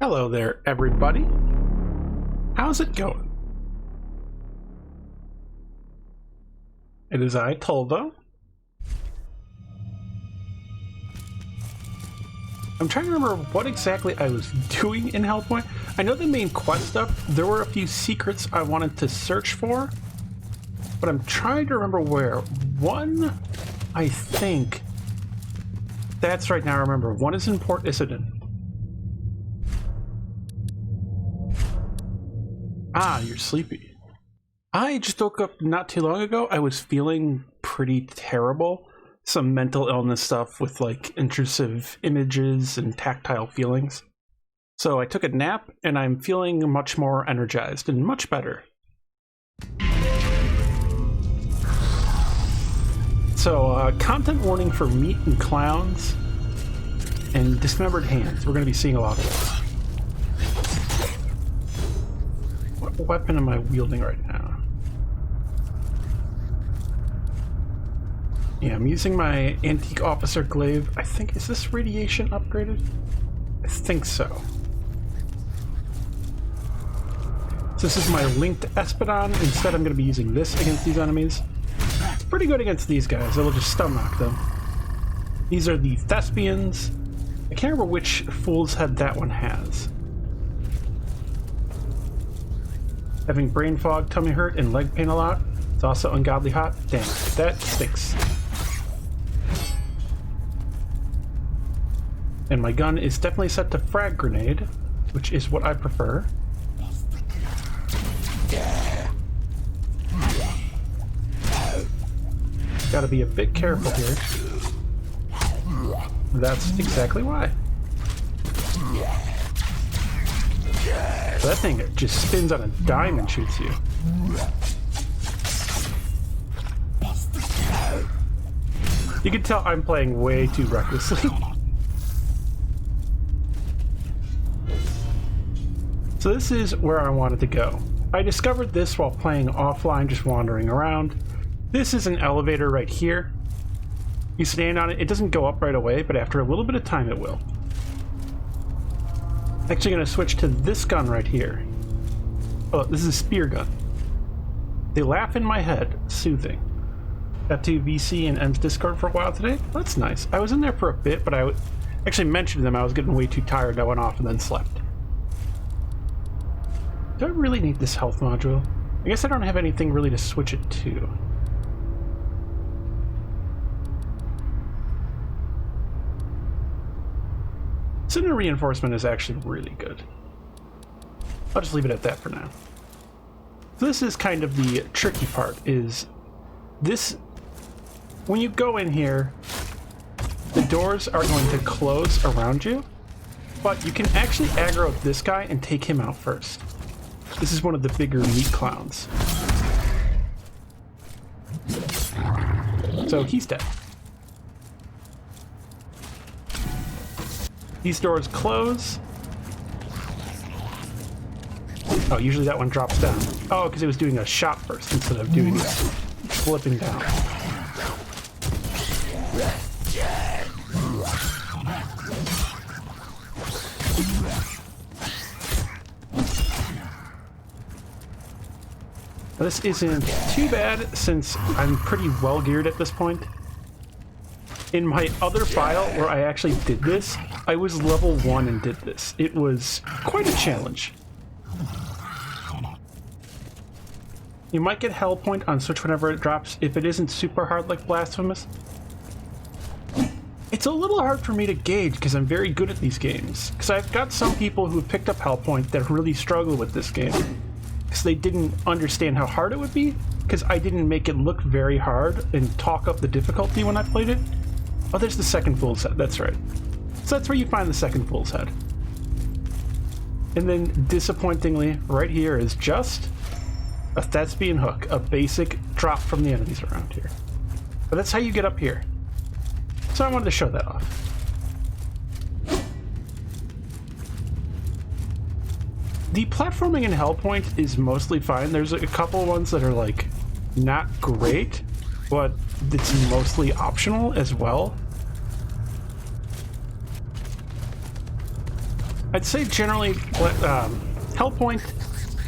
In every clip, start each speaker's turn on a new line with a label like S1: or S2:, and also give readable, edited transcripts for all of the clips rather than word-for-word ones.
S1: Hello there, everybody. How's it going? It is I, Tolvo. I'm trying to remember what exactly I was doing in Hellpoint. I know the main quest stuff. There were a few secrets I wanted to search for, but I'm trying to remember where. One, I think. That's right, now I remember. One is in Port Issoudun. Ah, you're sleepy. I just woke up not too long ago. I was feeling pretty terrible. Some mental illness stuff with like intrusive images and tactile feelings. So I took a nap and I'm feeling much more energized and much better. So content warning for meat and clowns and dismembered hands. We're going to be seeing a lot of those. What weapon am I wielding right now? Yeah, I'm using my Antique Officer Glaive. I think, is this radiation upgraded? I think so. So this is my linked Espadon. Instead, I'm going to be using this against these enemies. It's pretty good against these guys. It'll just stun knock them. These are the Thespians. I can't remember which Fool's Head that one has. Having brain fog, tummy hurt, and leg pain a lot. It's also ungodly hot. Damn, that stinks. And my gun is definitely set to frag grenade, which is what I prefer. Gotta be a bit careful here. That's exactly why. So that thing just spins on a dime and shoots you. You can tell I'm playing way too recklessly. So this is where I wanted to go. I discovered this while playing offline, just wandering around. This is an elevator right here. You stand on it, it doesn't go up right away, but after a little bit of time it will. Actually going to switch to this gun right here. Oh, this is a spear gun. They laugh in my head. Soothing. Got to VC and M's Discord for a while today. That's nice. I was in there for a bit, but I actually mentioned to them I was getting way too tired. I went off and then slept. Do I really need this health module? I guess I don't have anything really to switch it to. Zyna reinforcement is actually really good. I'll just leave it at that for now. So this is kind of the tricky part, is this, when you go in here, the doors are going to close around you, but you can actually aggro this guy and take him out first. This is one of the bigger meat clowns. So he's dead. These doors close. Oh, usually that one drops down. Oh, because it was doing a shot first instead of doing flipping down. Now, this isn't too bad since I'm pretty well geared at this point. In my other file where I actually did this, I was level 1 and did this. It was quite a challenge. You might get Hellpoint on Switch whenever it drops if it isn't super hard like Blasphemous. It's a little hard for me to gauge because I'm very good at these games. Because I've got some people who have picked up Hellpoint that really struggle with this game. Because they didn't understand how hard it would be. Because I didn't make it look very hard and talk up the difficulty when I played it. Oh, there's the second Fool's Head, that's right. So that's where you find the second Fool's Head. And then, disappointingly, right here is just a Thespian hook, a basic drop from the enemies around here. But that's how you get up here. So I wanted to show that off. The platforming in Hellpoint is mostly fine. There's a couple ones that are like not great, but it's mostly optional as well. I'd say generally Hellpoint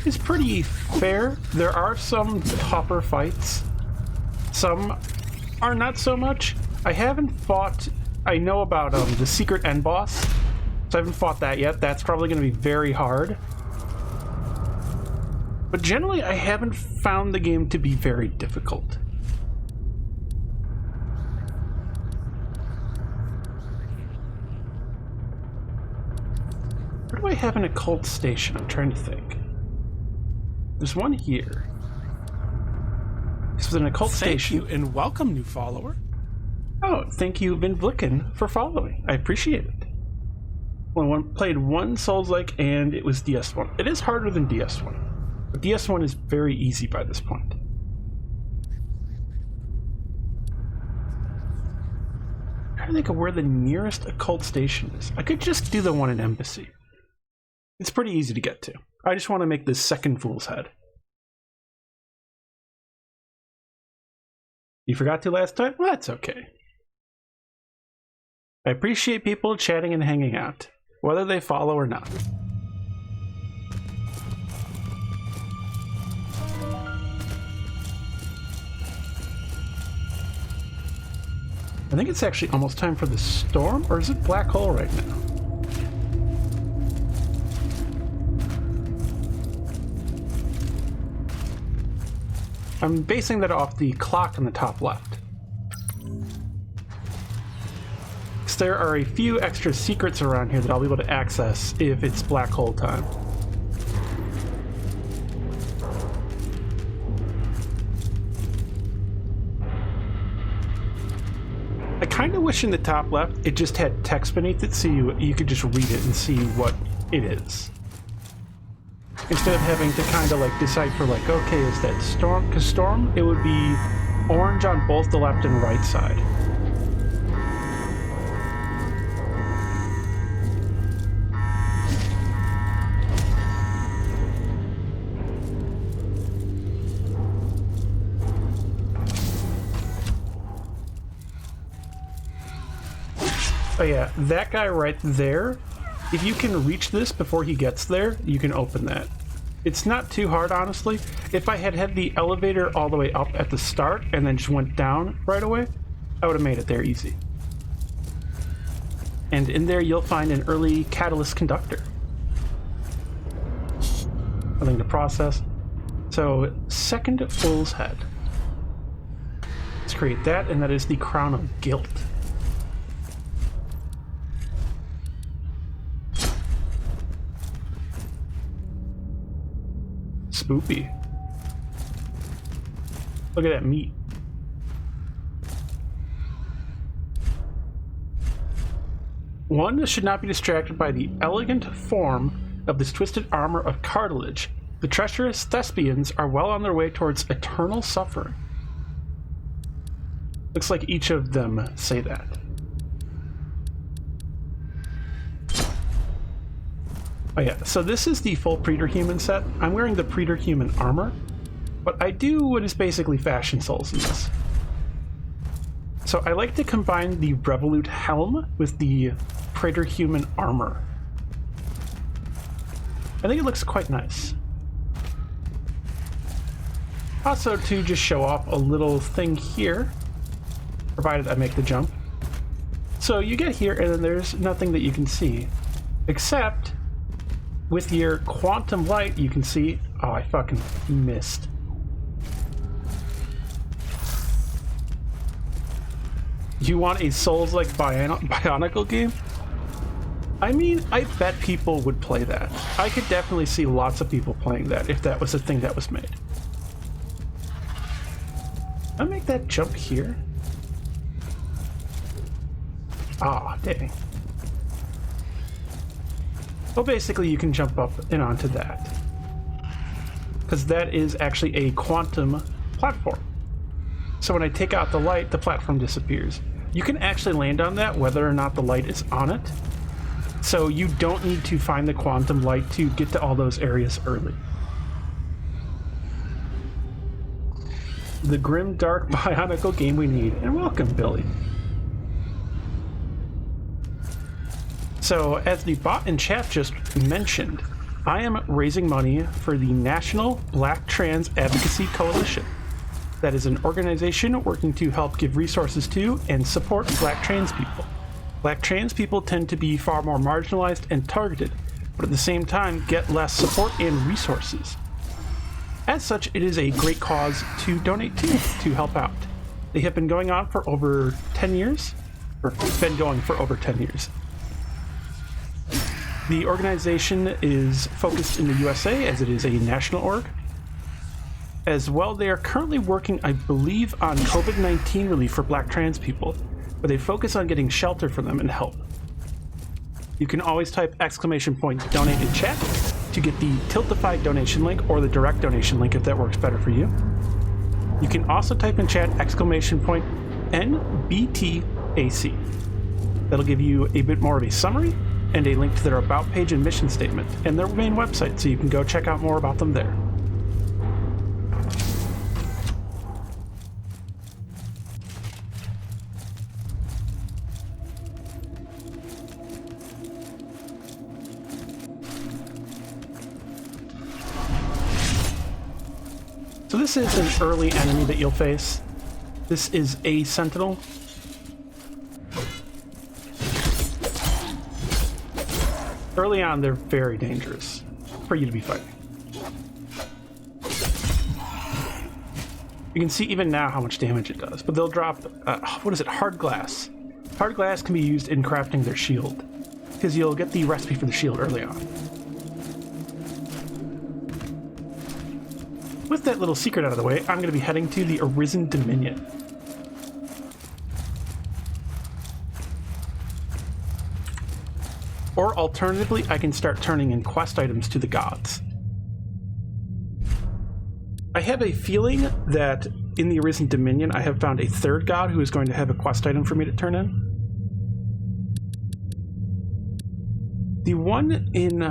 S1: is pretty fair. There are some tougher fights. Some are not so much. I haven't fought... I know about the secret end boss, so I haven't fought that yet. That's probably going to be very hard. But generally, I haven't found the game to be very difficult. Where do I have an occult station? I'm trying to think. There's one here. This was an occult station.
S2: Thank you and welcome, new follower.
S1: Oh, thank you, Vin Blicken, for following. I appreciate it. Well, played one Souls-like, and it was DS1. It is harder than DS1, but DS1 is very easy by this point. I'm trying to think of where the nearest occult station is. I could just do the one in Embassy. It's pretty easy to get to. I just want to make this second Fool's Head. You forgot to last time? Well, that's okay. I appreciate people chatting and hanging out, whether they follow or not. I think it's actually almost time for the storm, or is it black hole right now? I'm basing that off the clock on the top left. There are a few extra secrets around here that I'll be able to access if it's black hole time. I kind of wish in the top left it just had text beneath it so you could just read it and see what it is. Instead of having to kind of like decipher like, okay, is that storm? Because storm, it would be orange on both the left and right side. Oh yeah, that guy right there, if you can reach this before he gets there, you can open that. It's not too hard, honestly. If I had had the elevator all the way up at the start and then just went down right away, I would have made it there easy. And in there you'll find an early catalyst conductor. Nothing to process. So, second Fool's Head. Let's create that, and that is the Crown of Guilt. Spoopy. Look at that meat. One should not be distracted by the elegant form of this twisted armor of cartilage. The treacherous thespians are well on their way towards eternal suffering. Looks like each of them say that. Oh yeah, so this is the full Preterhuman set. I'm wearing the Preterhuman armor, but I do what is basically Fashion Souls in this. So I like to combine the Revolute helm with the Preterhuman armor. I think it looks quite nice. Also, to just show off a little thing here, provided I make the jump. So you get here and then there's nothing that you can see, except with your quantum light you can see, oh, I fucking missed. You want a Souls-like Bionicle game? I mean, I bet people would play that. I could definitely see lots of people playing that if that was a thing that was made. Can I make that jump here? Ah, dang. Well, basically you can jump up and onto that, because that is actually a quantum platform. So when I take out the light, the platform disappears. You can actually land on that whether or not the light is on it. So you don't need to find the quantum light to get to all those areas early. The grim, dark, Bionicle game we need. And welcome, Billy. So, as the bot in chat just mentioned, I am raising money for the National Black Trans Advocacy Coalition. That is an organization working to help give resources to and support Black trans people. Black trans people tend to be far more marginalized and targeted, but at the same time get less support and resources. As such, it is a great cause to donate to help out. They have been going on for over 10 years, or been going for over 10 years. The organization is focused in the USA as it is a national org. As well, they are currently working, I believe, on COVID-19 relief for Black trans people, where they focus on getting shelter for them and help. You can always type !donate in chat to get the Tiltify donation link or the direct donation link if that works better for you. You can also type in chat !NBTAC. That'll give you a bit more of a summary and a link to their about page and mission statement and their main website, so you can go check out more about them there. So this is an early enemy that you'll face. This is a Sentinel. Early on, they're very dangerous for you to be fighting. You can see even now how much damage it does, but they'll drop, what is it, hard glass. Hard glass can be used in crafting their shield, because you'll get the recipe for the shield early on. With that little secret out of the way, I'm going to be heading to the Arisen Dominion. Or alternatively, I can start turning in quest items to the gods. I have a feeling that in the Arisen Dominion, I have found a third god who is going to have a quest item for me to turn in. The one in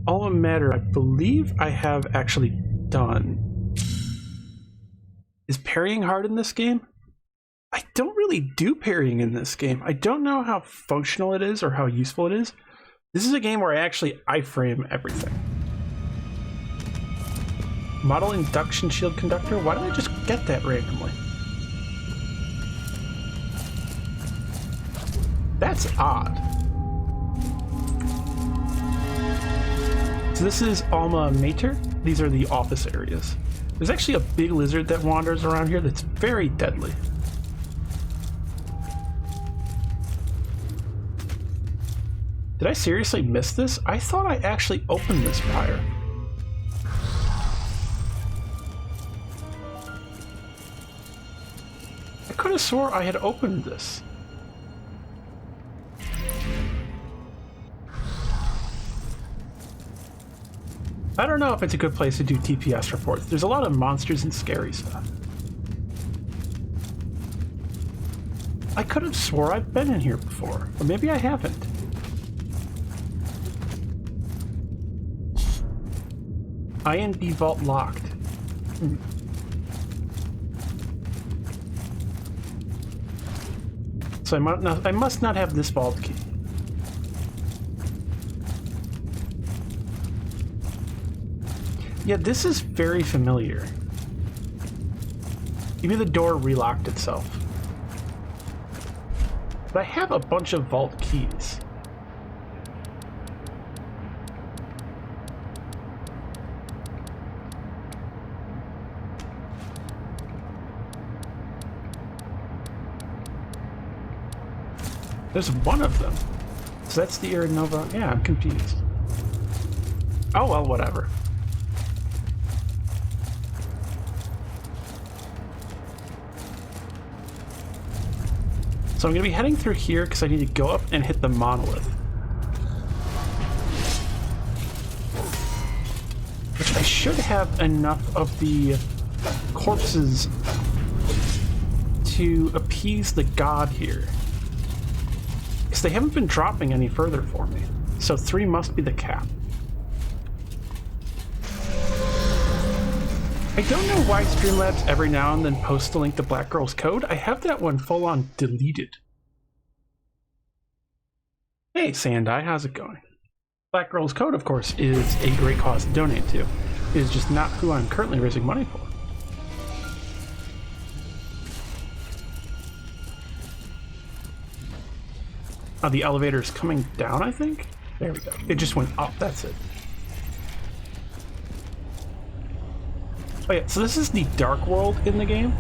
S1: Alma Mater, I believe I have actually done. Is parrying hard in this game? I don't really do parrying in this game. I don't know how functional it is or how useful it is. This is a game where I actually iframe everything. Model induction shield conductor? Why did I just get that randomly? That's odd. So this is Alma Mater. These are the office areas. There's actually a big lizard that wanders around here that's very deadly. Did I seriously miss this? I thought I actually opened this prior. I could have swore I had opened this. I don't know if it's a good place to do TPS reports. There's a lot of monsters and scary stuff. I could have swore I've been in here before, or maybe I haven't. INB vault locked. So I must not have this vault key. Yeah, this is very familiar. Maybe the door relocked itself. But I have a bunch of vault keys. There's one of them. So that's the Irinova. Yeah, I'm confused. Oh, well, whatever. So I'm going to be heading through here because I need to go up and hit the monolith. Which I should have enough of the corpses to appease the god here. Because they haven't been dropping any further for me. So 3 must be the cap. I don't know why Streamlabs every now and then posts a link to Black Girl's Code. I have that one full on deleted. Hey, Sandai, how's it going? Black Girls Code, of course, is a great cause to donate to. It is just not who I'm currently raising money for. Oh, the elevator's coming down, I think? There we go. It just went up, that's it. Oh yeah, so this is the dark world in the game.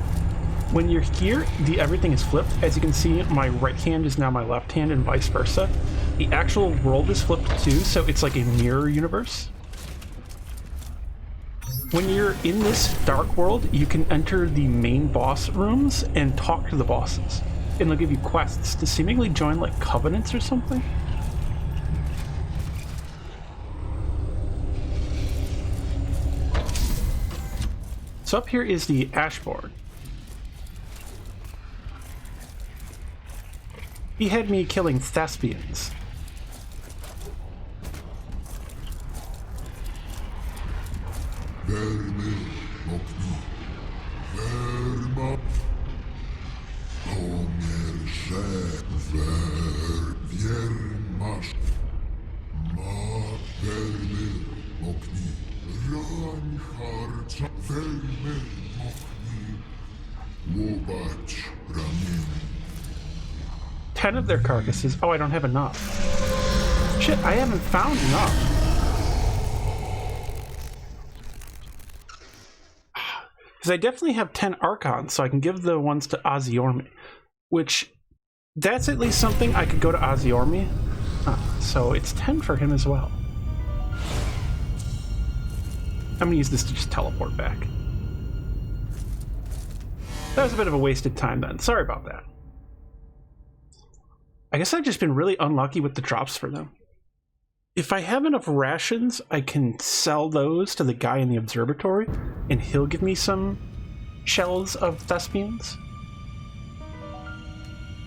S1: When you're here, everything is flipped. As you can see, my right hand is now my left hand and vice versa. The actual world is flipped too, so it's like a mirror universe. When you're in this dark world, you can enter the main boss rooms and talk to the bosses. And they'll give you quests to seemingly join like covenants or something. So up here is the Ashboard. He had me killing thespians. Ten of their carcasses. Oh, I don't have enough. Shit, I haven't found enough. Because I definitely have 10 Archons, so I can give the ones to Aziormi. Which, that's at least something I could go to Aziormi. So it's 10 for him as well. I'm gonna use this to just teleport back. That was a bit of a wasted time then. Sorry about that. I guess I've just been really unlucky with the drops for them. If I have enough rations, I can sell those to the guy in the observatory, and he'll give me some shells of thespians.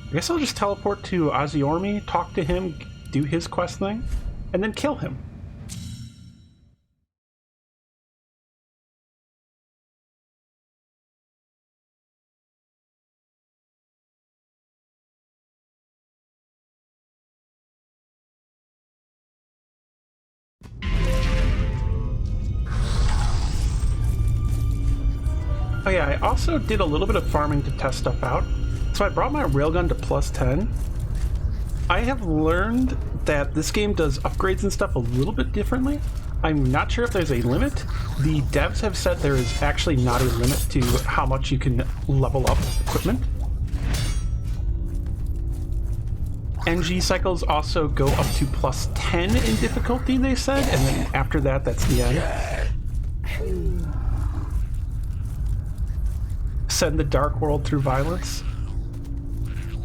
S1: I guess I'll just teleport to Aziormi, talk to him, do his quest thing, and then kill him. Oh yeah, I also did a little bit of farming to test stuff out. So I brought my railgun to plus 10. I have learned that this game does upgrades and stuff a little bit differently. I'm not sure if there's a limit. The devs have said there is actually not a limit to how much you can level up equipment. NG cycles also go up to plus 10 in difficulty, they said, and then after that, that's the end. Send the dark world through violence.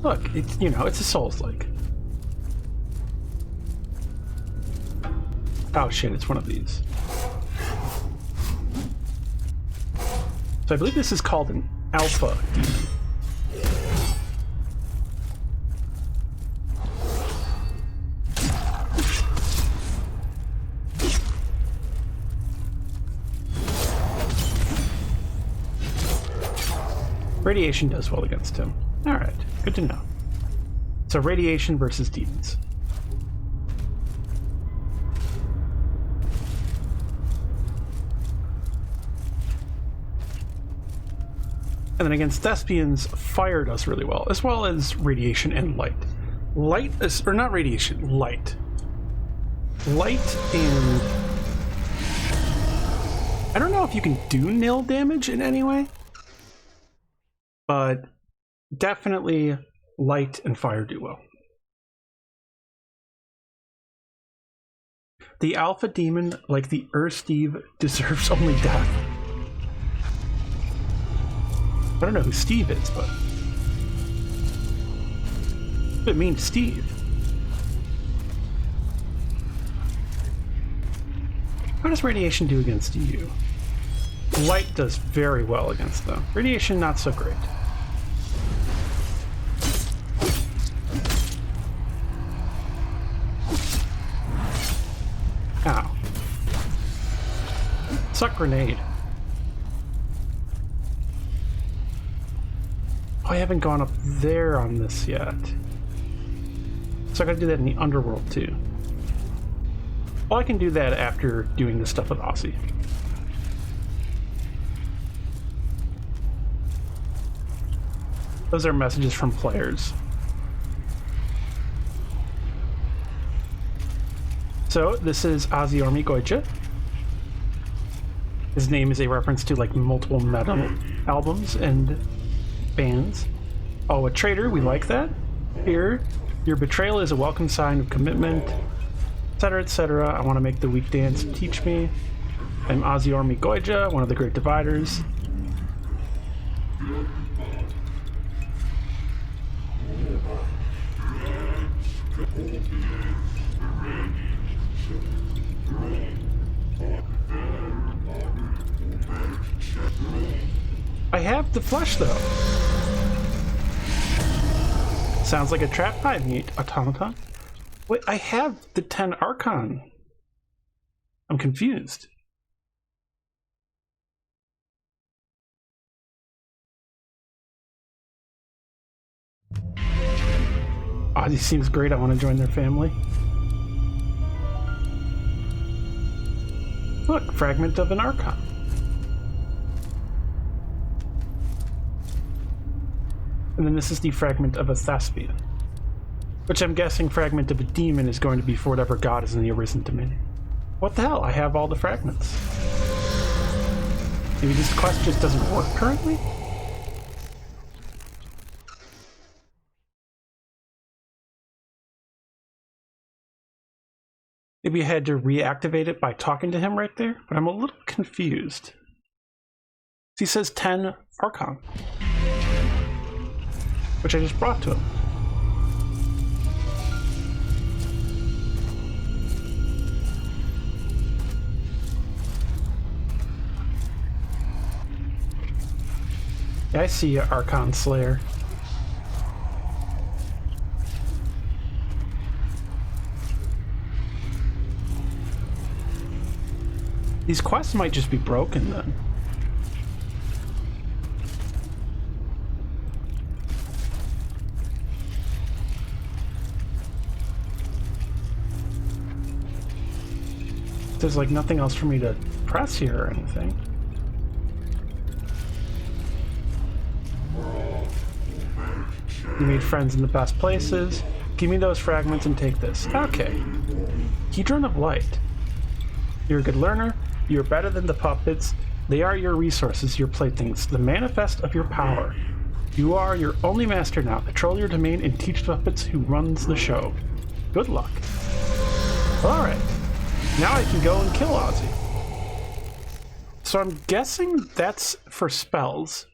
S1: Look, it's, you know, it's a Souls-like. Oh shit, it's one of these. So I believe this is called an alpha demon. Radiation does well against him. Alright, good to know. So radiation versus demons. And then against thespians, fire does really well as radiation and light. Light is, or not radiation, light. Light and... I don't know if you can do nil damage in any way. But definitely light and fire do well. The alpha demon, like the Steve, deserves only death. I don't know who Steve is, but it means Steve. How does radiation do against you? Light does very well against them. Radiation, not so great. Ow. Suck grenade. Oh, I haven't gone up there on this yet. So I gotta do that in the underworld too. Well, I can do that after doing this stuff with Ozzy. Those are messages from players. So this is Ozzy Army Goicha. His name is a reference to like multiple metal albums and bands. Oh, a traitor, we like that. Here, your betrayal is a welcome sign of commitment, etc., etc. I want to make the weak dance teach me. I'm Ozzy Army Goicha, one of the great dividers. I have the flesh, though. Sounds like a trap I meet, automaton. Wait, I have the 10 Archon. I'm confused. Ozzy seems great. I want to join their family. Look, fragment of an Archon. And then this is the fragment of a Thespian. Which I'm guessing fragment of a demon is going to be for whatever god is in the Arisen Dominion. What the hell? I have all the fragments. Maybe this quest just doesn't work currently? Maybe I had to reactivate it by talking to him right there, but I'm a little confused. He says 10 Archon, which I just brought to him. Yeah, I see you, Archon Slayer. These quests might just be broken then. There's like nothing else for me to press here or anything. You made friends in the best places. Give me those fragments and take this. Okay. Hedron of Light. You're a good learner. You're better than the puppets. They are your resources, your playthings, the manifest of your power. You are your only master now. Control your domain and teach the puppets who runs the show. Good luck. Alright. Now I can go and kill Ozzy. So I'm guessing that's for spells.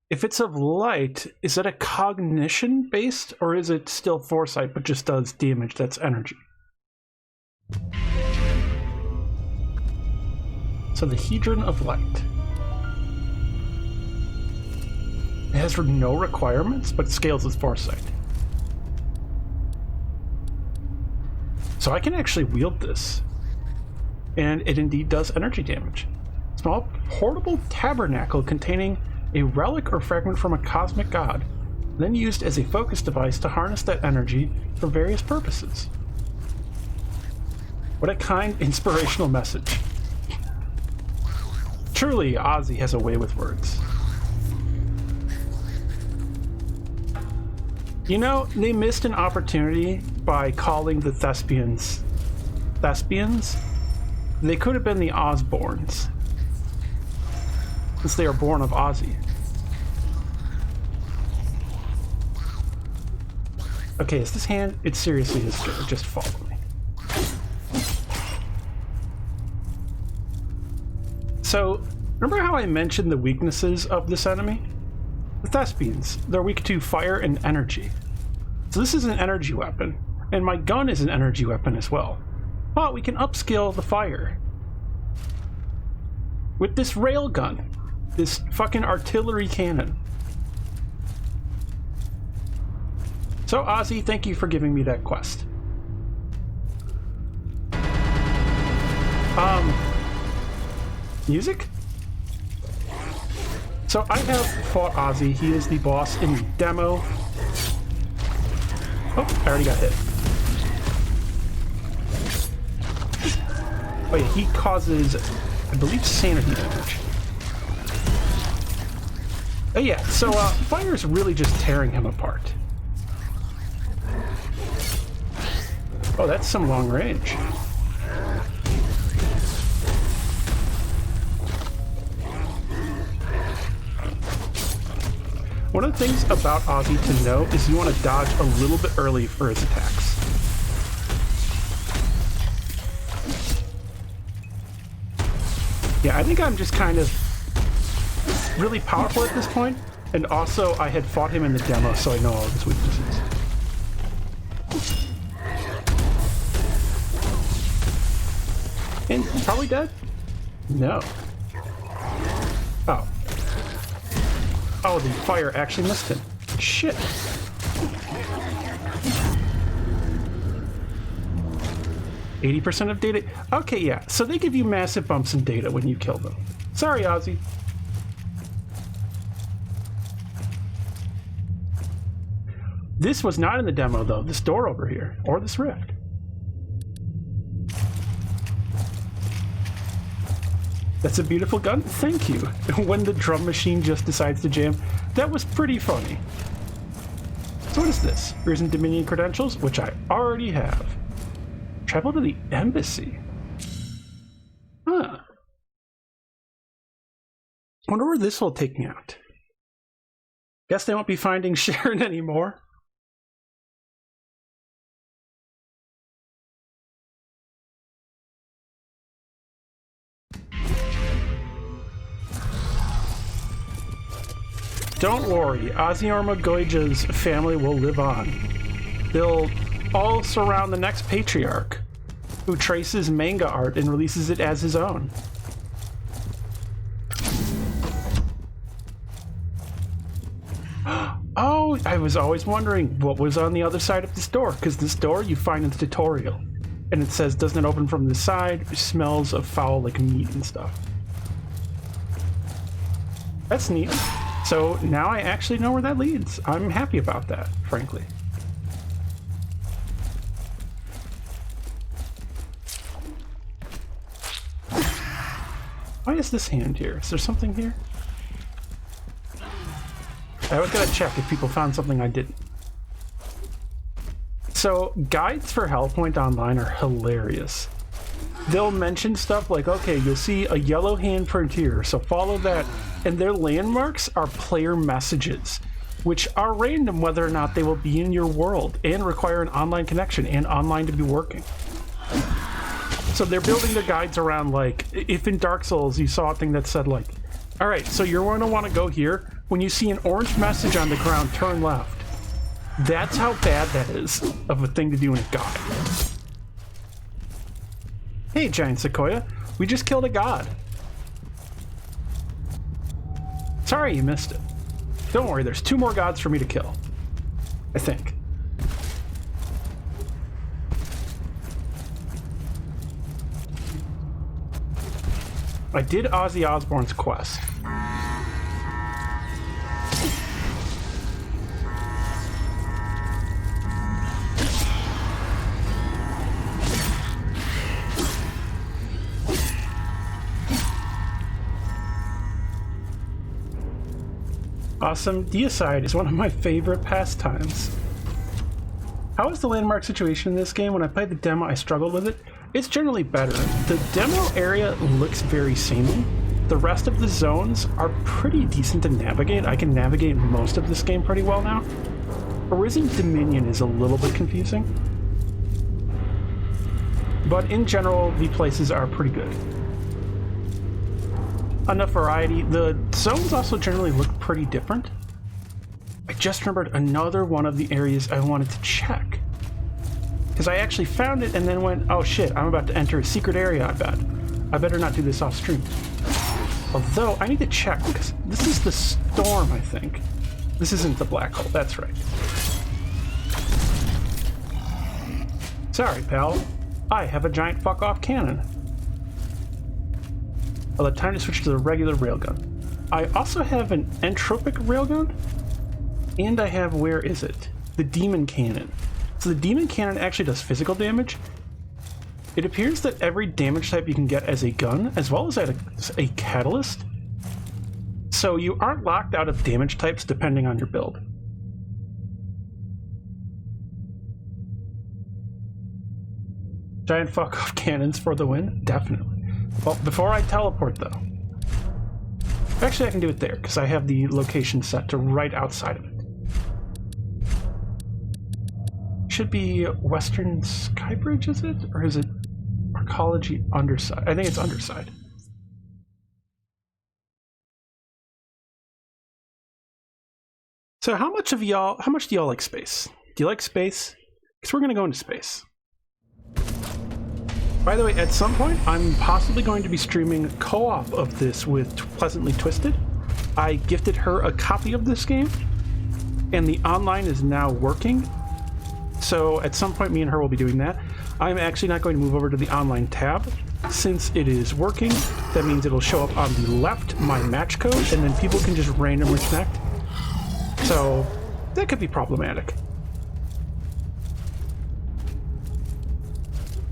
S1: If it's of light, is it a cognition based, or is it still foresight but just does damage that's energy? So the Hedron of Light. It has no requirements, but scales with foresight. So I can actually wield this. And it indeed does energy damage. Small portable tabernacle containing a relic or fragment from a cosmic god, then used as a focus device to harness that energy for various purposes. What a kind, inspirational message. Truly, Ozzy has a way with words. You know, they missed an opportunity by calling the Thespians Thespians. They could have been the Osborns, since they are born of Ozzy. Okay, is this hand? It seriously is good. Just follow me. So, remember how I mentioned the weaknesses of this enemy? The Thespians, they're weak to fire and energy. So this is an energy weapon, and my gun is an energy weapon as well. But we can upscale the fire with this railgun, this fucking artillery cannon. So Ozzy, thank you for giving me that quest. Music? So I have fought Ozzy. He is the boss in the demo. Oh, I already got hit. Oh yeah, he causes, I believe, sanity damage. Oh yeah, so fire is really just tearing him apart. Oh, that's some long range. One of the things about Ozzy to know is you want to dodge a little bit early for his attacks. Yeah, I think I'm just kind of really powerful at this point, and also I had fought him in the demo, so I know all of his weaknesses. And probably dead? No. Oh. Oh, the fire actually missed him. Shit. %of data? Okay, yeah. So they give you massive bumps in data when you kill them. Sorry, Ozzy. This was not in the demo, though. This door over here. Or this rift. That's a beautiful gun. Thank you. When the drum machine just decides to jam. That was pretty funny. So what is this? Arisen Dominion credentials, which I already have. Travel to the embassy. Huh. Wonder where this will take me out. Guess they won't be finding Sharon anymore. Don't worry, Ozzy Armagoija's family will live on. They'll all surround the next patriarch, who traces manga art and releases it as his own. Oh, I was always wondering what was on the other side of this door, because this door you find in the tutorial. And it says, doesn't it open from the side? It smells of foul like meat and stuff. That's neat. So now I actually know where that leads. I'm happy about that, frankly. Why is this hand here? Is there something here? I always gotta check if people found something I didn't. So guides for Hellpoint Online are hilarious. They'll mention stuff like, okay, you'll see a yellow handprint here, so follow that. And their landmarks are player messages, which are random whether or not they will be in your world and require an online connection and online to be working. So they're building their guides around, like, if in Dark Souls you saw a thing that said, like, all right, so you're going to want to go here. When you see an orange message on the ground, turn left. That's how bad that is of a thing to do in a guide. Hey, Giant Sequoia, we just killed a god. Sorry you missed it. Don't worry, there's 2 more gods for me to kill. I think. I did Ozzy Osbourne's quest. Awesome Deicide is one of my favorite pastimes. How is the landmark situation in this game? When I played the demo, I struggled with it. It's generally better. The demo area looks very samey. The rest of the zones are pretty decent to navigate. I can navigate most of this game pretty well now. Arisen Dominion is a little bit confusing. But in general, the places are pretty good. Enough variety. The zones also generally look pretty different. I just remembered another one of the areas I wanted to check. Because I actually found it and then went, oh shit, I'm about to enter a secret area, I bet. I better not do this off stream. Although, I need to check, because this is the storm, I think. This isn't the black hole, that's right. Sorry, pal. I have a giant fuck-off cannon. Well, time to switch to the regular railgun. I also have an entropic railgun, and I have, where is it? The demon cannon. So the demon cannon actually does physical damage. It appears that every damage type you can get as a gun, as well as a catalyst. So you aren't locked out of damage types depending on your build. Giant fuck off cannons for the win? Definitely. Well, before I teleport though. Actually I can do it there, because I have the location set to right outside of it. Should be Western Skybridge, is it? Or is it Arcology Underside? I think it's Underside. So how much do y'all like space? Do you like space? Because we're going to go into space. By the way, at some point, I'm possibly going to be streaming co-op of this with Pleasantly Twisted. I gifted her a copy of this game, and the online is now working. So at some point, me and her will be doing that. I'm actually not going to move over to the online tab. Since it is working, that means it'll show up on the left, my match code, and then people can just randomly connect. So that could be problematic.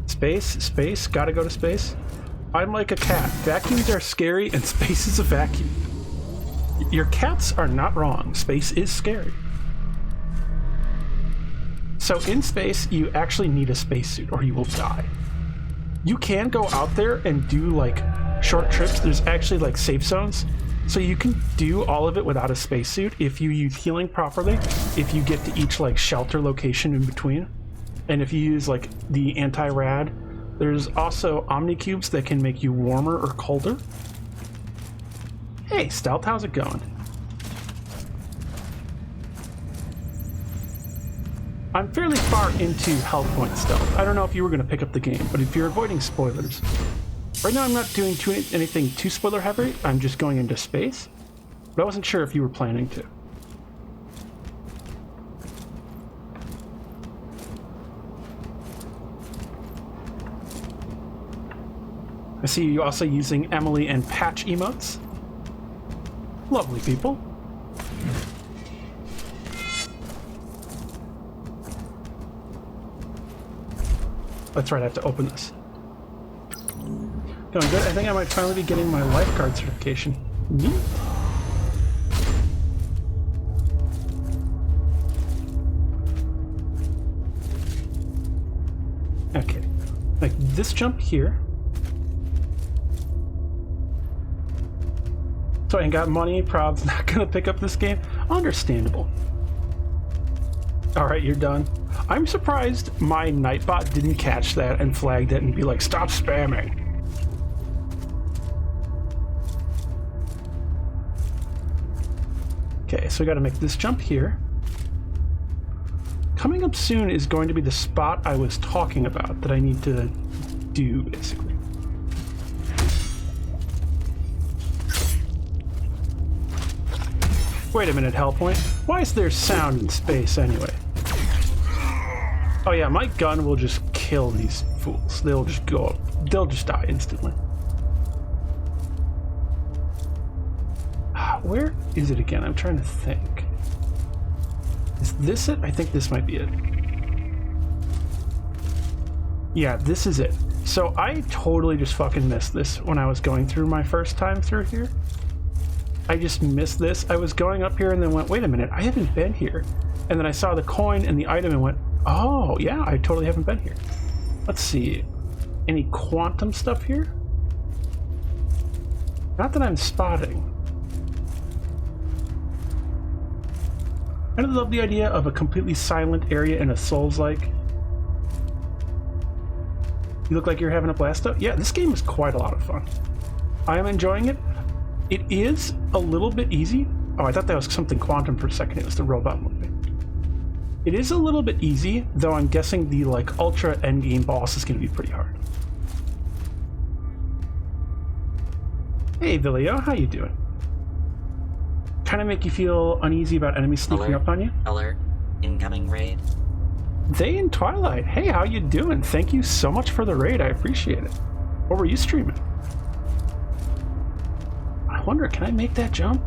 S1: Space, gotta go to space. I'm like a cat. Vacuums are scary and space is a vacuum. Your cats are not wrong. Space is scary. So in space, you actually need a spacesuit or you will die. You can go out there and do like short trips. There's actually like safe zones. So you can do all of it without a spacesuit if you use healing properly, if you get to each like shelter location in between. And if you use like the anti-rad, there's also omnicubes that can make you warmer or colder. Hey, Stealth, how's it going? I'm fairly far into Hellpoint Stealth. I don't know if you were going to pick up the game, but if you're avoiding spoilers. Right now I'm not doing anything too spoiler heavy, I'm just going into space. But I wasn't sure if you were planning to. I see you also using Emily and Patch emotes. Lovely people. That's right, I have to open this. Going good. I think I might finally be getting my lifeguard certification. Neat. Okay. Like this jump here. So I ain't got money, prob's not gonna pick up this game. Understandable. Alright, you're done. I'm surprised my Nightbot didn't catch that and flagged it and be like, stop spamming. Okay, so we gotta make this jump here. Coming up soon is going to be the spot I was talking about that I need to do, basically. Wait a minute, Hellpoint. Why is there sound in space anyway? Oh yeah, my gun will just kill these fools. They'll just die instantly. Where is it again? I'm trying to think. Is this it? I think this might be it. Yeah, this is it. So I totally just fucking missed this when I was going through my first time through here. I just missed this. I was going up here and then went, wait a minute, I haven't been here. And then I saw the coin and the item and went, oh, yeah, I totally haven't been here. Let's see. Any quantum stuff here? Not that I'm spotting. I love the idea of a completely silent area in a Souls-like. You look like you're having a blast though? Yeah, this game is quite a lot of fun. I am enjoying it. It is a little bit easy. Oh, I thought that was something quantum for a second. It was the robot movie. It is a little bit easy, though I'm guessing the like ultra endgame boss is going to be pretty hard. Hey, Vilio, how you doing? Kind of make you feel uneasy about enemies sneaking up on you?
S2: Alert. Incoming raid.
S1: They in Twilight. Hey, how you doing? Thank you so much for the raid. I appreciate it. What were you streaming? I wonder, can I make that jump?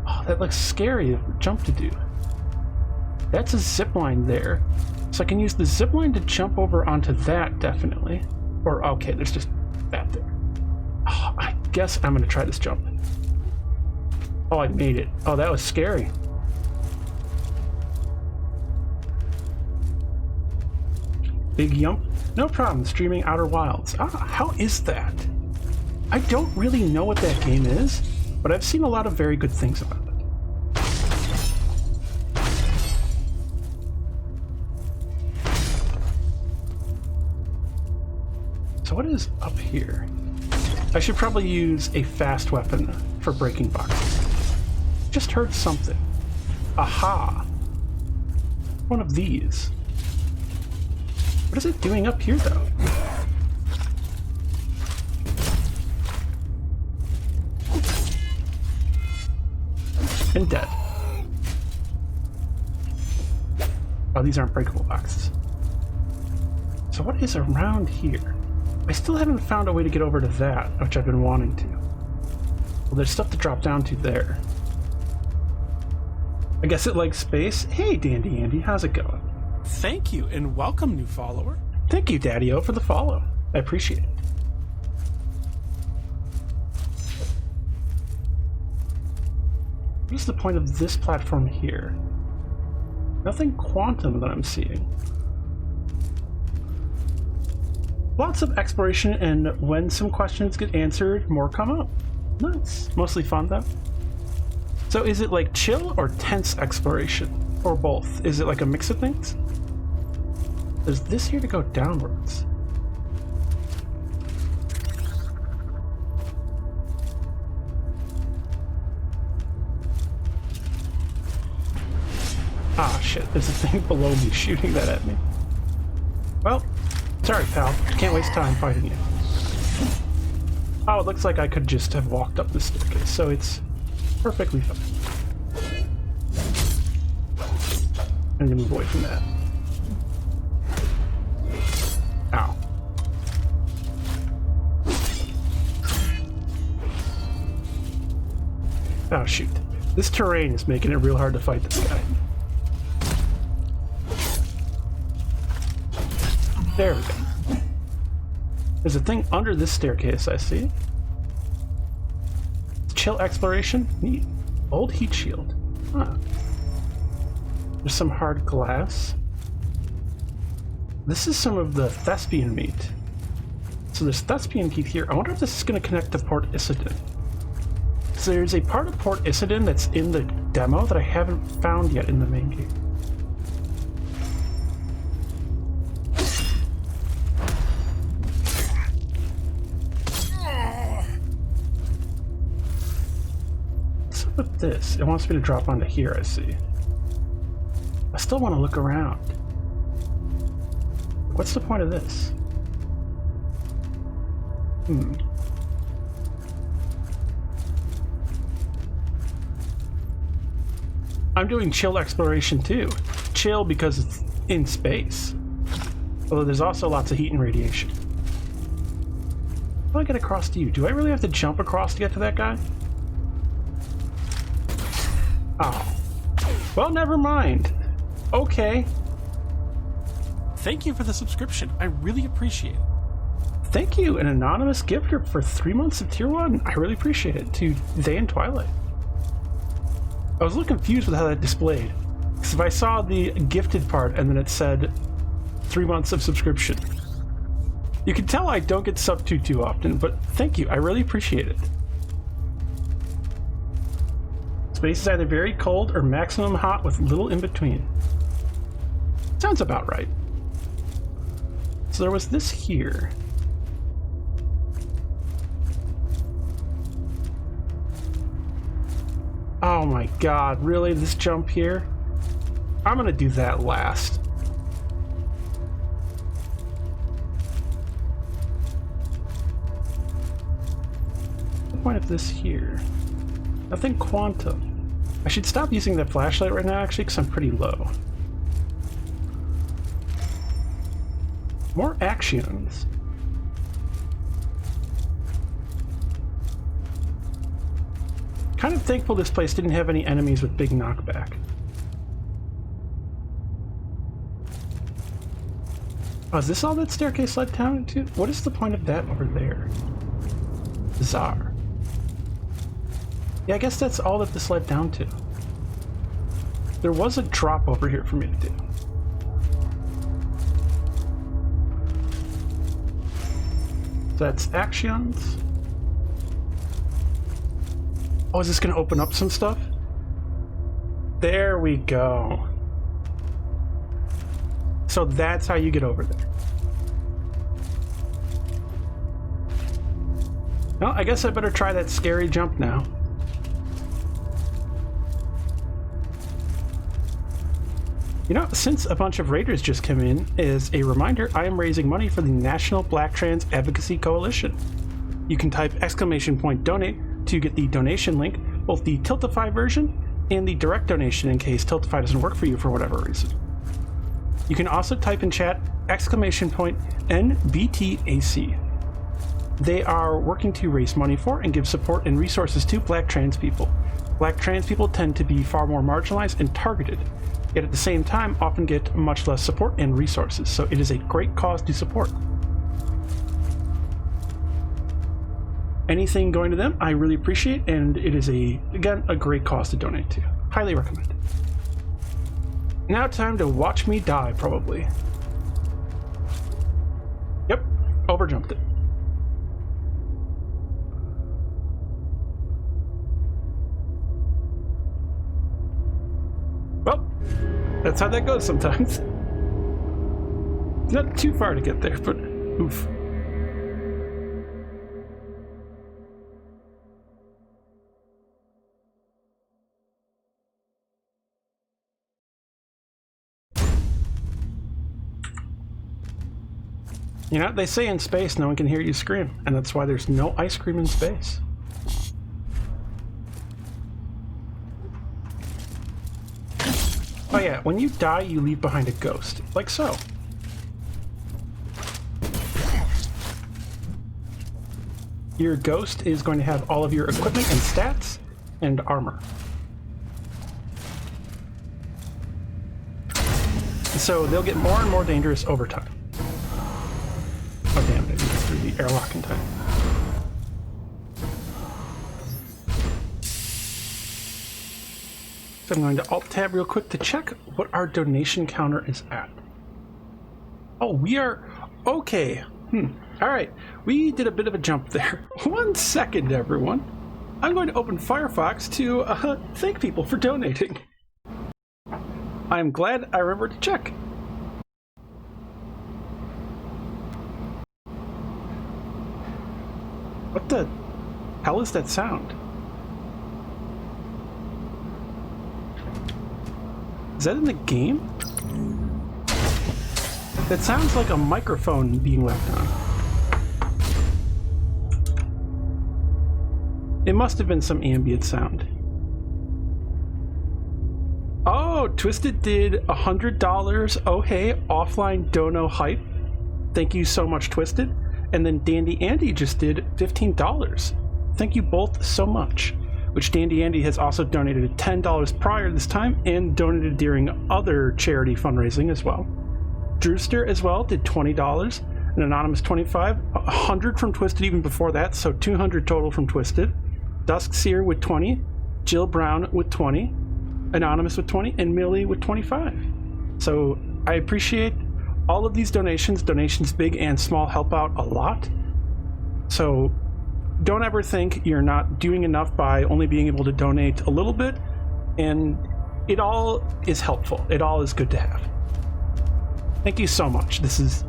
S1: Oh, that looks scary jump to do. That's a zip line there. So I can use the zip line to jump over onto that, definitely. Or, okay, there's just that there. Oh, I guess I'm gonna try this jump. Oh, I made it. Oh, that was scary. Big yump. No problem, streaming Outer Wilds. Ah, how is that? I don't really know what that game is, but I've seen a lot of very good things about it. So what is up here? I should probably use a fast weapon for breaking boxes. Just heard something. Aha! One of these. What is it doing up here, though? And dead. Oh, these aren't breakable boxes. So what is around here? I still haven't found a way to get over to that, which I've been wanting to. Well, there's stuff to drop down to there. I guess it likes space. Hey, Dandy Andy, how's it going?
S3: Thank you, and welcome, new follower.
S1: Thank you, Daddy-O, for the follow. I appreciate it. What's the point of this platform here? Nothing quantum that I'm seeing. Lots of exploration, and when some questions get answered, more come up. Nice. Mostly fun, though. So is it like chill or tense exploration? Or both? Is it like a mix of things? There's this here to go downwards. Ah, shit. There's a thing below me shooting that at me. Well, sorry, pal. Can't waste time fighting you. Oh, it looks like I could just have walked up this staircase, so it's perfectly fine. I'm gonna move away from that. Ow. Oh, shoot. This terrain is making it real hard to fight this guy. There we go. There's a thing under this staircase, I see. Chill exploration? Neat. Old heat shield. Huh. There's some hard glass. This is some of the thespian meat. So there's thespian meat here. I wonder if this is going to connect to Port Isidon. So there's a part of Port Isidon that's in the demo that I haven't found yet in the main game. What's up with this? It wants me to drop onto here, I see. I still want to look around. What's the point of this? I'm doing chill exploration too. Chill because it's in space. Although there's also lots of heat and radiation. How do I get across to you? Do I really have to jump across to get to that guy? Oh. Well, never mind. Okay.
S3: Thank you for the subscription. I really appreciate it.
S1: Thank you, an anonymous gifter for 3 months of tier 1. I really appreciate it. To They and Twilight. I was a little confused with how that displayed. Because if I saw the gifted part and then it said 3 months of subscription. You can tell I don't get sub too often, but thank you. I really appreciate it. Space is either very cold or maximum hot with little in between. Sounds about right. So there was this here. Oh my god, really? This jump here? I'm gonna do that last. What's the point of this here? Nothing quantum. I should stop using that flashlight right now, actually, because I'm pretty low. More actions. Kind of thankful this place didn't have any enemies with big knockback. Oh, is this all that staircase led down into? What is the point of that over there? Bizarre. Yeah, I guess that's all that this led down to. There was a drop over here for me to do. So that's actions. Oh, is this going to open up some stuff? There we go. So that's how you get over there. Well, I guess I better try that scary jump now. You know, since a bunch of raiders just came in, as a reminder, I am raising money for the National Black Trans Advocacy Coalition. You can type !donate to get the donation link, both the Tiltify version and the direct donation in case Tiltify doesn't work for you for whatever reason. You can also type in chat !NBTAC. They are working to raise money for and give support and resources to Black trans people. Black trans people tend to be far more marginalized and targeted, yet at the same time often get much less support and resources, so it is a great cause to support. Anything going to them, I really appreciate, and it is, again, a great cause to donate to. Highly recommend. Now time to watch me die, probably. Yep, overjumped it. Well, that's how that goes sometimes. It's not too far to get there, but oof. You know, they say in space no one can hear you scream, and that's why there's no ice cream in space. Oh yeah, when you die, you leave behind a ghost, like so. Your ghost is going to have all of your equipment and stats and armor. So they'll get more and more dangerous over time. Oh damn, I didn't get through the airlock in time. So I'm going to Alt-Tab real quick to check what our donation counter is at. Oh, we are... okay. Alright, we did a bit of a jump there. 1 second, everyone. I'm going to open Firefox to thank people for donating. I'm glad I remembered to check. What the hell is that sound? Is that in the game? That sounds like a microphone being left on. It must have been some ambient sound. Oh, Twisted did $100. Oh hey, offline dono hype. Thank you so much, Twisted. And then Dandy Andy just did $15. Thank you both so much. Which Dandy Andy has also donated $10 prior this time and donated during other charity fundraising as well. Drewster as well did $20, an anonymous $25, 100 from Twisted even before that, so 200 total from Twisted. Duskseer with 20, Jill Brown with 20, anonymous with 20, and Millie with 25. So I appreciate all of these donations. Donations big and small help out a lot. So don't ever think you're not doing enough by only being able to donate a little bit, and it all is helpful. It all is good to have. Thank you so much. This is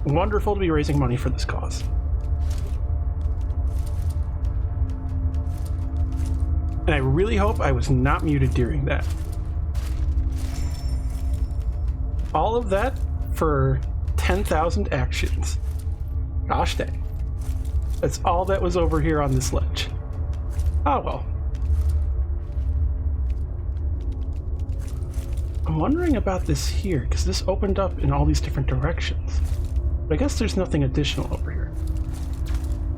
S1: wonderful to be raising money for this cause. And I really hope I was not muted during that. All of that for 10,000 actions. Gosh dang. That's all that was over here on this ledge. Oh well. I'm wondering about this here, because this opened up in all these different directions. But I guess there's nothing additional over here.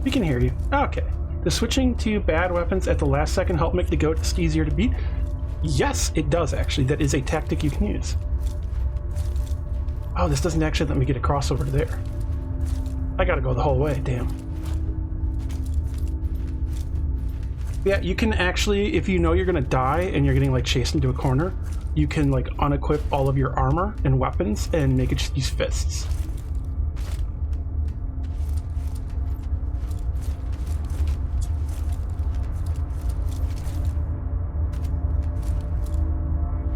S1: We can hear you. Okay. Does switching to bad weapons at the last second help make the ghost easier to beat? Yes, it does actually. That is a tactic you can use. Oh, this doesn't actually let me get across over to there. I gotta go the whole way, damn. Yeah, you can actually, if you know you're gonna die and you're getting like chased into a corner, you can like unequip all of your armor and weapons and make it just use fists.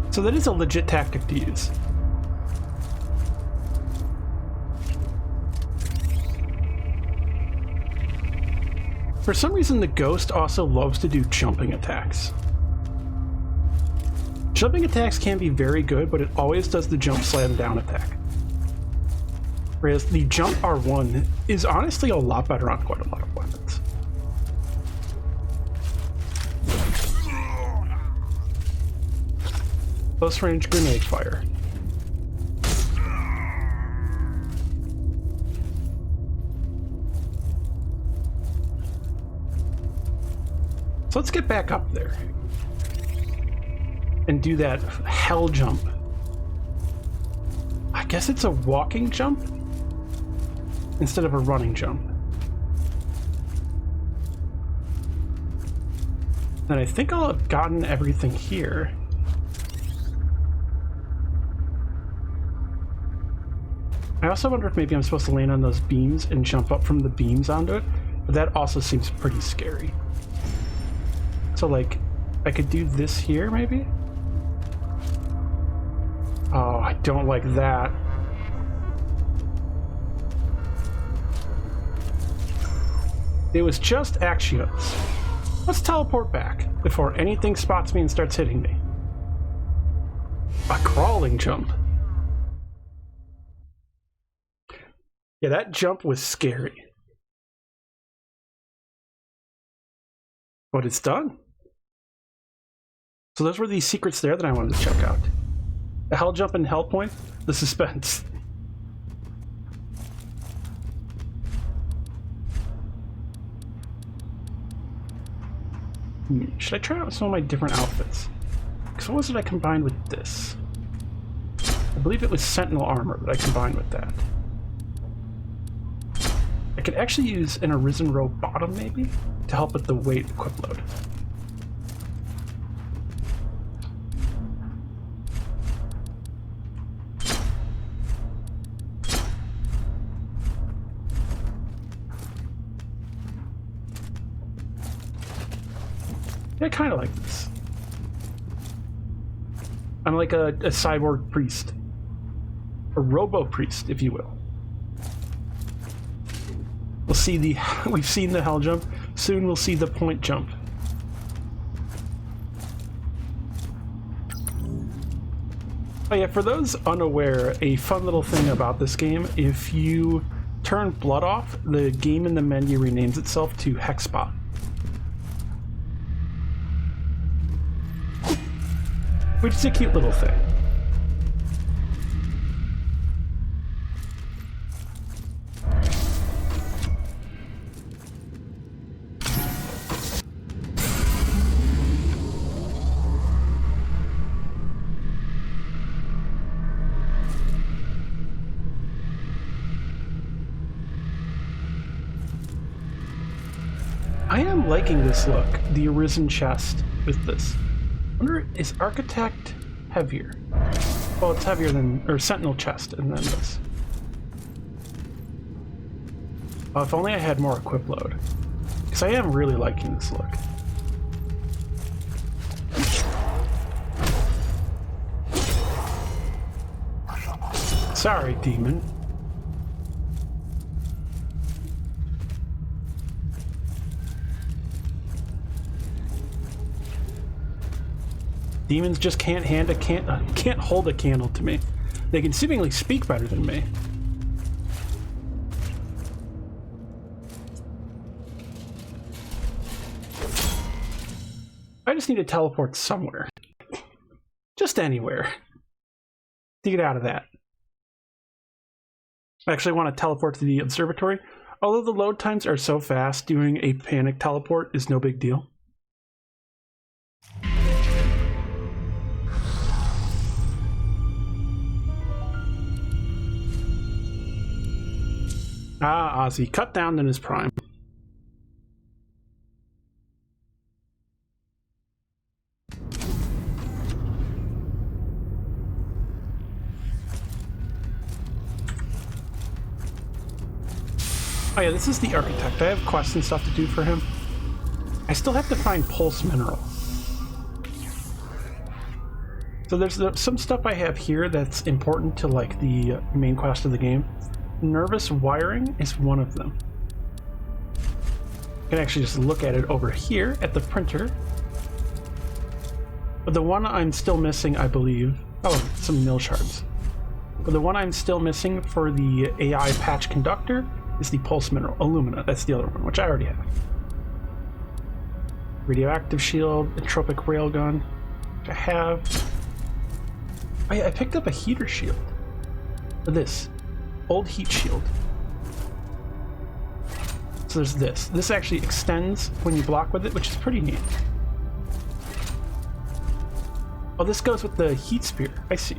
S1: So that is a legit tactic to use. For some reason, the Ghost also loves to do jumping attacks. Jumping attacks can be very good, but it always does the jump slam down attack. Whereas the jump R1 is honestly a lot better on quite a lot of weapons. Close range grenade fire. So let's get back up there and do that hell jump. I guess it's a walking jump instead of a running jump. And I think I'll have gotten everything here. I also wonder if maybe I'm supposed to land on those beams and jump up from the beams onto it, but that also seems pretty scary. So like, I could do this here maybe? Oh, I don't like that. It was just Axios. Let's teleport back before anything spots me and starts hitting me. A crawling jump. Yeah, that jump was scary. But it's done. So those were the secrets there that I wanted to check out. The hell jump and Hellpoint, the suspense. Should I try out some of my different outfits? Because what was it I combined with this? I believe it was Sentinel armor that I combined with that. I could actually use an Arisen row bottom maybe to help with the weight equip load. I kind of like this. I'm like a cyborg priest. A robo-priest, if you will. We'll see the... We've seen the hell jump. Soon we'll see the point jump. Oh yeah, for those unaware, a fun little thing about this game, if you turn blood off, the game in the menu renames itself to Hexbot. Which is a cute little thing. I am liking this look, the Arisen chest with this. I wonder, is Architect heavier? Well, it's heavier than, or Sentinel chest, and then this. Oh, if only I had more equip load. Because I am really liking this look. Sorry, demon. Demons just can't hold a candle to me. They can seemingly speak better than me. I just need to teleport somewhere. Just anywhere. To get out of that. I actually want to teleport to the observatory. Although the load times are so fast, doing a panic teleport is no big deal. Ah, Ozzy, cut down in his prime. Oh yeah, this is the architect. I have quests and stuff to do for him. I still have to find pulse mineral. So there's some stuff I have here that's important to like the main quest of the game. Nervous wiring is one of them. You can actually just look at it over here at the printer. But the one I'm still missing, I believe... Oh, some mill shards. But the one I'm still missing for the AI patch conductor is the pulse mineral. Alumina, that's the other one, which I already have. Radioactive shield, entropic railgun, which I have. Oh yeah, I picked up a heater shield. This. Old heat shield. So there's this. This actually extends when you block with it, which is pretty neat. Oh, this goes with the heat spear. I see.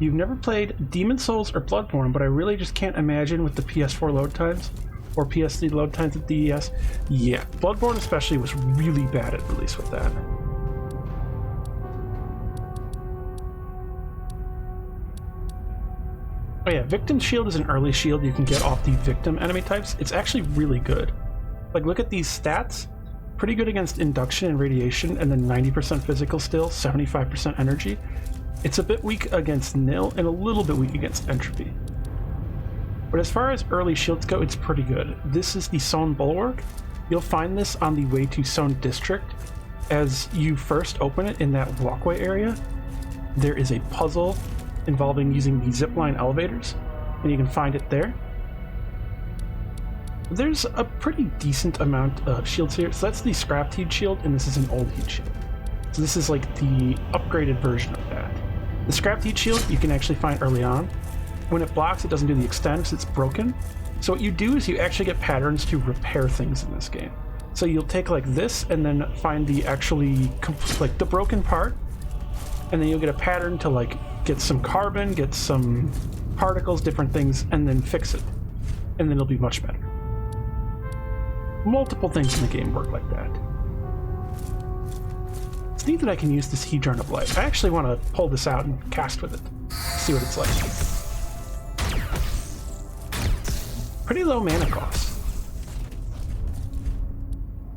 S1: You've never played Demon Souls or Bloodborne, but I really just can't imagine with the PS4 load times or PS3 load times at DES. Yeah, Bloodborne especially was really bad at release with that. Oh yeah, Victim Shield is an early shield you can get off the victim enemy types. It's actually really good. Like, look at these stats. Pretty good against induction and radiation, and then 90% physical still, 75% energy. It's a bit weak against nil, and a little bit weak against entropy. But as far as early shields go, it's pretty good. This is the Sown Bulwark. You'll find this on the way to Sown District. As you first open it in that walkway area, there is a puzzle involving using the zipline elevators, and you can find it there. There's a pretty decent amount of shields here. So that's the scrapped heat shield, and this is an old heat shield. So this is like the upgraded version of that. The scrapped heat shield you can actually find early on. When it blocks, it doesn't do the extend because it's broken. So what you do is you actually get patterns to repair things in this game. So you'll take like this and then find the actually like the broken part, and then you'll get a pattern to like get some carbon, get some particles, different things, and then fix it. And then it'll be much better. Multiple things in the game work like that. It's neat that I can use this Hedron of Light. I actually want to pull this out and cast with it. See what it's like. Pretty low mana cost.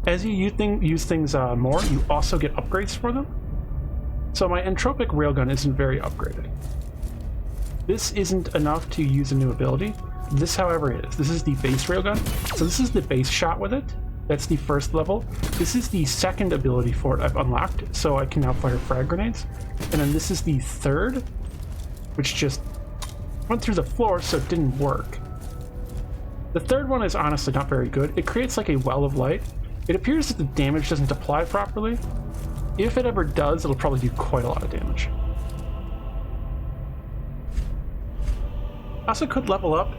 S1: As you use things more, you also get upgrades for them. So my entropic railgun isn't very upgraded. This isn't enough to use a new ability. This, however, is. This is the base railgun. So this is the base shot with it. That's the first level. This is the second ability for it I've unlocked, so I can now fire frag grenades. And then this is the third, which just went through the floor, so it didn't work. The third one is honestly not very good. It creates like a well of light. It appears that the damage doesn't apply properly. If it ever does, it'll probably do quite a lot of damage. I also could level up.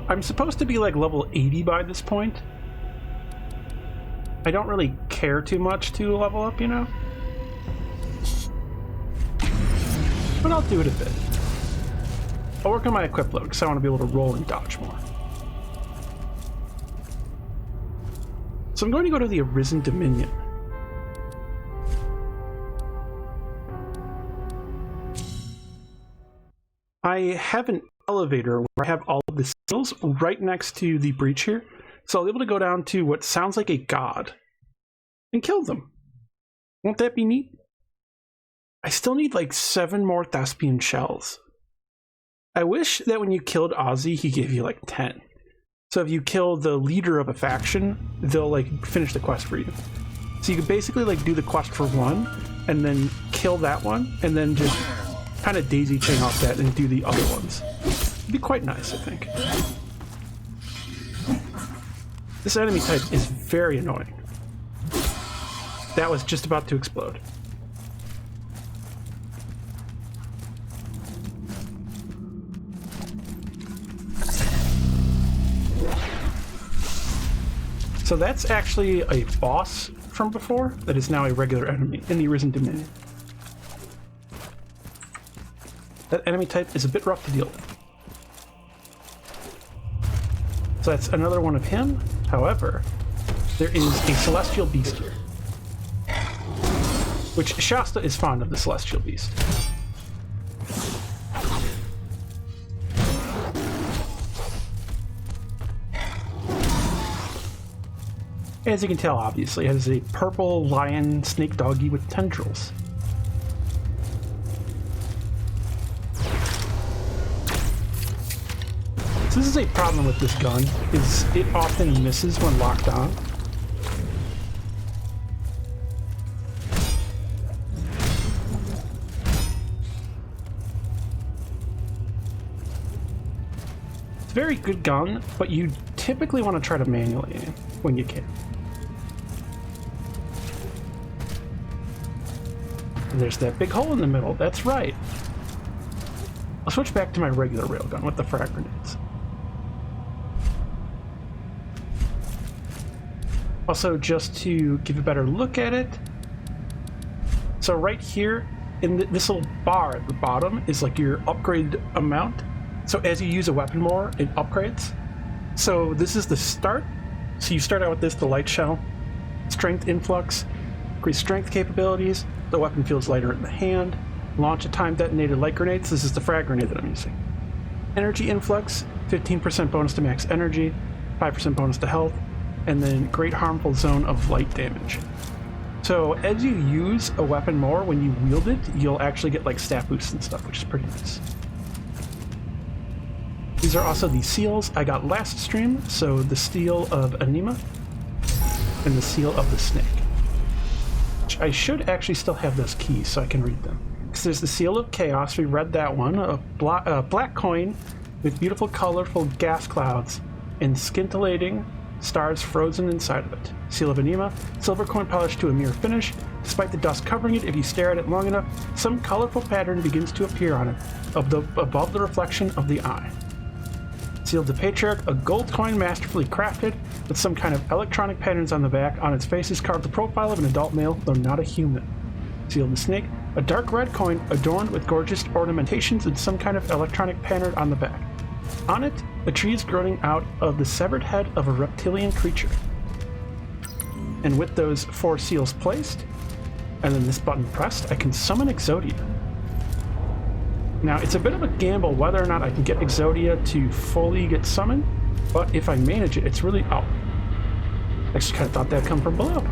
S1: I'm supposed to be like level 80 by this point. I don't really care too much to level up, you know? But I'll do it a bit. I'll work on my equip load because I want to be able to roll and dodge more. So I'm going to go to the Arisen Dominion. I have an elevator where I have all of the seals right next to the breach here. So I'll be able to go down to what sounds like a god and kill them. Won't that be neat? I still need like 7 more Thespian shells. I wish that when you killed Ozzy, he gave you like 10. So if you kill the leader of a faction, they'll like finish the quest for you. So you can basically like do the quest for one and then kill that one and then just kind of daisy chain off that and do the other ones. It'd be quite nice, I think. This enemy type is very annoying. That was just about to explode. So that's actually a boss from before that is now a regular enemy in the Arisen Dominion. That enemy type is a bit rough to deal with. So that's another one of him. However, there is a celestial beast here. Which Shasta is fond of the celestial beast. As you can tell, obviously, it has a purple lion snake doggy with tendrils. So this is a problem with this gun, is it often misses when locked on. It's a very good gun, but you typically want to try to manually aim when you can. And there's that big hole in the middle, that's right. I'll switch back to my regular railgun with the frag grenades. Also, just to give a better look at it, so right here in this little bar at the bottom is like your upgrade amount. So as you use a weapon more, it upgrades. So this is the start. So you start out with this, the light shell, strength influx, increased strength capabilities, the weapon feels lighter in the hand, launch a time detonated light grenades, this is the frag grenade that I'm using. Energy influx, 15% bonus to max energy, 5% bonus to health, and then great harmful zone of light damage. So as you use a weapon more, when you wield it, you'll actually get like stat boosts and stuff, which is pretty nice. These are also the seals I got last stream, so the seal of Anima and the seal of the snake. Which I should actually still have those keys so I can read them. Because there's the seal of chaos, we read that one, a black coin with beautiful colorful gas clouds and scintillating stars frozen inside of it. Seal of Anima, silver coin polished to a mirror finish. Despite the dust covering it, if you stare at it long enough, some colorful pattern begins to appear on it, above the reflection of the eye. Seal of the Patriarch, a gold coin masterfully crafted with some kind of electronic patterns on the back. On its face is carved the profile of an adult male, though not a human. Seal of the Snake, a dark red coin adorned with gorgeous ornamentations and some kind of electronic pattern on the back. On it, a tree is growing out of the severed head of a reptilian creature. And with those 4 seals placed, and then this button pressed, I can summon Exodia. Now, it's a bit of a gamble whether or not I can get Exodia to fully get summoned, but if I manage it, it's really... Oh. I just kind of thought that'd come from below.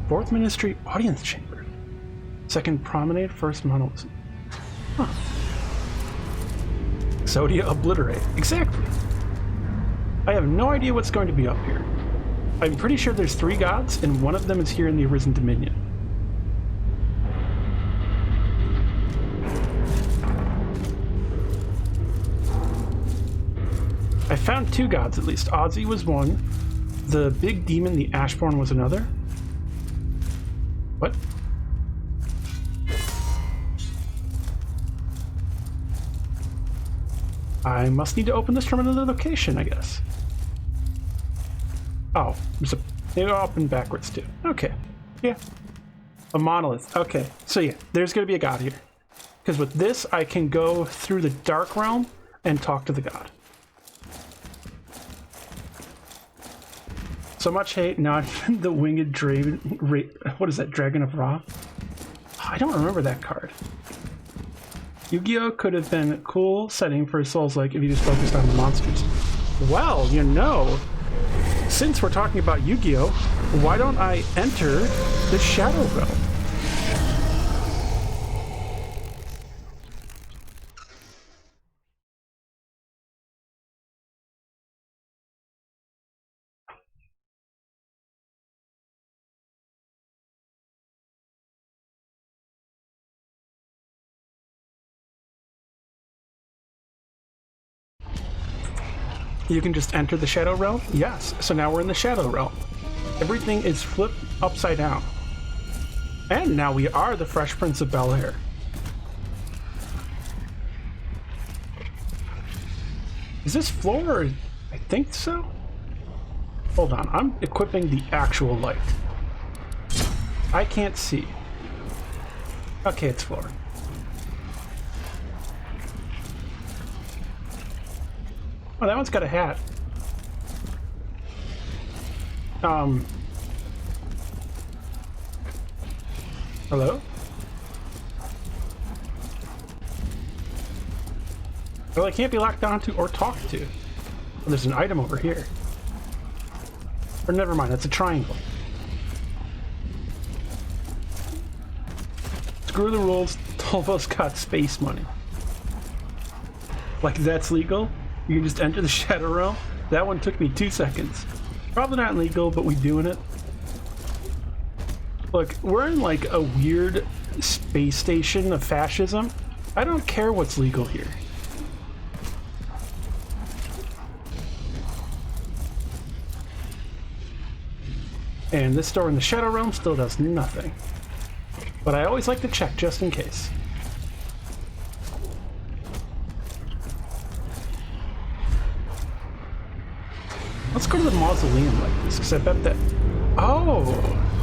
S1: 4th Ministry Audience Chamber. 2nd Promenade, 1st Monolith. Huh. Exodia Obliterate. Exactly. I have no idea what's going to be up here. I'm pretty sure there's 3 gods, and one of them is here in the Arisen Dominion. I found 2 gods at least. Ozzy was one. The big demon, the Ashborn, was another. What? I must need to open this from another location, I guess. Oh, there's a... They open backwards too. Okay. Yeah. A monolith. Okay. So yeah, there's going to be a god here. Because with this, I can go through the Dark Realm and talk to the god. So much hate, not the winged dragon. What is that? Dragon of Ra? I don't remember that card. Yu-Gi-Oh! Could have been a cool setting for Souls-like if you just focused on the monsters. Well, you know, since we're talking about Yu-Gi-Oh!, why don't I enter the Shadow Realm? You can just enter the Shadow Realm? Yes. So now we're in the Shadow Realm. Everything is flipped upside down. And now we are the Fresh Prince of Bel-Air. Is this floor? I think so. Hold on, I'm equipping the actual light. I can't see. Okay, it's floor. Oh, that one's got a hat. Hello? Well, I can't be locked onto or talked to. Oh, there's an item over here. Or never mind, that's a triangle. Screw the rules, Tolvo's got space money. Like that's legal? You can just enter the Shadow Realm? That one took me 2 seconds. Probably not legal, but we doing it. Look, we're in like a weird space station of fascism. I don't care what's legal here. And this door in the Shadow Realm still does nothing. But I always like to check just in case. Let's go to the mausoleum like this, because I bet that... Oh,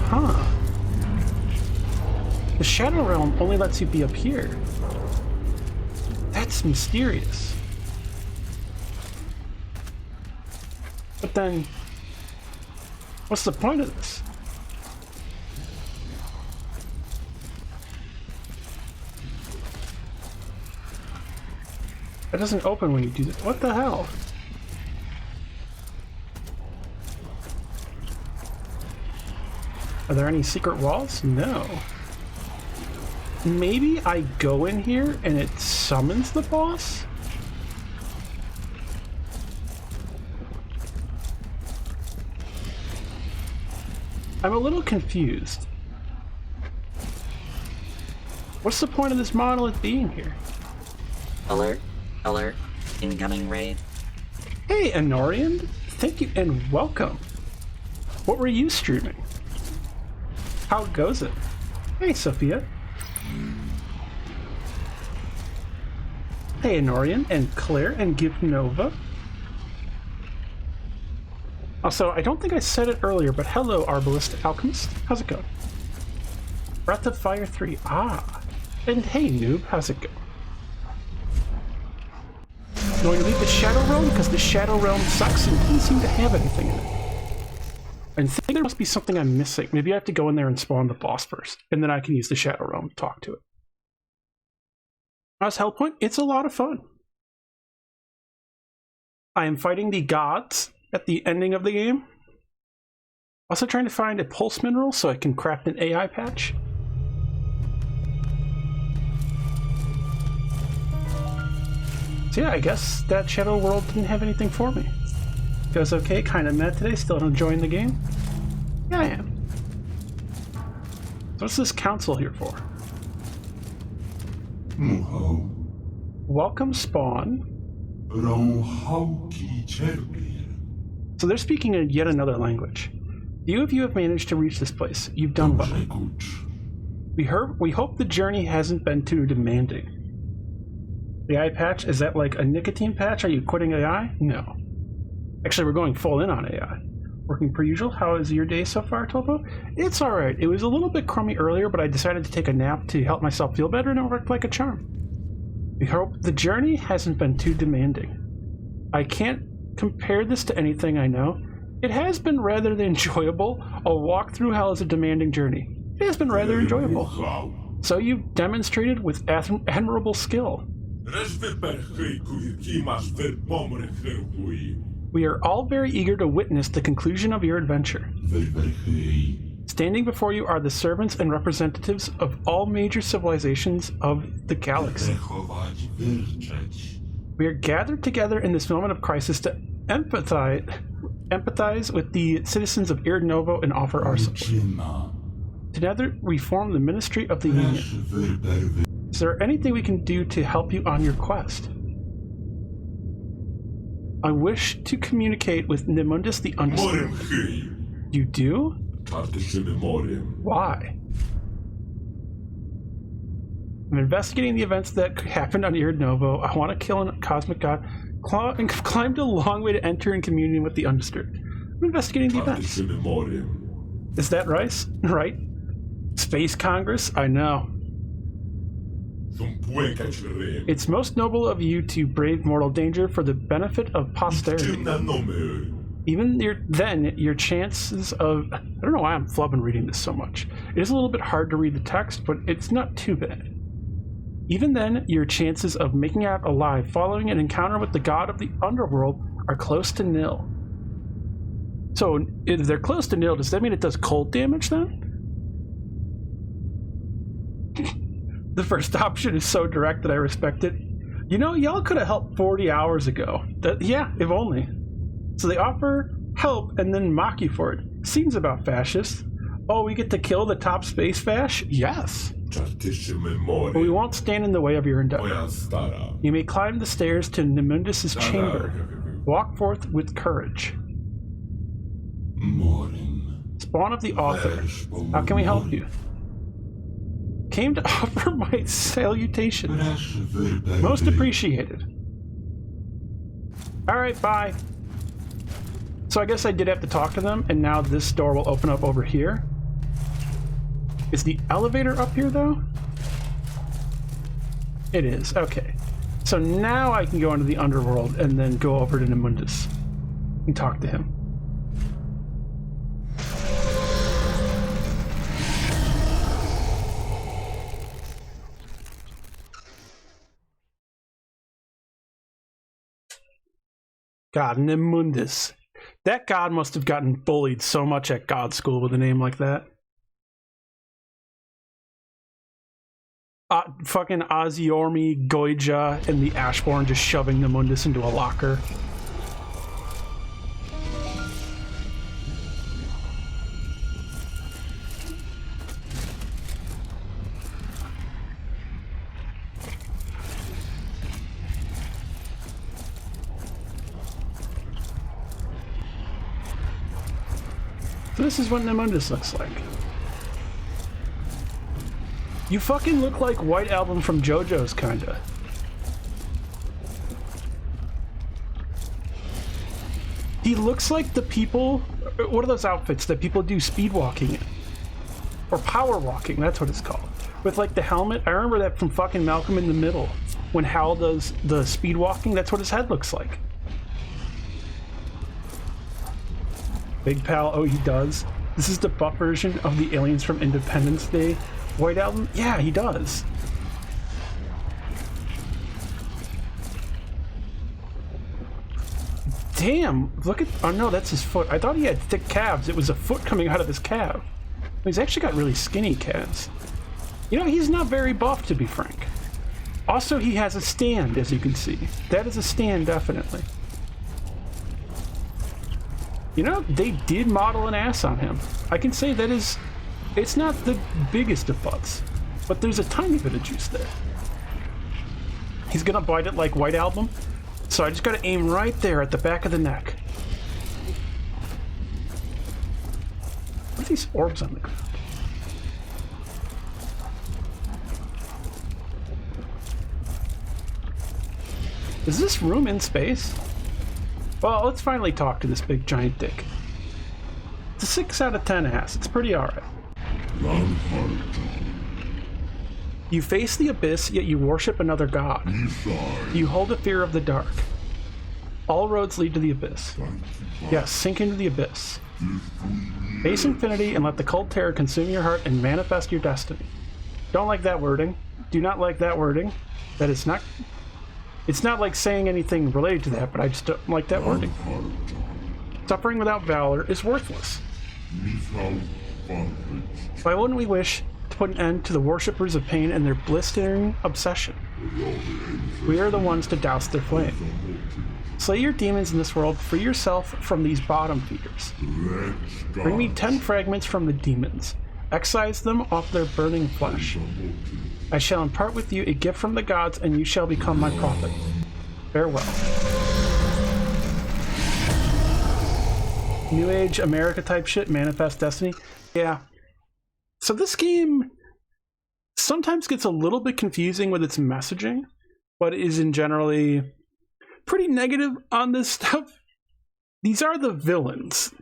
S1: huh. The Shadow Realm only lets you be up here. That's mysterious. But then, what's the point of this? It doesn't open when you do this. What the hell? Are there any secret walls? No. Maybe I go in here and it summons the boss? I'm a little confused. What's the point of this monolith being here?
S2: Alert. Alert. Incoming raid.
S1: Hey, Anorian. Thank you and welcome. What were you streaming? How goes it? Hey, Sophia. Hey, Anorian and Claire and Gipnova. Also, I don't think I said it earlier, but hello, Arbalist Alchemist. How's it going? Breath of Fire 3. Ah. And hey, noob. How's it going? Going to leave the Shadow Realm because the Shadow Realm sucks and doesn't seem to have anything in it. I think there must be something I'm missing. Maybe I have to go in there and spawn the boss first, and then I can use the Shadow Realm to talk to it. How's Hellpoint? It's a lot of fun. I am fighting the gods at the ending of the game. Also trying to find a pulse mineral so I can craft an AI patch. So yeah, I guess that Shadow World didn't have anything for me. Goes okay, kinda mad today, still enjoying the game? Yeah, I am. So what's this council here for? Welcome, Spawn. So they're speaking in yet another language. Few of you have managed to reach this place. You've done well. We hope the journey hasn't been too demanding. The AI patch, is that like a nicotine patch? Are you quitting AI? No. Actually, we're going full in on AI. Working per usual. How is your day so far, Tolvo? It's alright. It was a little bit crummy earlier, but I decided to take a nap to help myself feel better, and it worked like a charm. We hope the journey hasn't been too demanding. I can't compare this to anything I know. It has been rather enjoyable. A walk through hell is a demanding journey. It has been rather enjoyable. So you've demonstrated with admirable skill. We are all very eager to witness the conclusion of your adventure. Standing before you are the servants and representatives of all major civilizations of the galaxy. We are gathered together in this moment of crisis to empathize with the citizens of Novo and offer our support. Together, we form the Ministry of the Union. Is there anything we can do to help you on your quest? I wish to communicate with Nemundus the Understood. You do? Why? I'm investigating the events that happened on Novo. I want to kill a cosmic god and climbed a long way to enter in communion with the Undisturbed. I'm investigating the events. Is that right? Right? Space Congress? I know. It's most noble of you to brave mortal danger for the benefit of posterity. Even then, your chances of... I don't know why I'm flubbing reading this so much. It is a little bit hard to read the text, but it's not too bad. Even then, your chances of making out alive following an encounter with the god of the underworld are close to nil. So, if they're close to nil, does that mean it does cold damage then? The first option is so direct that I respect it. You know, y'all could have helped 40 hours ago. Yeah, if only. So they offer help and then mock you for it. Seems about fascist. Oh, we get to kill the top space fash? Yes. But we won't stand in the way of your endeavor. You may climb the stairs to Nemundus' chamber. Walk forth with courage. Spawn of the author. How can we help you? Came to offer my salutation. Most appreciated. Alright, bye. So I guess I did have to talk to them, and now this door will open up over here. Is the elevator up here, though? It is, okay. So now I can go into the underworld and then go over to Nemundus and talk to him. God, Nemundus. That god must have gotten bullied so much at god school with a name like that. Fucking Aziormi, Goija, and the Ashborn just shoving Nemundus into a locker. So this is what Nemundus looks like. You fucking look like White Album from JoJo's, kinda. He looks like the people... What are those outfits that people do speed walking in? Or power walking, that's what it's called. With like the helmet. I remember that from fucking Malcolm in the Middle. When Hal does the speed walking, that's what his head looks like. Big Pal, oh he does. This is the buff version of the aliens from Independence Day. White Album? Yeah, he does. Damn, look at... Oh no, that's his foot. I thought he had thick calves. It was a foot coming out of his calf. He's actually got really skinny calves. You know, he's not very buff, to be frank. Also, he has a stand, as you can see. That is a stand, definitely. You know, they did model an ass on him. I can say that is... It's not the biggest of butts, but there's a tiny bit of juice there. He's gonna bite it like White Album, so I just gotta aim right there at the back of the neck. What are these orbs on the ground? Is this room in space? Well, let's finally talk to this big giant dick. It's a 6 out of 10 ass. It's pretty alright. You face the abyss, yet you worship another god. You hold a fear of the dark. All roads lead to the abyss. Yes, sink into the abyss. Face infinity and let the cold terror consume your heart and manifest your destiny. Don't like that wording. Do not like that wording. That is not... It's not like saying anything related to that, but I just don't like that wording. Suffering without valor is worthless. Why wouldn't we wish to put an end to the worshippers of pain and their blistering obsession? We are the ones to douse their flame. Slay your demons in this world, free yourself from these bottom feeders. Bring me 10 fragments from the demons. Excise them off their burning flesh. I shall impart with you a gift from the gods, and you shall become my prophet. Farewell. New Age America type shit, manifest destiny. Yeah. So this game sometimes gets a little bit confusing with its messaging, but is in generally pretty negative on this stuff. These are the villains.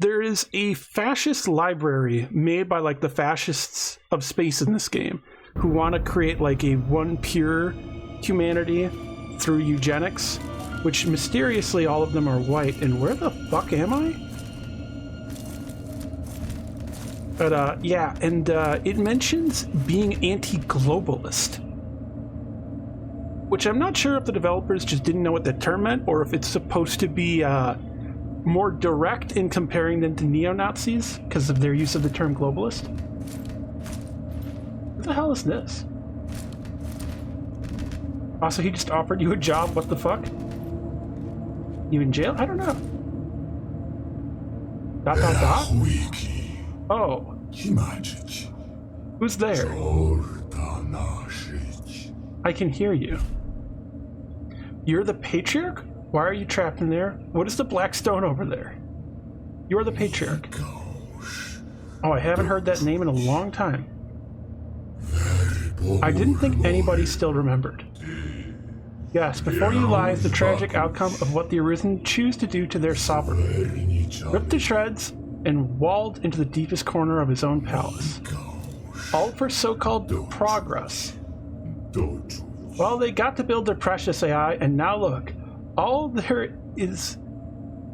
S1: There is a fascist library made by like the fascists of space in this game who want to create like a one pure humanity through eugenics, which mysteriously all of them are white. And where the fuck am I? But yeah, and it mentions being anti-globalist, which I'm not sure if the developers just didn't know what that term meant, or if it's supposed to be more direct in comparing them to neo-Nazis because of their use of the term globalist. What the hell is this? Also, he just offered you a job, what the fuck? You in jail? I don't know. Dot dot dot? Oh. Who's there? I can hear you. You're the Patriarch? Why are you trapped in there? What is the black stone over there? You're the Patriarch. Oh, I haven't heard that name in a long time. I didn't think anybody still remembered. Yes, before you lies the tragic outcome of what the Arisen choose to do to their sovereign. Ripped to shreds and walled into the deepest corner of his own palace. All for so-called progress. Well, they got to build their precious AI, and now look, all there is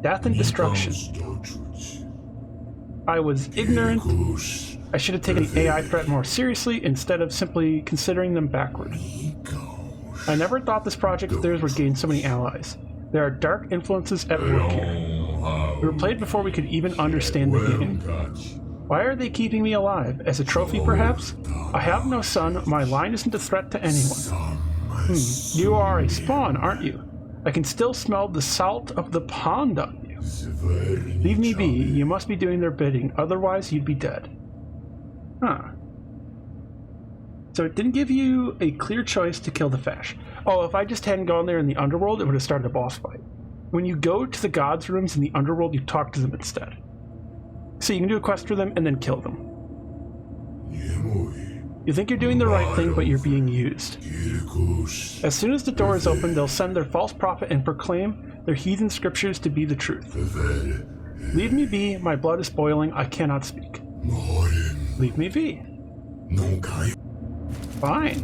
S1: death and destruction. I was ignorant. I should have taken the AI threat more seriously instead of simply considering them backward. I never thought this project of theirs would gain so many allies. There are dark influences at work here. We were played before we could even understand the game. Why are they keeping me alive? As a trophy, perhaps? I have no son. My line isn't a threat to anyone. You are a spawn, aren't you? I can still smell the salt of the pond on you. Leave me be. You must be doing their bidding. Otherwise, you'd be dead. Huh. So it didn't give you a clear choice to kill the Fash. Oh, if I just hadn't gone there in the underworld, it would have started a boss fight. When you go to the gods' rooms in the underworld, you talk to them instead. So you can do a quest for them and then kill them. You think you're doing the right thing, but you're being used. As soon as the door is open, they'll send their false prophet and proclaim their heathen scriptures to be the truth. Leave me be, my blood is boiling, I cannot speak. Leave me be. Fine.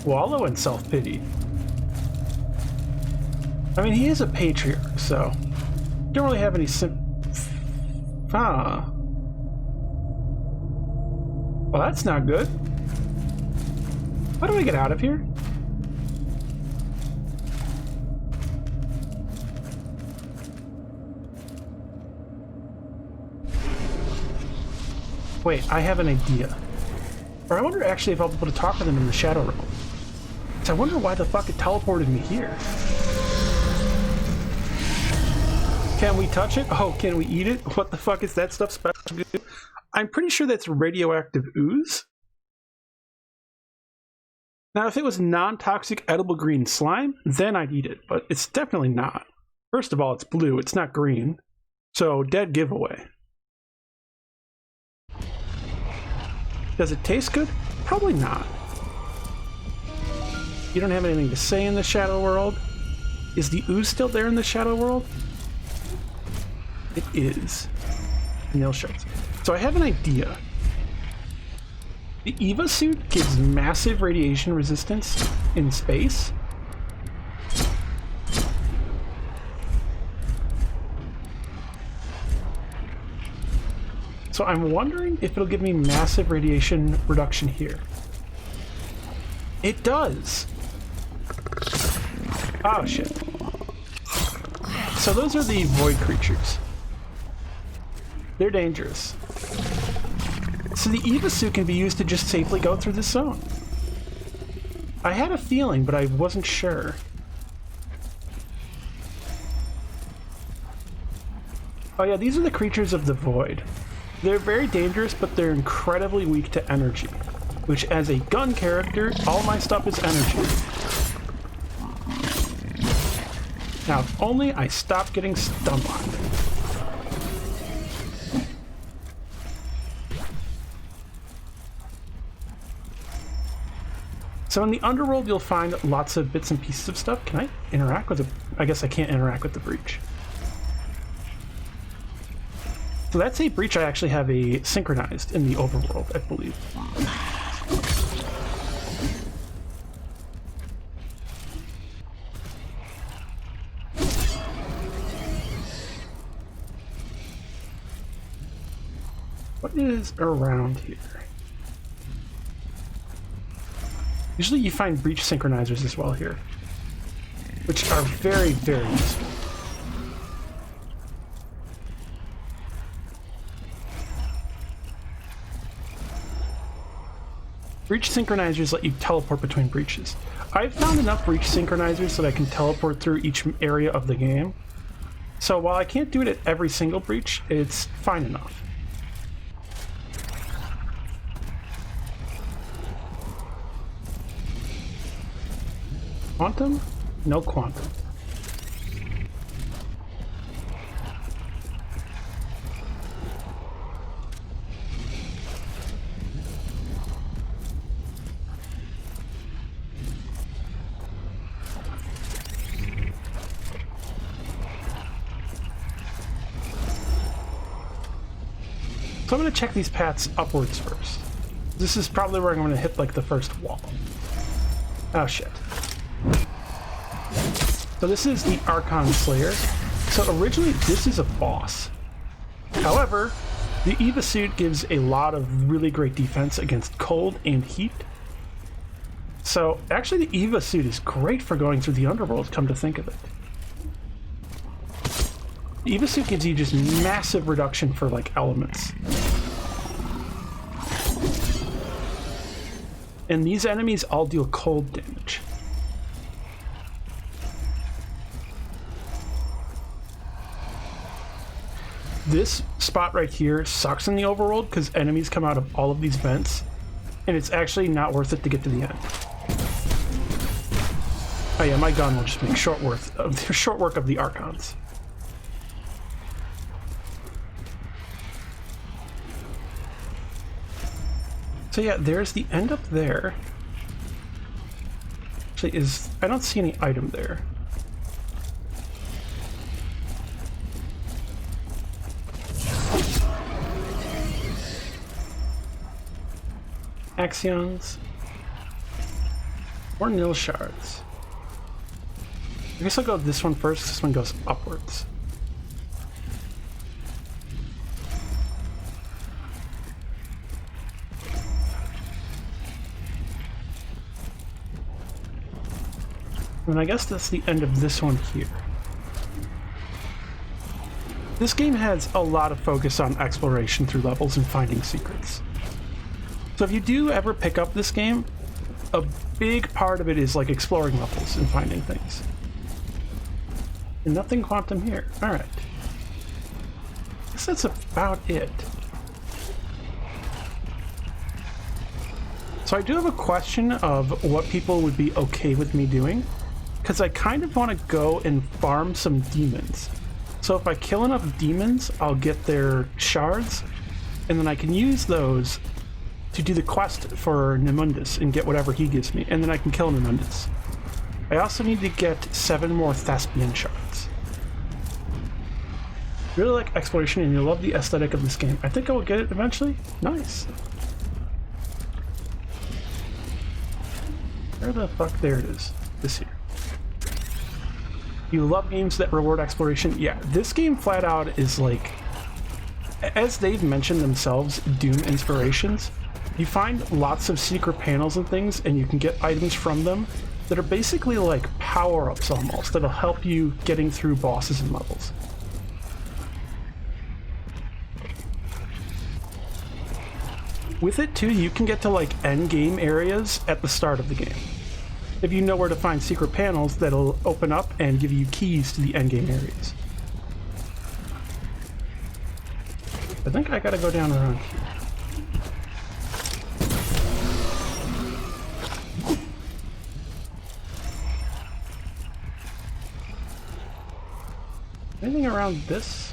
S1: Wallow in self-pity. I mean, he is a patriarch, so don't really have any Well, that's not good. How do I get out of here? Wait, I have an idea. Or I wonder actually if I'll be able to talk to them in the Shadow Realm. So I wonder why the fuck it teleported me here. Can we touch it? Oh, can we eat it? What the fuck is that stuff supposed to do? I'm pretty sure that's radioactive ooze. Now, if it was non-toxic edible green slime, then I'd eat it, but it's definitely not. First of all, it's blue, it's not green. So, dead giveaway. Does it taste good? Probably not. You don't have anything to say in the Shadow World? Is the ooze still there in the Shadow World? It is. Nail shards. So I have an idea. The Eva suit gives massive radiation resistance in space. So I'm wondering if it'll give me massive radiation reduction here. It does. Oh shit. So those are the void creatures. They're dangerous. So the Eva suit can be used to just safely go through this zone. I had a feeling, but I wasn't sure. Oh yeah, these are the creatures of the void. They're very dangerous, but they're incredibly weak to energy. Which, as a gun character, all my stuff is energy. Now, if only I stopped getting stun-locked. So in the underworld, you'll find lots of bits and pieces of stuff. Can I interact with it? I guess I can't interact with the breach. So that's a breach I actually have synchronized in the overworld, I believe. What is around here? Usually you find breach synchronizers as well here, which are very, very useful. Breach synchronizers let you teleport between breaches. I've found enough breach synchronizers that I can teleport through each area of the game. So while I can't do it at every single breach, it's fine enough. Quantum? No quantum. So I'm going to check these paths upwards first. This is probably where I'm going to hit like the first wall. Oh shit. So this is the Archon Slayer. So originally this is a boss. However, the Eva suit gives a lot of really great defense against cold and heat. So actually the Eva suit is great for going through the underworld, come to think of it. The Eva suit gives you just massive reduction for like elements. And these enemies all deal cold damage. This spot right here sucks in the overworld because enemies come out of all of these vents, and it's actually not worth it to get to the end. Oh yeah, my gun will just make short work of the Archons. So yeah, there's the end up there. Actually, I don't see any item there. Axions. Or nil shards. I guess I'll go this one first. This one goes upwards. And I guess that's the end of this one here. This game has a lot of focus on exploration through levels and finding secrets. So if you do ever pick up this game, a big part of it is like exploring levels and finding things. And nothing quantum here. Alright. I guess that's about it. So I do have a question of what people would be okay with me doing, because I kind of want to go and farm some demons. So if I kill enough demons, I'll get their shards, and then I can use those to do the quest for Nemundus and get whatever he gives me, and then I can kill Nemundus. I also need to get 7 more Thespian shards. Really like exploration and you love the aesthetic of this game. I think I will get it eventually. Nice. Where the fuck? There it is. This here. You love games that reward exploration? Yeah, this game flat out is like, as they've mentioned themselves, Doom inspirations. You find lots of secret panels and things, and you can get items from them that are basically like power-ups almost, that'll help you getting through bosses and levels. With it too, you can get to like end game areas at the start of the game. If you know where to find secret panels that'll open up and give you keys to the end game areas. I think I gotta go down around here. Anything around this?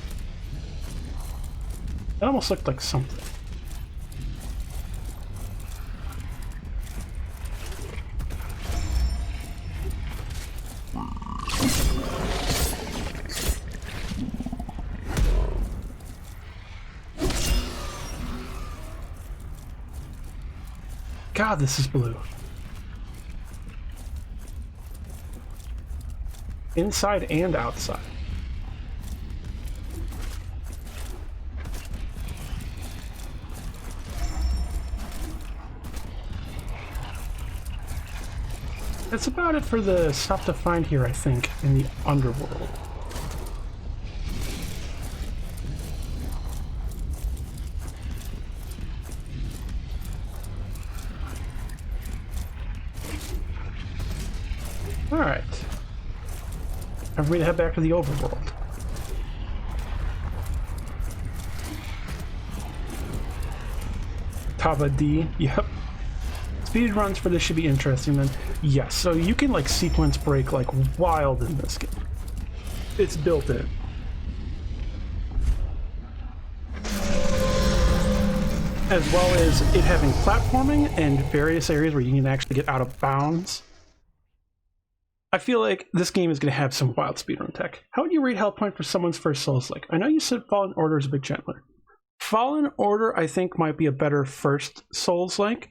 S1: That almost looked like something. God, this is blue. Inside and outside. That's about it for the stuff to find here, I think, in the underworld. Alright. Everybody head back to the overworld. Tava D, yep. Speed runs for this should be interesting then. Yes, so you can like sequence break like wild in this game. It's built in. As well as it having platforming and various areas where you can actually get out of bounds. I feel like this game is going to have some wild speedrun tech. How would you rate Hellpoint for someone's first Souls-like? I know you said Fallen Order is a bit gentler. Fallen Order, I think, might be a better first Souls-like.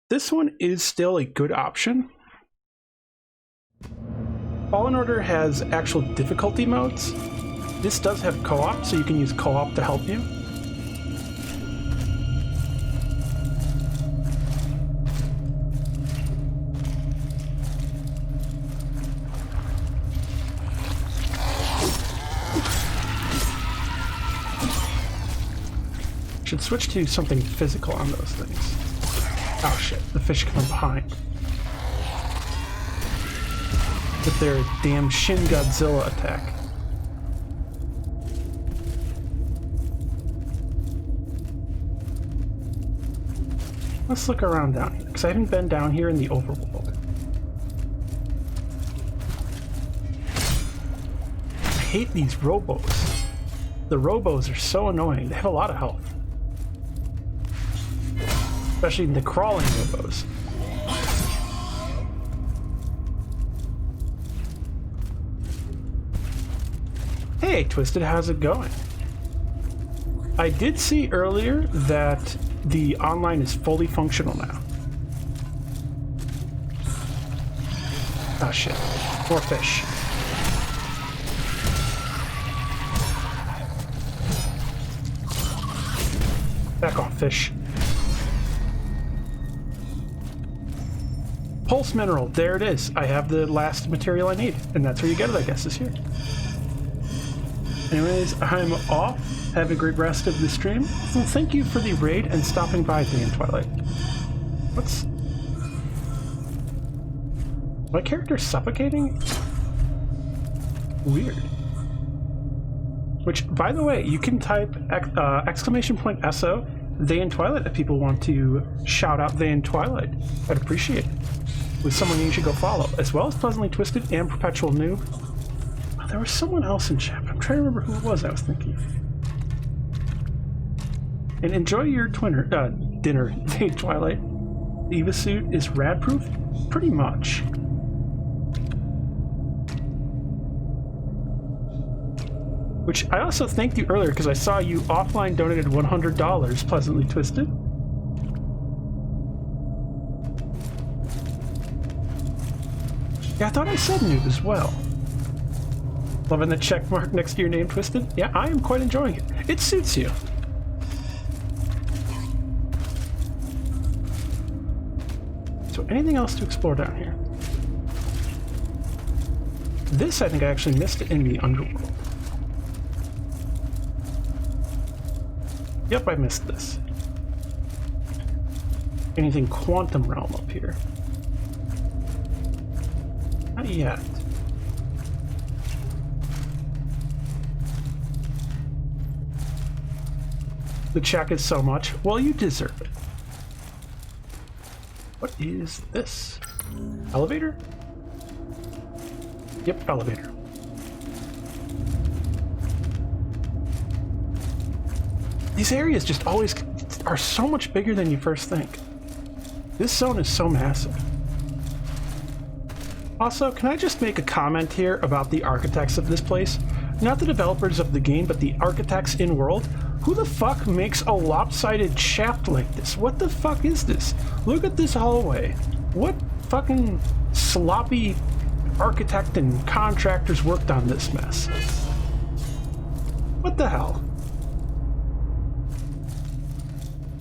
S1: This one is still a good option. Fallen Order has actual difficulty modes. This does have co-op, so you can use co-op to help you. Should switch to something physical on those things. Oh shit, the fish come behind. With their damn Shin Godzilla attack. Let's look around down here, because I haven't been down here in the overworld. I hate these robos. The robos are so annoying. They have a lot of health. Especially the crawling robos. Hey, Twisted, how's it going? I did see earlier that the online is fully functional now. Oh shit, more fish. Back off, fish. Pulse mineral, there it is. I have the last material I need, and that's where you get it, I guess, is here. Anyways, I'm off. Have a great rest of the stream. Well, thank you for the raid and stopping by me in Twilight. What's... My character's suffocating? Weird. Which, by the way, you can type !SO, they in Twilight, if people want to shout out they in Twilight. I'd appreciate it. With someone you should go follow, as well as Pleasantly Twisted and Perpetual Noob. Oh, there was someone else in chat, but I'm trying to remember who it was I was thinking. And enjoy your dinner, they Twilight. The Eva suit is rad-proof? Pretty much. Which I also thanked you earlier because I saw you offline donated $100, Pleasantly Twisted. Yeah, I thought I said noob as well. Loving the check mark next to your name, Twisted? Yeah, I am quite enjoying it. It suits you. So anything else to explore down here? This, I think I actually missed it in the underworld. Yep, I missed this. Anything quantum realm up here? Not yet. The check is so much. Well, you deserve it. What is this? Elevator? Yep, elevator. These areas just always are so much bigger than you first think. This zone is so massive. Also, can I just make a comment here about the architects of this place? Not the developers of the game, but the architects in-world. Who the fuck makes a lopsided shaft like this? What the fuck is this? Look at this hallway. What fucking sloppy architect and contractors worked on this mess? What the hell?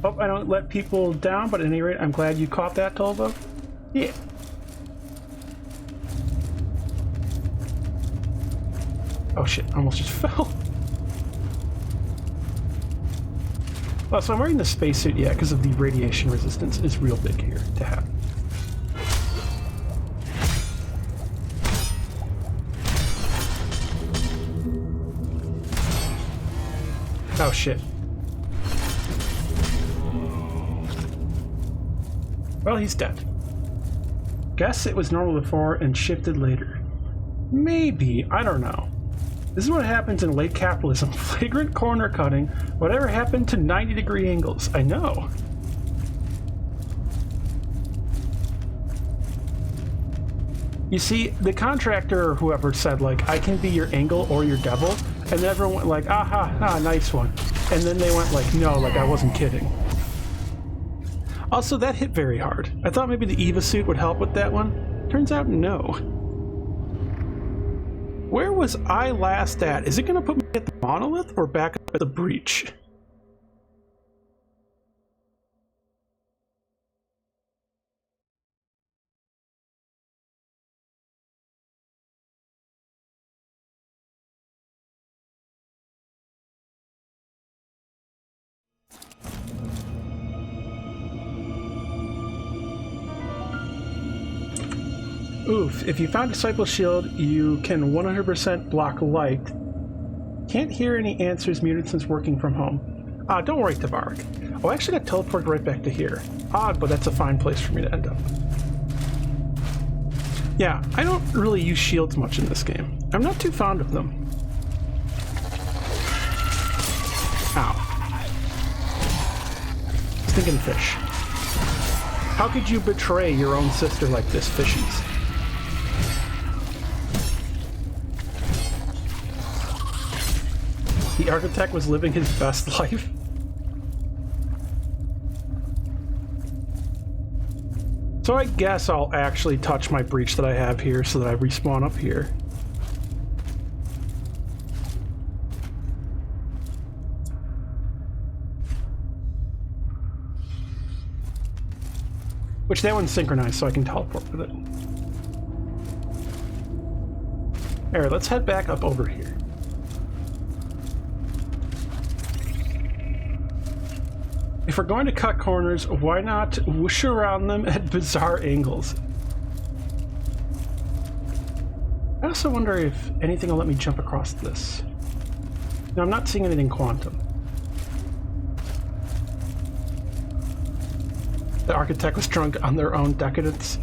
S1: Hope I don't let people down, but at any rate, I'm glad you caught that, Tolvo. Yeah. Oh shit, I almost just fell. Well, so I'm wearing the spacesuit, yeah, because of the radiation resistance is real big here to have. Oh shit. Well, he's dead. Guess it was normal before and shifted later. Maybe, I don't know. This is what happens in late capitalism. Flagrant corner cutting. Whatever happened to 90-degree angles? I know. You see, the contractor or whoever said, like, I can be your angel or your devil, and everyone went like, aha, nice one. And then they went like, no, like I wasn't kidding. Also, that hit very hard. I thought maybe the Eva suit would help with that one. Turns out, no. Where was I last at? Is it going to put me at the monolith or back up at the breach? Oof, if you found Disciple Shield, you can 100% block light. Can't hear any answers muted since working from home. Don't worry, Tavarik. Oh, I actually got teleported right back to here. Odd, but that's a fine place for me to end up. Yeah, I don't really use shields much in this game. I'm not too fond of them. Ow. Stinking fish. How could you betray your own sister like this, fishies? The architect was living his best life. So I guess I'll actually touch my breach that I have here so that I respawn up here. Which that one's synchronized, so I can teleport with it. Alright, let's head back up over here. If we're going to cut corners, why not whoosh around them at bizarre angles? I also wonder if anything will let me jump across this. No, I'm not seeing anything quantum. The architect was drunk on their own decadence.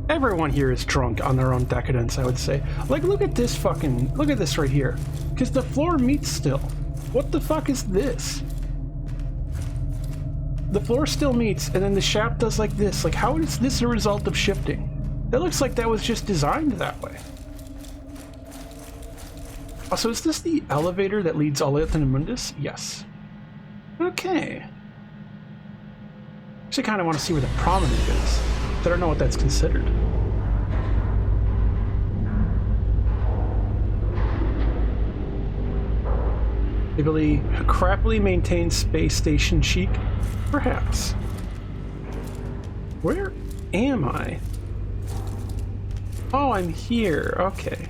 S1: Everyone here is drunk on their own decadence, I would say. Like, look at this fucking... Look at this right here. Because the floor meets still. What the fuck is this? The floor still meets, and then the shaft does like this. Like, how is this a result of shifting? That looks like that was just designed that way. Also, is this the elevator that leads all the way up to Nemundus? Yes. Okay. Actually kind of want to see where the promenade is. I don't know what that's considered. Maybe crappily maintained space station chic? Perhaps. Where am I? Oh, I'm here. Okay.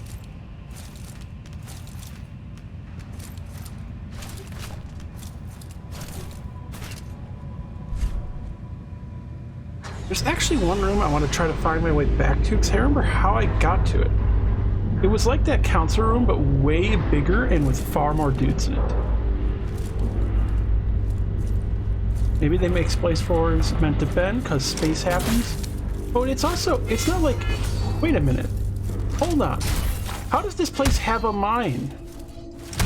S1: There's actually one room I want to try to find my way back to, because I remember how I got to it. It was like that council room, but way bigger and with far more dudes in it. Maybe they make space floors meant to bend because space happens. But it's also, it's not like, wait a minute, hold on. How does this place have a mine?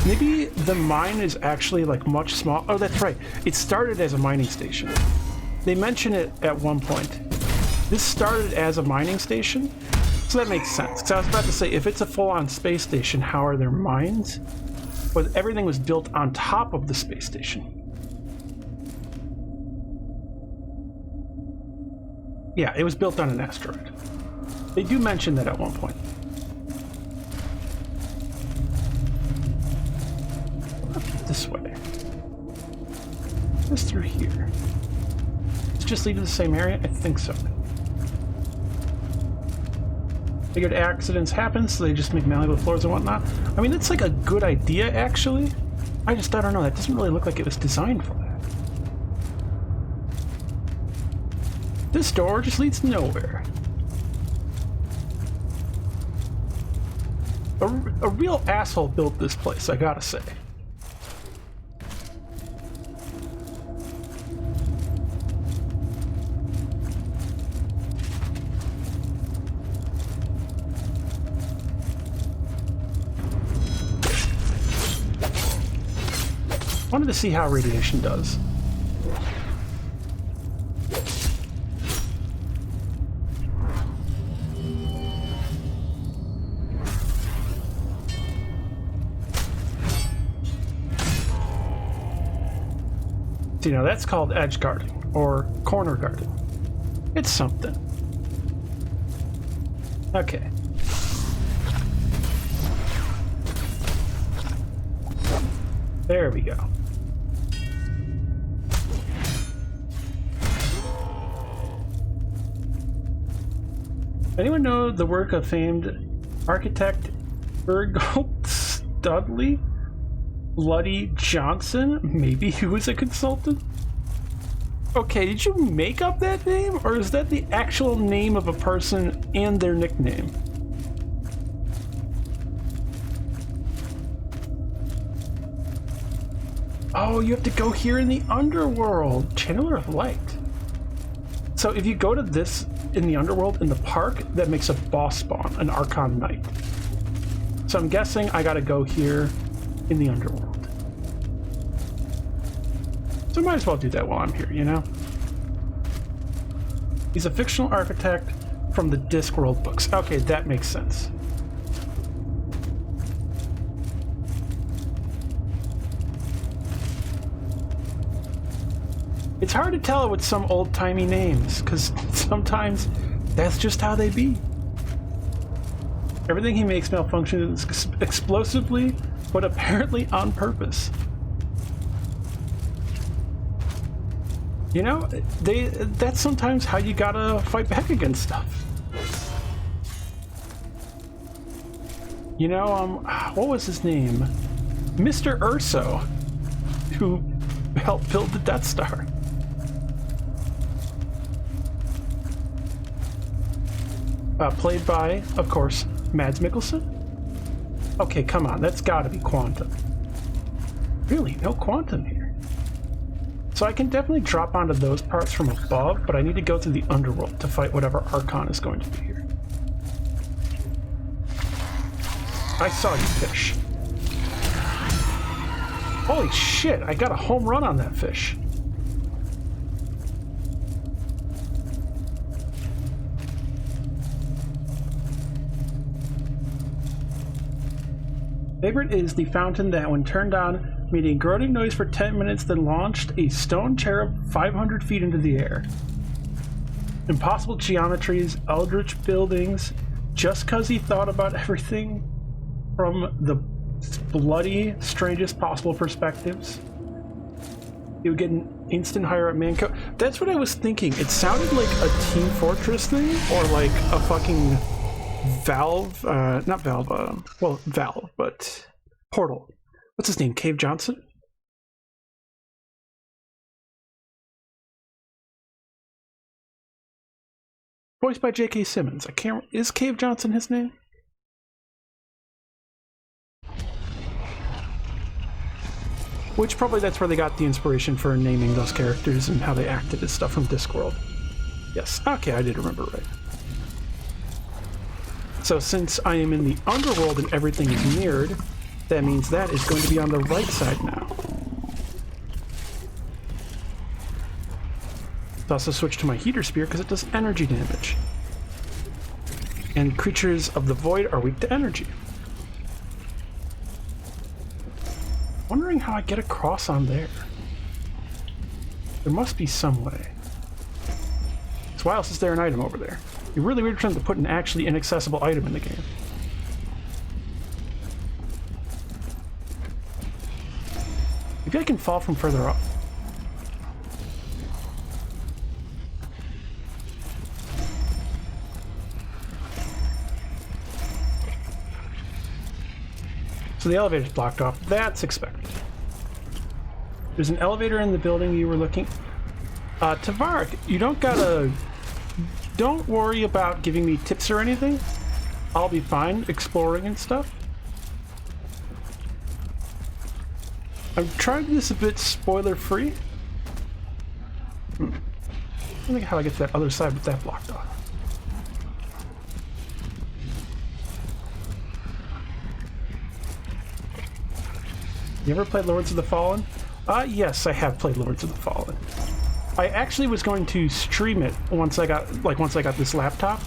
S1: Maybe the mine is actually like much small. Oh, that's right. It started as a mining station. They mention it at one point. This started as a mining station, so that makes sense. Because I was about to say, if it's a full-on space station, how are there mines? But everything was built on top of the space station. Yeah, it was built on an asteroid. They do mention that at one point. This way. Just through here. Does it just lead to the same area? I think so. Figured accidents happen, so they just make malleable floors and whatnot. I mean, it's like a good idea, actually. I don't know, that doesn't really look like it was designed for that. This door just leads nowhere. A real asshole built this place, I gotta say. Wanted to see how radiation does. See, now that's called edge guarding or corner guarding. It's something. Okay. There we go. Anyone know the work of famed architect Virgil Studley? Bloody Johnson? Maybe he was a consultant? Okay, did you make up that name? Or is that the actual name of a person and their nickname? Oh, you have to go here in the underworld. Channeler of Light. So if you go to this in the underworld in the park, that makes a boss spawn, an Archon Knight. So I'm guessing I gotta go here in the underworld. So I might as well do that while I'm here, you know? He's a fictional architect from the Discworld books. Okay, that makes sense. It's hard to tell with some old-timey names, because sometimes that's just how they be. Everything he makes malfunctions explosively, but apparently on purpose. You know, that's sometimes how you gotta fight back against stuff. You know, what was his name? Mr. Urso, who helped build the Death Star. Played by, of course, Mads Mikkelsen. Okay, come on, that's gotta be Quantum. Really, no Quantum here. So I can definitely drop onto those parts from above, but I need to go through the underworld to fight whatever Archon is going to be here. I saw you, fish. Holy shit, I got a home run on that fish. Favorite is the fountain that, when turned on, made a groaning noise for 10 minutes, then launched a stone cherub 500 feet into the air. Impossible geometries, eldritch buildings, just cause he thought about everything from the bloody, strangest possible perspectives. He would get an instant higher up man code. That's what I was thinking. It sounded like a Team Fortress thing, or like a fucking Valve, not Valve, well, Valve, but Portal. What's his name? Cave Johnson? Voiced by J.K. Simmons. I can't, is Cave Johnson his name? Which probably that's where they got the inspiration for naming those characters and how they acted as stuff from Discworld. Yes, okay, I did remember right. So since I am in the underworld and everything is mirrored, that means that is going to be on the right side now. Let's also switch to my heater spear because it does energy damage. And creatures of the void are weak to energy. Wondering how I get across on there. There must be some way. So why else is there an item over there? You're really weird for them to put an actually inaccessible item in the game. Maybe I can fall from further up. So the elevator's blocked off. That's expected. There's an elevator in the building you were looking. Tavarik, you don't gotta... Don't worry about giving me tips or anything. I'll be fine exploring and stuff. I'm trying to do this a bit spoiler-free. I don't think how I get to that other side with that blocked off. You ever played Lords of the Fallen? Yes, I have played Lords of the Fallen. I actually was going to stream it once I got this laptop.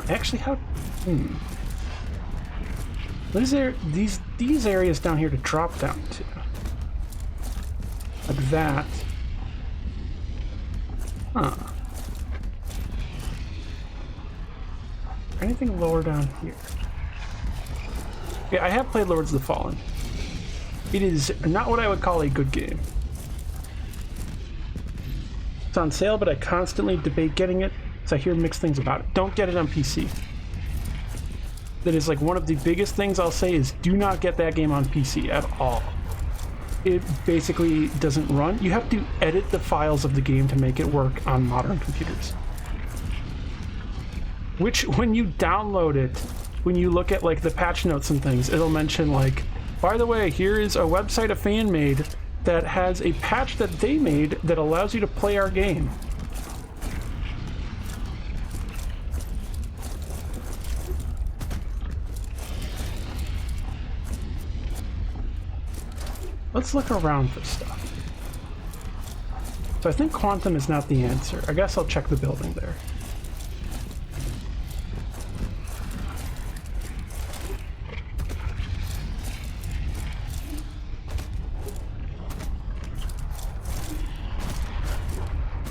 S1: Actually, how? What is there? These areas down here to drop down to, like that. Huh. Anything lower down here? Yeah, I have played Lords of the Fallen. It is not what I would call a good game. It's on sale, but I constantly debate getting it because I hear mixed things about it. Don't get it on PC. That is like one of the biggest things I'll say is do not get that game on PC at all. It basically doesn't run. You have to edit the files of the game to make it work on modern computers. Which, when you download it, when you look at like the patch notes and things, it'll mention like, by the way, here is a website a fan made that has a patch that they made that allows you to play our game. Let's look around for stuff. So I think quantum is not the answer. I guess I'll check the building there.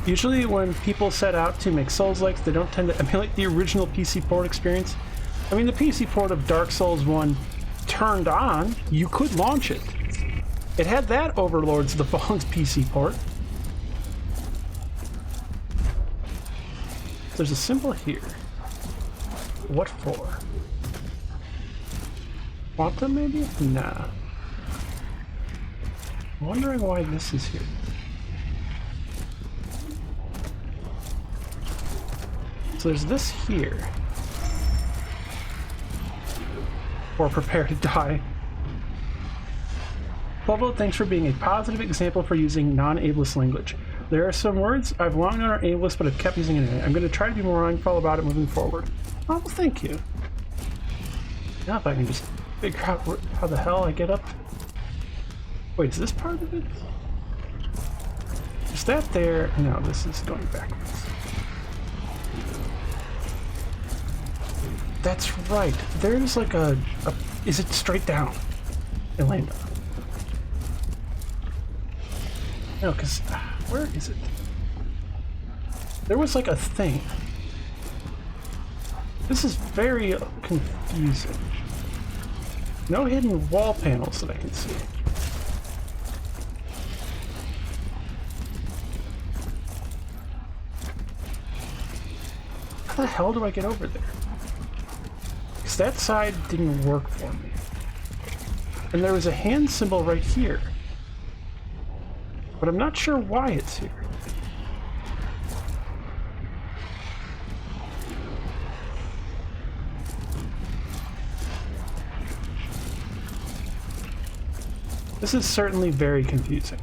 S1: Usually when people set out to make Souls-likes, they don't tend to emulate the original PC port experience. I mean, the PC port of Dark Souls 1 turned on, you could launch it. It had that over Lords of the Fallen's PC port. There's a symbol here. What for? Quantum, maybe? Nah. I'm wondering why this is here. So there's this here. Or prepare to die. Tolvo, thanks for being a positive example for using non-ableist language. There are some words I've long known are ableist, but I've kept using it anyway. I'm going to try to be more mindful about it moving forward. Oh, well, thank you. Now if I can just figure out how the hell I get up. Wait, is this part of it? Is that there? No, this is going backwards. That's right. There's like a is it straight down and land on? No, because where is it? There was like a thing. This is very confusing. No hidden wall panels that I can see. How the hell do I get over there? Because that side didn't work for me. And there was a hand symbol right here. But I'm not sure why it's here. This is certainly very confusing.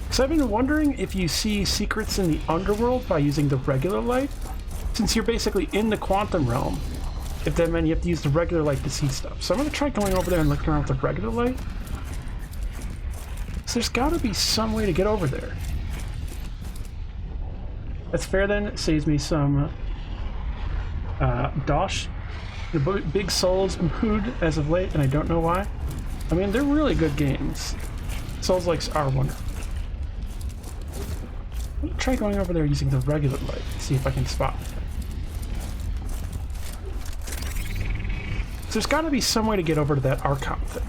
S1: Because I've been wondering if you see secrets in the underworld by using the regular light. Since you're basically in the quantum realm, if that meant you have to use the regular light to see stuff. So I'm going to try going over there and looking around with the regular light. So there's got to be some way to get over there. That's fair then. It saves me some dosh. The big Souls mood as of late, and I don't know why. I mean, they're really good games. Souls-likes are wonderful. I'm going to try going over there using the regular light, see if I can spot it. So there's got to be some way to get over to that Archon thing.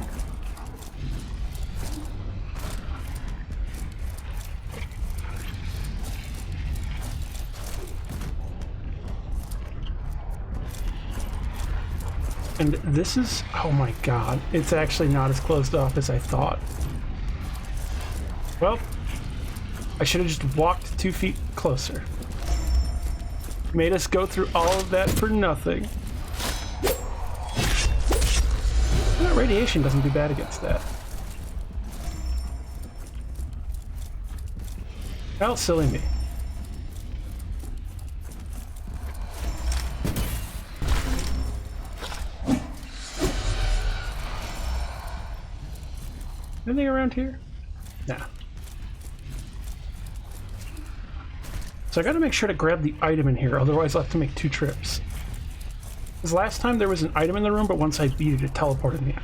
S1: And this is, oh my god, it's actually not as closed off as I thought. Well, I should have just walked 2 feet closer. Made us go through all of that for nothing. Well, radiation doesn't do bad against that. How silly me. Anything around here? Nah. So I gotta make sure to grab the item in here, otherwise I'll have to make 2 trips. Because last time there was an item in the room, but once I beat it, it teleported me out.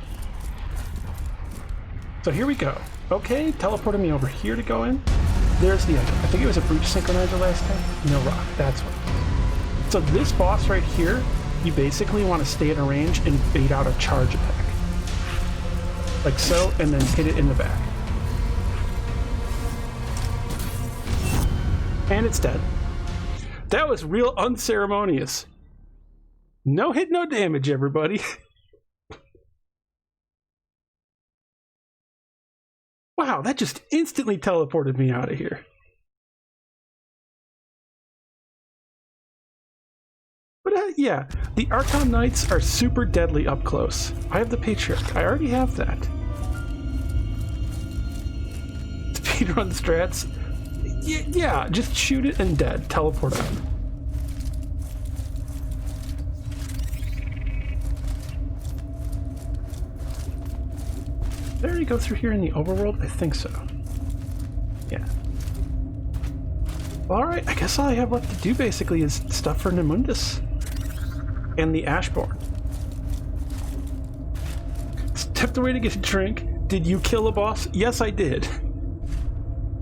S1: So here we go. Okay, teleported me over here to go in. There's the item. I think it was a breach synchronizer last time. No rock, that's what. So this boss right here, you basically want to stay at a range and bait out a charge attack. Like so, and then hit it in the back. And it's dead. That was real unceremonious. No hit, no damage, everybody. Wow, that just instantly teleported me out of here. But yeah, the Archon Knights are super deadly up close. I have the Patriarch. I already have that. Speedrun strats. Yeah, just shoot it and dead. Teleport out. Did I already go through here in the overworld? I think so. Yeah. Well, alright, I guess all I have left to do basically is stuff for Nemundus. And the Ashborn. Stepped away to get a drink. Did you kill a boss? Yes, I did.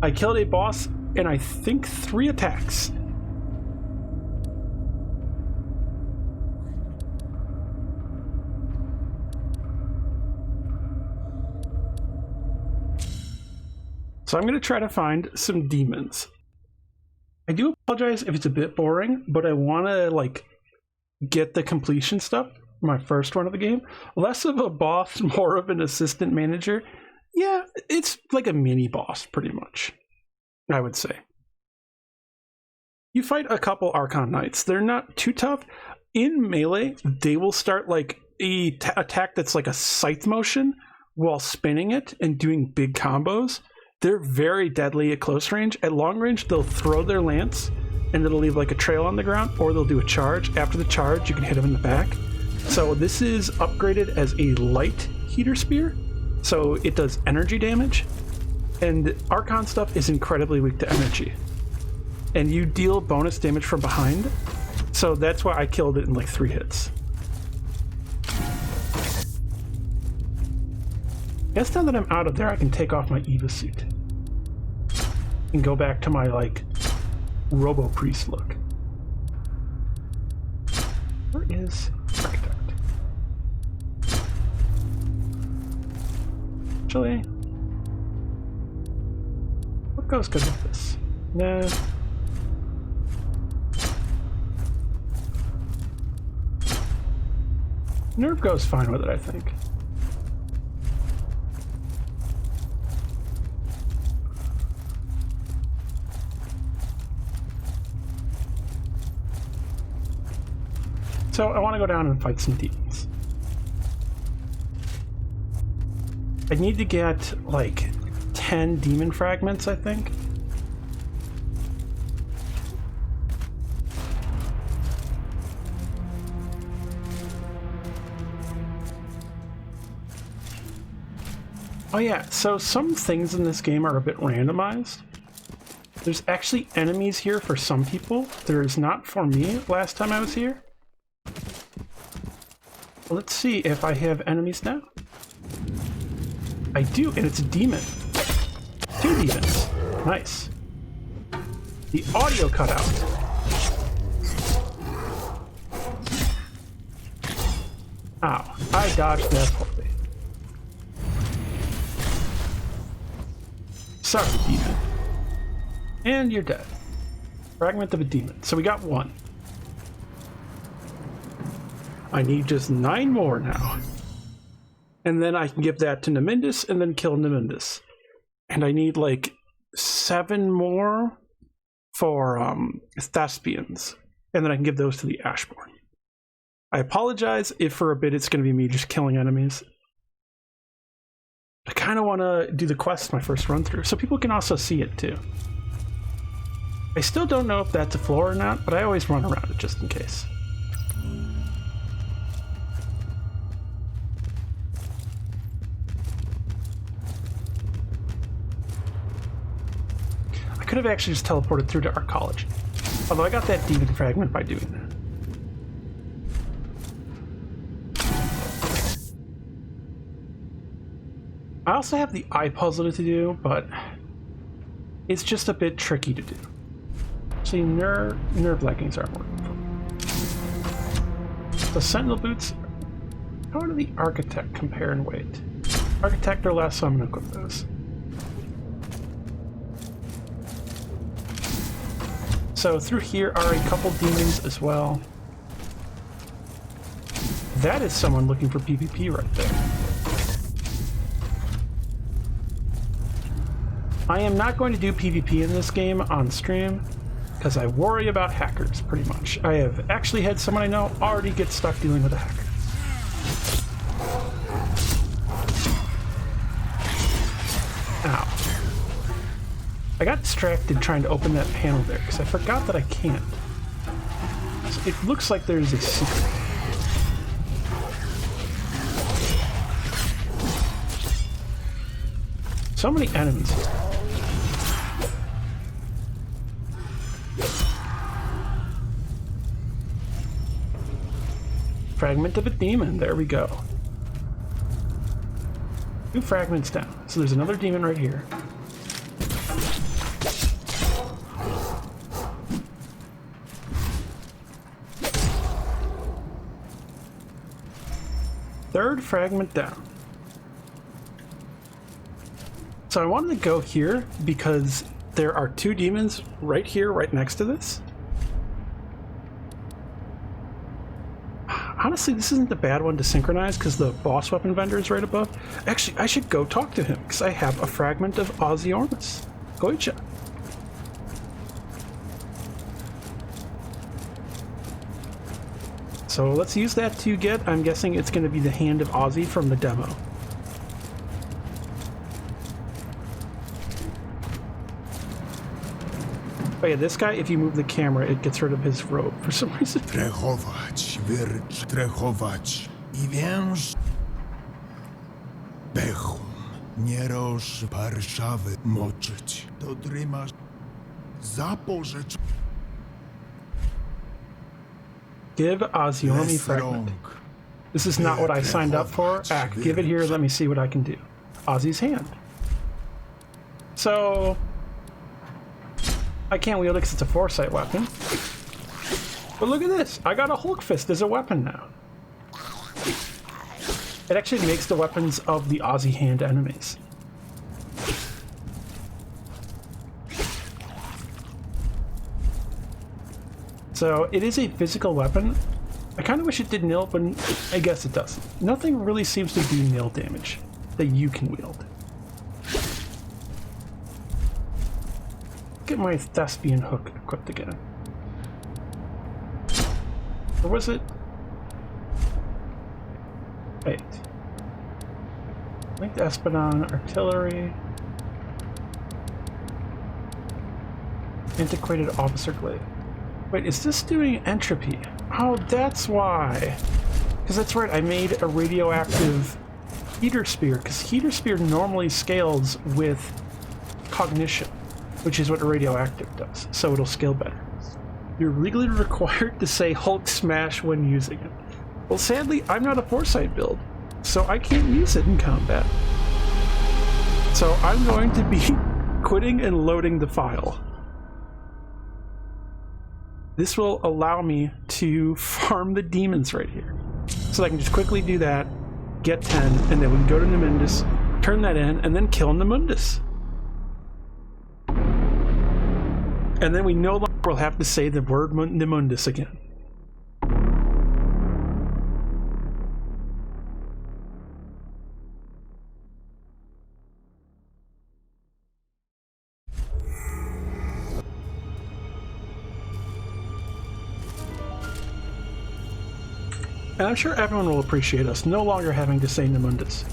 S1: I killed a boss and I think 3 attacks. So I'm going to try to find some demons. I do apologize if it's a bit boring, but I want to like get the completion stuff, my first run of the game. Less of a boss, more of an assistant manager. Yeah, it's like a mini boss pretty much, I would say. You fight a couple Archon Knights. They're not too tough. In melee, they will start like a attack that's like a scythe motion while spinning it and doing big combos. They're very deadly at close range. At long range, they'll throw their lance and it'll leave like a trail on the ground, or they'll do a charge. After the charge, you can hit them in the back. So this is upgraded as a light heater spear, so it does energy damage. And Archon stuff is incredibly weak to energy. And you deal bonus damage from behind, so that's why I killed it in like 3 hits. I guess now that I'm out of there, I can take off my Eva suit and go back to my like Robo Priest look. Where is Architect? Actually, what goes good with this? No. Nerve goes fine with it, I think. So I want to go down and fight some demons. I need to get like 10 demon fragments, I think. Oh yeah, so some things in this game are a bit randomized. There's actually enemies here for some people. There's not for me last time I was here. Let's see if I have enemies now. I do, and it's a demon. 2 demons. Nice. The audio cut out. Ow, I dodged that poorly. Sorry, demon. And you're dead. Fragment of a demon. So we got 1. I need just 9 more now. And then I can give that to Namindus and then kill Namindus. And I need like 7 more for Thespians. And then I can give those to the Ashborn. I apologize if for a bit it's going to be me just killing enemies. I kind of want to do the quest my first run through, so people can also see it too. I still don't know if that's a floor or not, but I always run around it just in case. I could have actually just teleported through to Arcology, although I got that demon fragment by doing that. I also have the eye puzzle to do, but it's just a bit tricky to do. See, nerve leggings aren't working for me. The sentinel boots, how do the architect compare in weight? Architect or less, so I'm gonna equip those. So through here are a couple demons as well. That is someone looking for PvP right there. I am not going to do PvP in this game on stream because I worry about hackers pretty much. I have actually had someone I know already get stuck dealing with a hacker. Ow. I got distracted trying to open that panel there because I forgot that I can't. So it looks like there's a secret. So many enemies here. Fragment of a demon, there we go. 2 fragments down. So there's another demon right here. Third fragment down. So I wanted to go here because there are 2 demons right here, right next to this. Honestly, this isn't a bad one to synchronize because the boss weapon vendor is right above. Actually, I should go talk to him because I have a fragment of Oziormus. Goicha. So let's use that to get, I'm guessing it's going to be the Hand of Ozzy from the demo. Oh yeah, this guy, if you move the camera, it gets rid of his robe for some reason.
S4: Trechować, wyrcz, trechować I więż. Pechum, nie roż Warszawy moczyć. To drymasz zapożycz.
S1: Give Ozzy fragment. This is not what I signed up for. Give it here, let me see what I can do. Ozzy's hand. So I can't wield it because it's a foresight weapon. But look at this. I got a Hulk Fist as a weapon now. It actually makes the weapons of the Ozzy hand enemies. So it is a physical weapon. I kind of wish it did nil, but I guess it doesn't. Nothing really seems to do nil damage that you can wield. Get my Thespian hook equipped again. Or was it? Wait. Linked Espadon, Artillery. Antiquated Officer Glaive. Wait, is this doing entropy? Oh, that's why. Because that's right, I made a radioactive heater spear, because heater spear normally scales with cognition, which is what a radioactive does, so it'll scale better. You're legally required to say Hulk smash when using it. Well, sadly, I'm not a foresight build, so I can't use it in combat. So I'm going to be quitting and loading the file. This will allow me to farm the demons right here. So I can just quickly do that, get 10, and then we can go to Namindus, turn that in, and then kill Namundus. And then we no longer will have to say the word Namundus again. And I'm sure everyone will appreciate us no longer having to say Nemundus.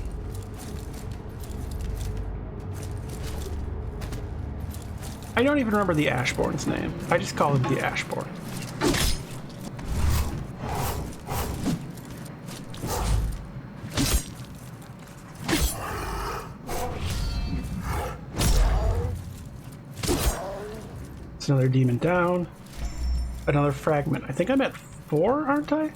S1: I don't even remember the Ashborn's name. I just call him the Ashborn. It's another demon down. Another fragment. I think I'm at 4, aren't I?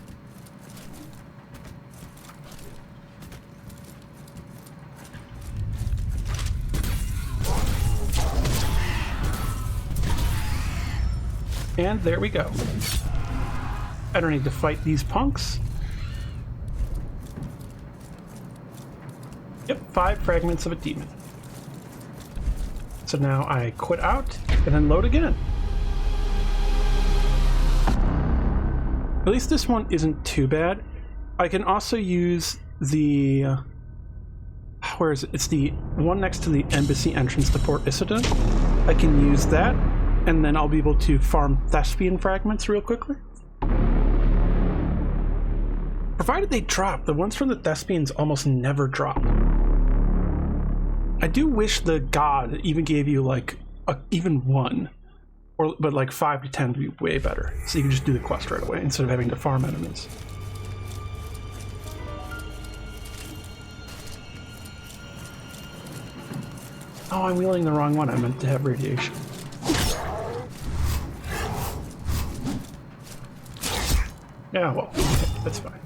S1: And there we go. I don't need to fight these punks. Yep, 5 fragments of a demon. So now I quit out and then load again. At least this one isn't too bad. I can also use the... where is it? It's the one next to the embassy entrance to Port Isidon. I can use that, and then I'll be able to farm Thespian fragments real quickly. Provided they drop. The ones from the Thespians almost never drop. I do wish the god even gave you like even 1. But like 5 to 10 would be way better. So you can just do the quest right away instead of having to farm enemies. Oh, I'm wielding the wrong one. I meant to have radiation. Yeah, well, okay, that's fine.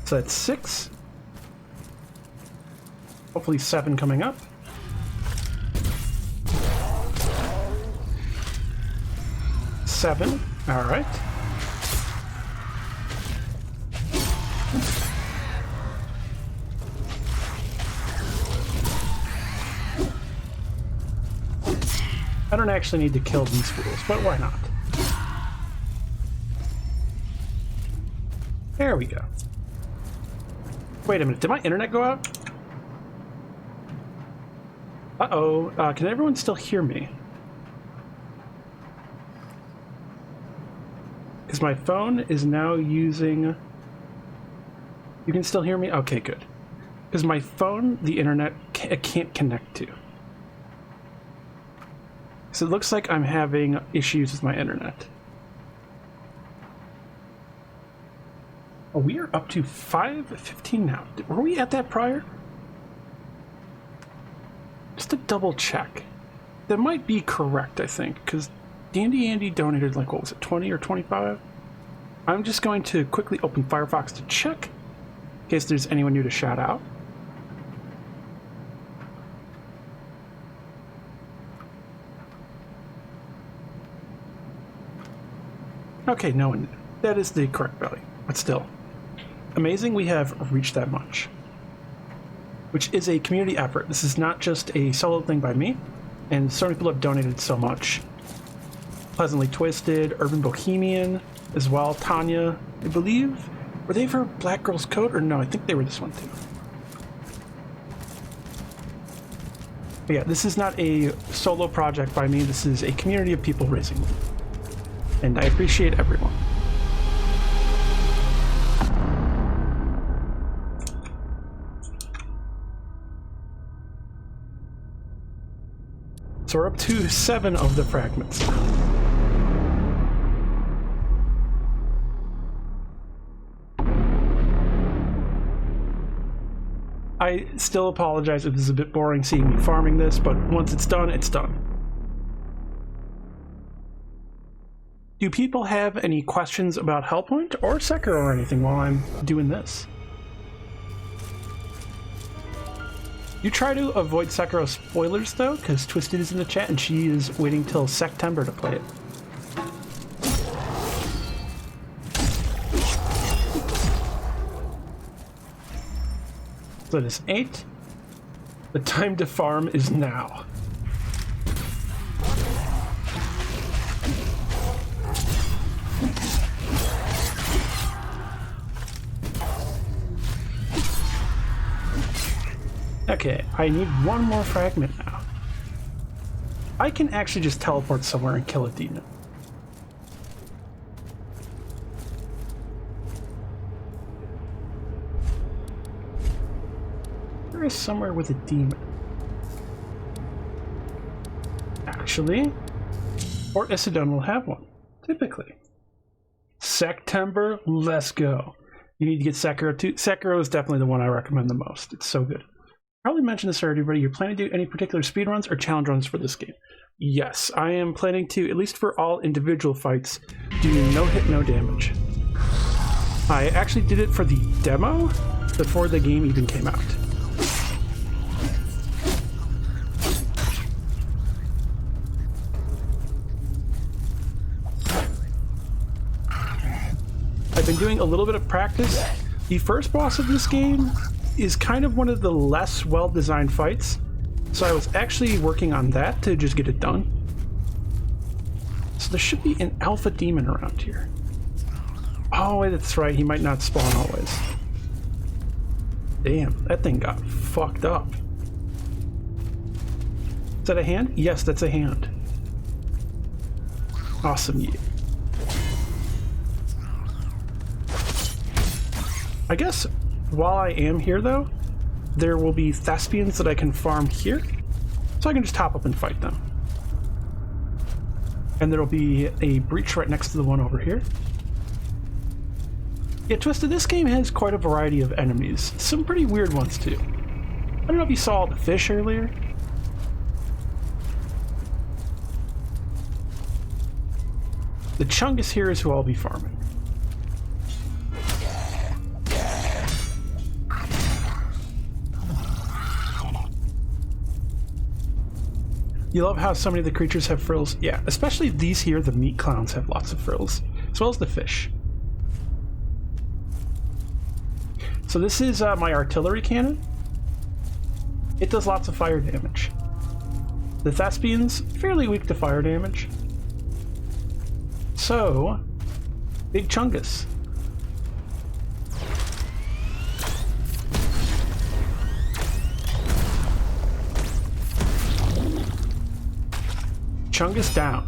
S1: So that's 6. Hopefully 7 coming up. Seven. All right. I don't actually need to kill these fools, but why not? There we go. Wait a minute, did my internet go out? Uh-oh, can everyone still hear me? Because my phone is now using... You can still hear me? Okay, good. Because my phone, the internet, it can't connect to. So it looks like I'm having issues with my internet. Oh, we are up to 5:15 now. Were we at that prior? Just to double check. That might be correct, I think, because Dandy Andy donated like, what was it, 20 or 25? I'm just going to quickly open Firefox to check, in case there's anyone new to shout out. Okay, no one. That is the correct value, but still. Amazing we have reached that much. Which is a community effort. This is not just a solo thing by me, and so many people have donated so much. Pleasantly Twisted, Urban Bohemian, as well, Tanya, I believe. Were they for Black Girl's Code? Or no, I think they were this one too. But yeah, this is not a solo project by me, this is a community of people raising money. And I appreciate everyone. So we're up to 7 of the fragments. I still apologize if this is a bit boring seeing me farming this, but once it's done, it's done. Do people have any questions about Hellpoint or Sekiro or anything while I'm doing this? You try to avoid Sekiro spoilers though, because Twisted is in the chat and she is waiting till September to play it. So it is 8. The time to farm is now. Okay, I need 1 more fragment now. I can actually just teleport somewhere and kill a demon. There is somewhere with a demon. Actually, Fort Isidon will have one, typically. September, let's go. You need to get Sekiro too. Sekiro is definitely the one I recommend the most. It's so good. Probably mentioned this already, everybody. You're planning to do any particular speedruns or challenge runs for this game? Yes, I am planning to, at least for all individual fights, do no hit, no damage. I actually did it for the demo before the game even came out. I've been doing a little bit of practice. The first boss of this game is kind of one of the less well-designed fights, so I was actually working on that to just get it done. So there should be an alpha demon around here. Oh, that's right, he might not spawn always. Damn, that thing got fucked up. Is that a hand? Yes, that's a hand. Awesome, yeah. I guess while I am here, though, there will be thespians that I can farm here, so I can just hop up and fight them. And there'll be a breach right next to the one over here. Yeah, Twisted, this game has quite a variety of enemies. Some pretty weird ones, too. I don't know if you saw all the fish earlier. The Chungus here is who I'll be farming. You love how so many of the creatures have frills? Yeah, especially these here, the meat clowns, have lots of frills, as well as the fish. So this is my artillery cannon. It does lots of fire damage. The Thespians, fairly weak to fire damage. So, Big Chungus. Chungus down.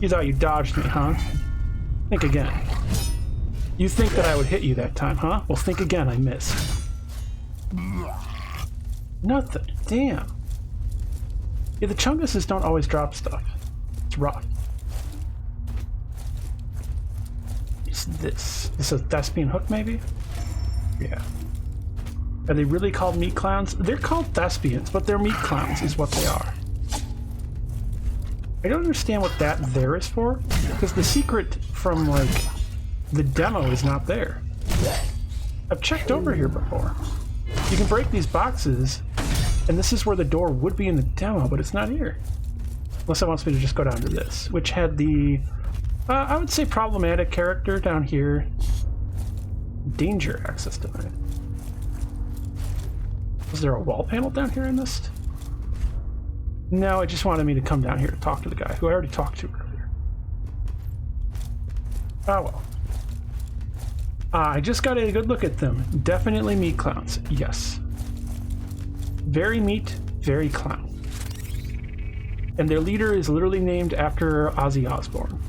S1: You thought you dodged me, huh? Think again. You think that I would hit you that time, huh? Well, think again, I missed. Nothing. Damn. Yeah, the Chunguses don't always drop stuff. It's rough. What's this? This is a Thespian hook, maybe? Yeah. Are they really called meat clowns? They're called thespians, but they're meat clowns is what they are. I don't understand what that there is for, because the secret from, like, the demo is not there. I've checked over here before. You can break these boxes, and this is where the door would be in the demo, but it's not here. Unless it wants me to just go down to this, which had the, I would say, problematic character down here. Danger access denied. Was there a wall panel down here I missed? No, it just wanted me to come down here to talk to the guy who I already talked to earlier. Oh well. I just got a good look at them. Definitely meat clowns, yes. Very meat, very clown. And their leader is literally named after Ozzy Osbourne,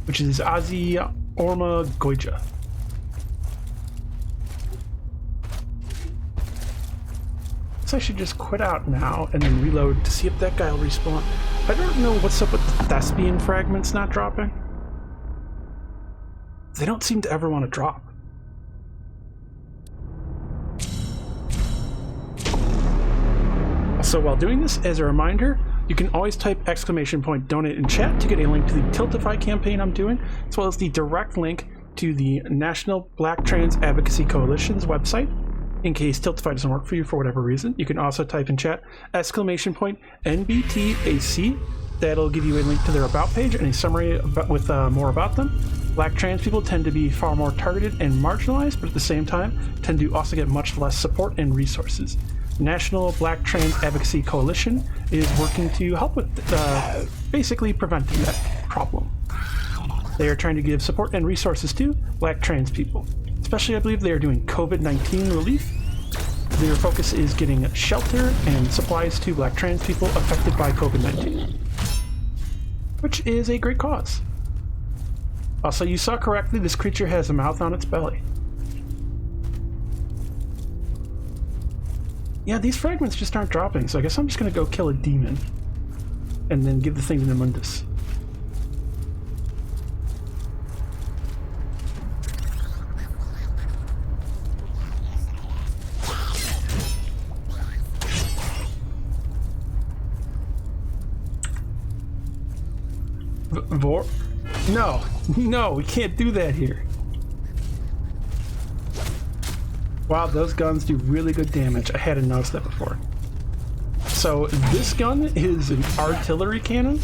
S1: which is Ozzy Orma Goija. I should just quit out now and then reload to see if that guy will respawn. I don't know what's up with the Thespian fragments not dropping. They don't seem to ever want to drop. So while doing this, as a reminder, you can always type !donate in chat to get a link to the Tiltify campaign I'm doing, as well as the direct link to the National Black Trans Advocacy Coalition's website. In case Tiltify doesn't work for you for whatever reason, you can also type in chat !NBTAC. That'll give you a link to their about page and a summary with more about them. Black trans people tend to be far more targeted and marginalized, but at the same time tend to also get much less support and resources. National Black Trans Advocacy Coalition is working to help with basically preventing that problem. They are trying to give support and resources to Black trans people. Especially, I believe they are doing COVID-19 relief. Their focus is getting shelter and supplies to black trans people affected by COVID-19. Which is a great cause. Also, you saw correctly, this creature has a mouth on its belly. Yeah, these fragments just aren't dropping, so I guess I'm just gonna go kill a demon. And then give the thing to Nemundus. No, no, we can't do that here. Wow, those guns do really good damage. I hadn't noticed that before. So this gun is an artillery cannon.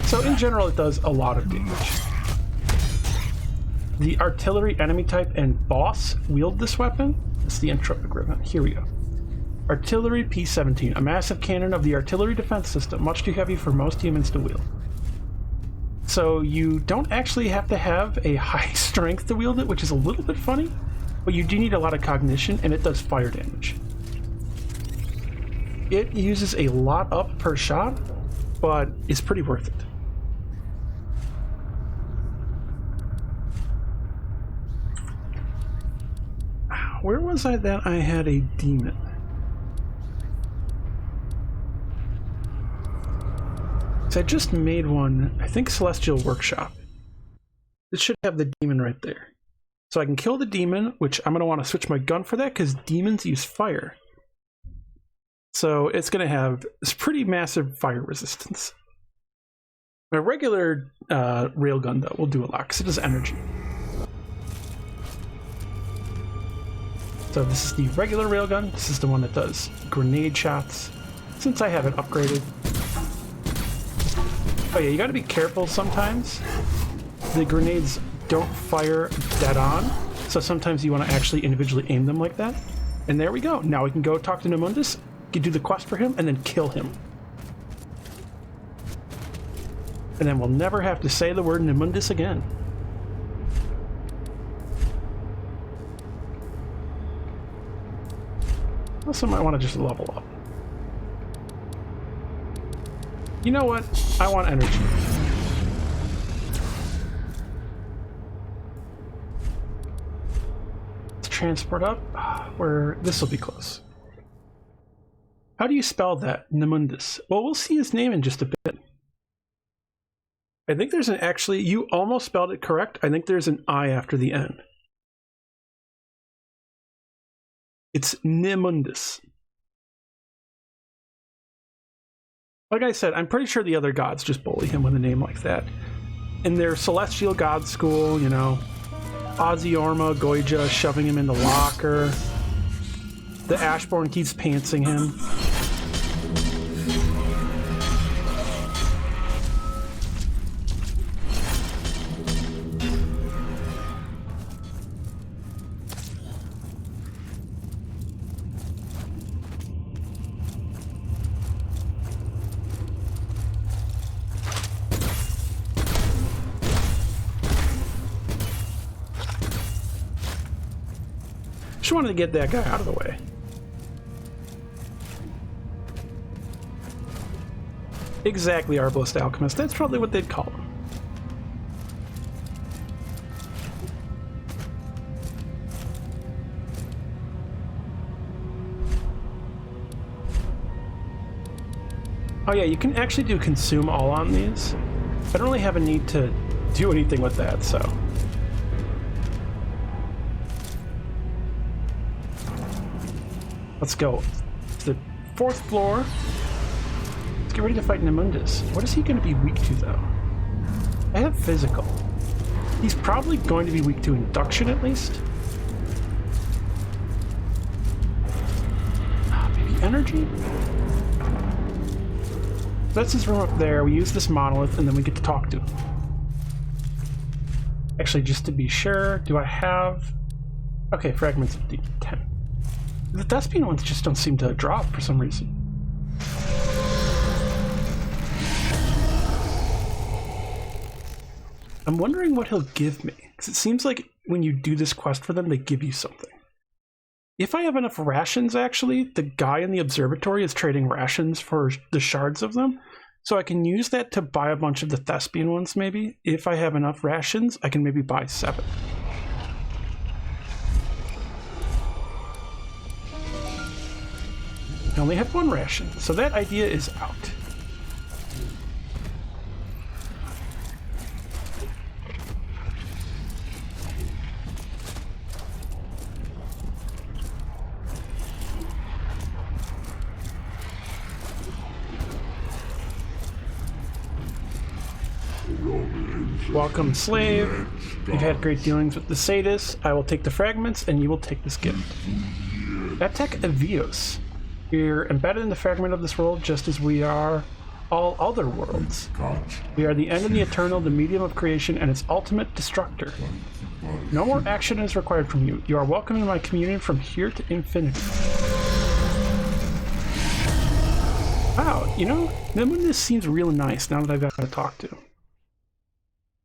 S1: So in general, it does a lot of damage. The artillery enemy type and boss wield this weapon. It's the entropic ribbon. Here we go. Artillery P-17, a massive cannon of the artillery defense system, much too heavy for most humans to wield. So you don't actually have to have a high strength to wield it, which is a little bit funny, but you do need a lot of cognition, and it does fire damage. It uses a lot up per shot, but it's pretty worth it. Where was I that I had a demon? So I just made one, I think Celestial Workshop. It should have the demon right there. So I can kill the demon, which I'm going to want to switch my gun for that because demons use fire. So it's going to have this pretty massive fire resistance. My regular railgun, though, will do a lot because it does energy. So this is the regular railgun. This is the one that does grenade shots. Since I have it upgraded. Oh yeah, you gotta be careful sometimes. The grenades don't fire dead on, so sometimes you want to actually individually aim them like that. And there we go. Now we can go talk to Nemundus, do the quest for him, and then kill him. And then we'll never have to say the word Nemundus again. Also might want to just level up. You know what? I want energy. Let's transport up where this will be close. How do you spell that? Nemundus. Well, we'll see his name in just a bit. I think there's an actually, you almost spelled it correct. I think there's an I after the N. It's Nemundus. Like I said, I'm pretty sure the other gods just bully him with a name like that. In their celestial god school, you know, Oziorma, Goija shoving him in the locker. The Ashborn keeps pantsing him. Just wanted to get that guy out of the way. Exactly, Arbalist Alchemist. That's probably what they'd call him. Oh yeah, you can actually do consume all on these. I don't really have a need to do anything with that, so... Let's go to the 4th floor. Let's get ready to fight Nemundus. What is he going to be weak to, though? I have physical. He's probably going to be weak to induction, at least. Maybe energy? That's his room up there. We use this monolith, and then we get to talk to him. Actually, just to be sure, do I have... Okay, fragments of D10. The Thespian ones just don't seem to drop for some reason. I'm wondering what he'll give me, because it seems like when you do this quest for them, they give you something. If I have enough rations, actually, the guy in the observatory is trading rations for the shards of them. So I can use that to buy a bunch of the thespian ones, maybe. If I have enough rations, I can maybe buy 7. I only have 1 ration, so that idea is out. Welcome, slave. You've had great dealings with the sadists. I will take the fragments, and you will take this gift. Atek Evios. We're embedded in the fragment of this world just as we are all other worlds. We are the end and the eternal, the medium of creation, and its ultimate destructor. No more action is required from you. You are welcome in my communion from here to infinity. Wow, you know, this seems real nice now that I've got to talk to him.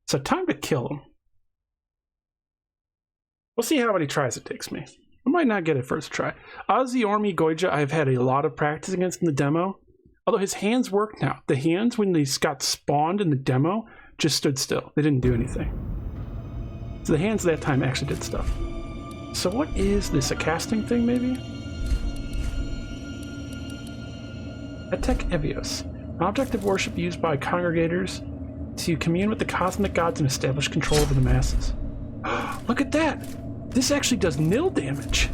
S1: So time to kill him. We'll see how many tries it takes me. I might not get it first try. Ozzy Ormi Goija I've had a lot of practice against in the demo. Although his hands work now. The hands, when they got spawned in the demo, just stood still. They didn't do anything. So the hands that time actually did stuff. So what is this? A casting thing, maybe? Atek Evios. An object of worship used by congregators to commune with the cosmic gods and establish control over the masses. Look at that! This actually does nil damage.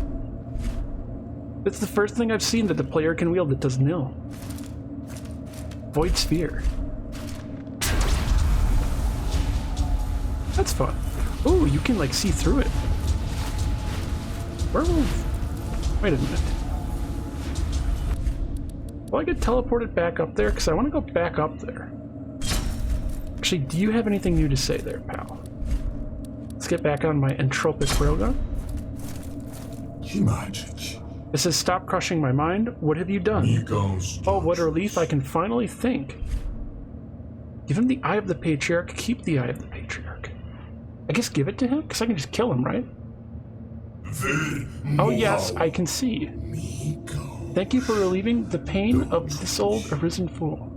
S1: That's the first thing I've seen that the player can wield that does nil. Void Sphere. That's fun. Ooh, you can like see through it. Werewolf. Wait a minute. Will I get teleported back up there? Because I want to go back up there. Actually, do you have anything new to say there, pal? Let's get back on my entropic railgun. It says, stop crushing my mind. What have you done? Oh, what a relief. I can finally think. Give him the Eye of the Patriarch. Keep the Eye of the Patriarch. I guess give it to him? Because I can just kill him, right? Oh, yes, I can see. Thank you for relieving the pain of this old arisen fool.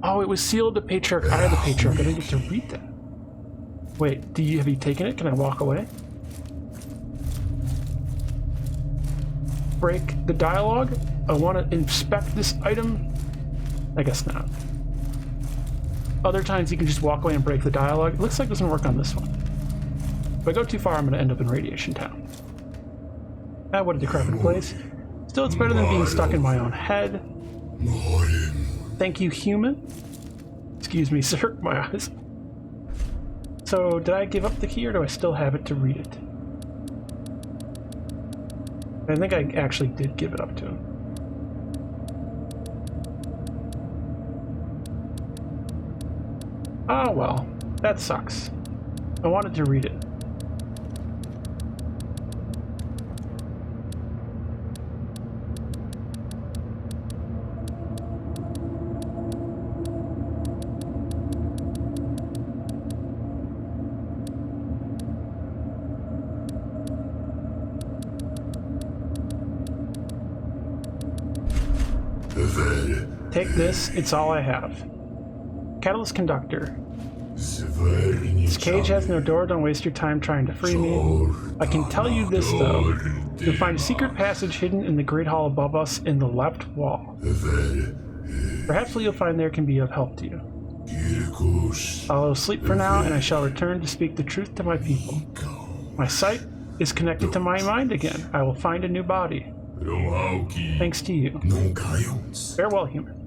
S1: Oh, it was sealed the Patriarch, Eye of the Patriarch. I didn't get to read that. Wait, have you taken it? Can I walk away? Break the dialogue? I want to inspect this item? I guess not. Other times you can just walk away and break the dialogue. It looks like it doesn't work on this one. If I go too far, I'm going to end up in Radiation Town. Ah, what a decrepit place. Still, it's better than being stuck in my own head. Thank you, human. Excuse me, sir. My eyes. So, did I give up the key, or do I still have it to read it? I think I actually did give it up to him. Oh well, that sucks. I wanted to read it. Take this, it's all I have. Catalyst Conductor. This cage has no door, don't waste your time trying to free me. I can tell you this though. You'll find a secret passage hidden in the Great Hall above us in the left wall. Perhaps what you'll find there can be of help to you. I'll sleep for now, and I shall return to speak the truth to my people. My sight is connected to my mind again. I will find a new body. Thanks to you. Farewell, human.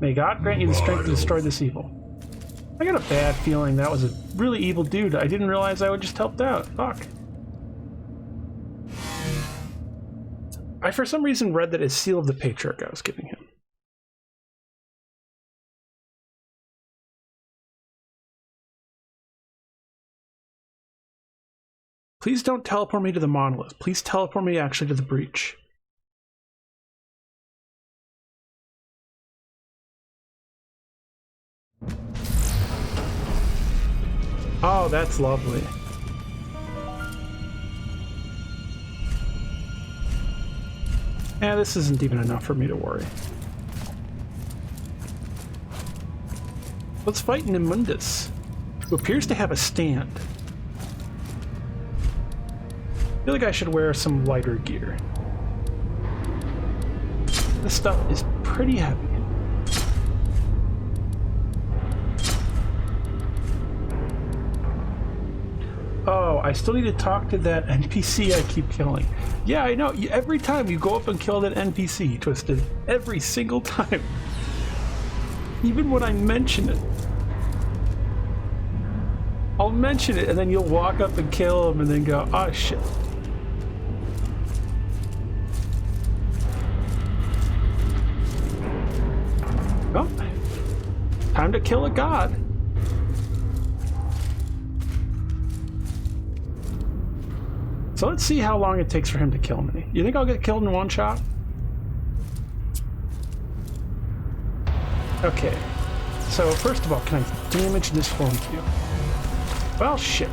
S1: May God grant you the strength to destroy this evil. I got a bad feeling that was a really evil dude. I didn't realize I would just helped out. Fuck. I for some reason read that as Seal of the Patriarch I was giving him. Please don't teleport me to the monolith. Please teleport me actually to the breach. Oh, that's lovely. This isn't even enough for me to worry. Let's fight Nimundus, who appears to have a stand. I feel like I should wear some lighter gear. This stuff is pretty heavy. Oh, I still need to talk to that NPC I keep killing. Yeah, I know. Every time you go up and kill that NPC, Twisted. Every single time. Even when I mention it. I'll mention it, and then you'll walk up and kill him, and then go, oh shit. Well, time to kill a god. So let's see how long it takes for him to kill me. You think I'll get killed in one shot? Okay. So first of all, can I damage this form cube? Well, shit.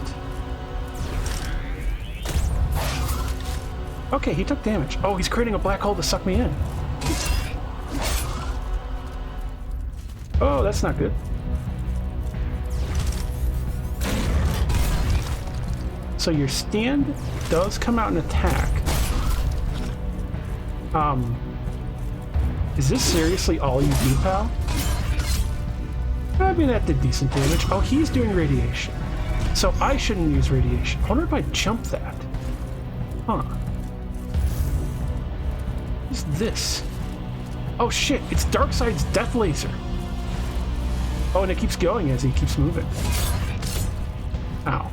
S1: Okay, he took damage. Oh, he's creating a black hole to suck me in. Oh, that's not good. So your stand does come out and attack. Is this seriously all you do, pal? I mean, that did decent damage. Oh, he's doing radiation. So I shouldn't use radiation. I wonder if I jump that. Huh. What's this? Oh shit, it's Darkseid's death laser. Oh, and it keeps going as he keeps moving. Ow.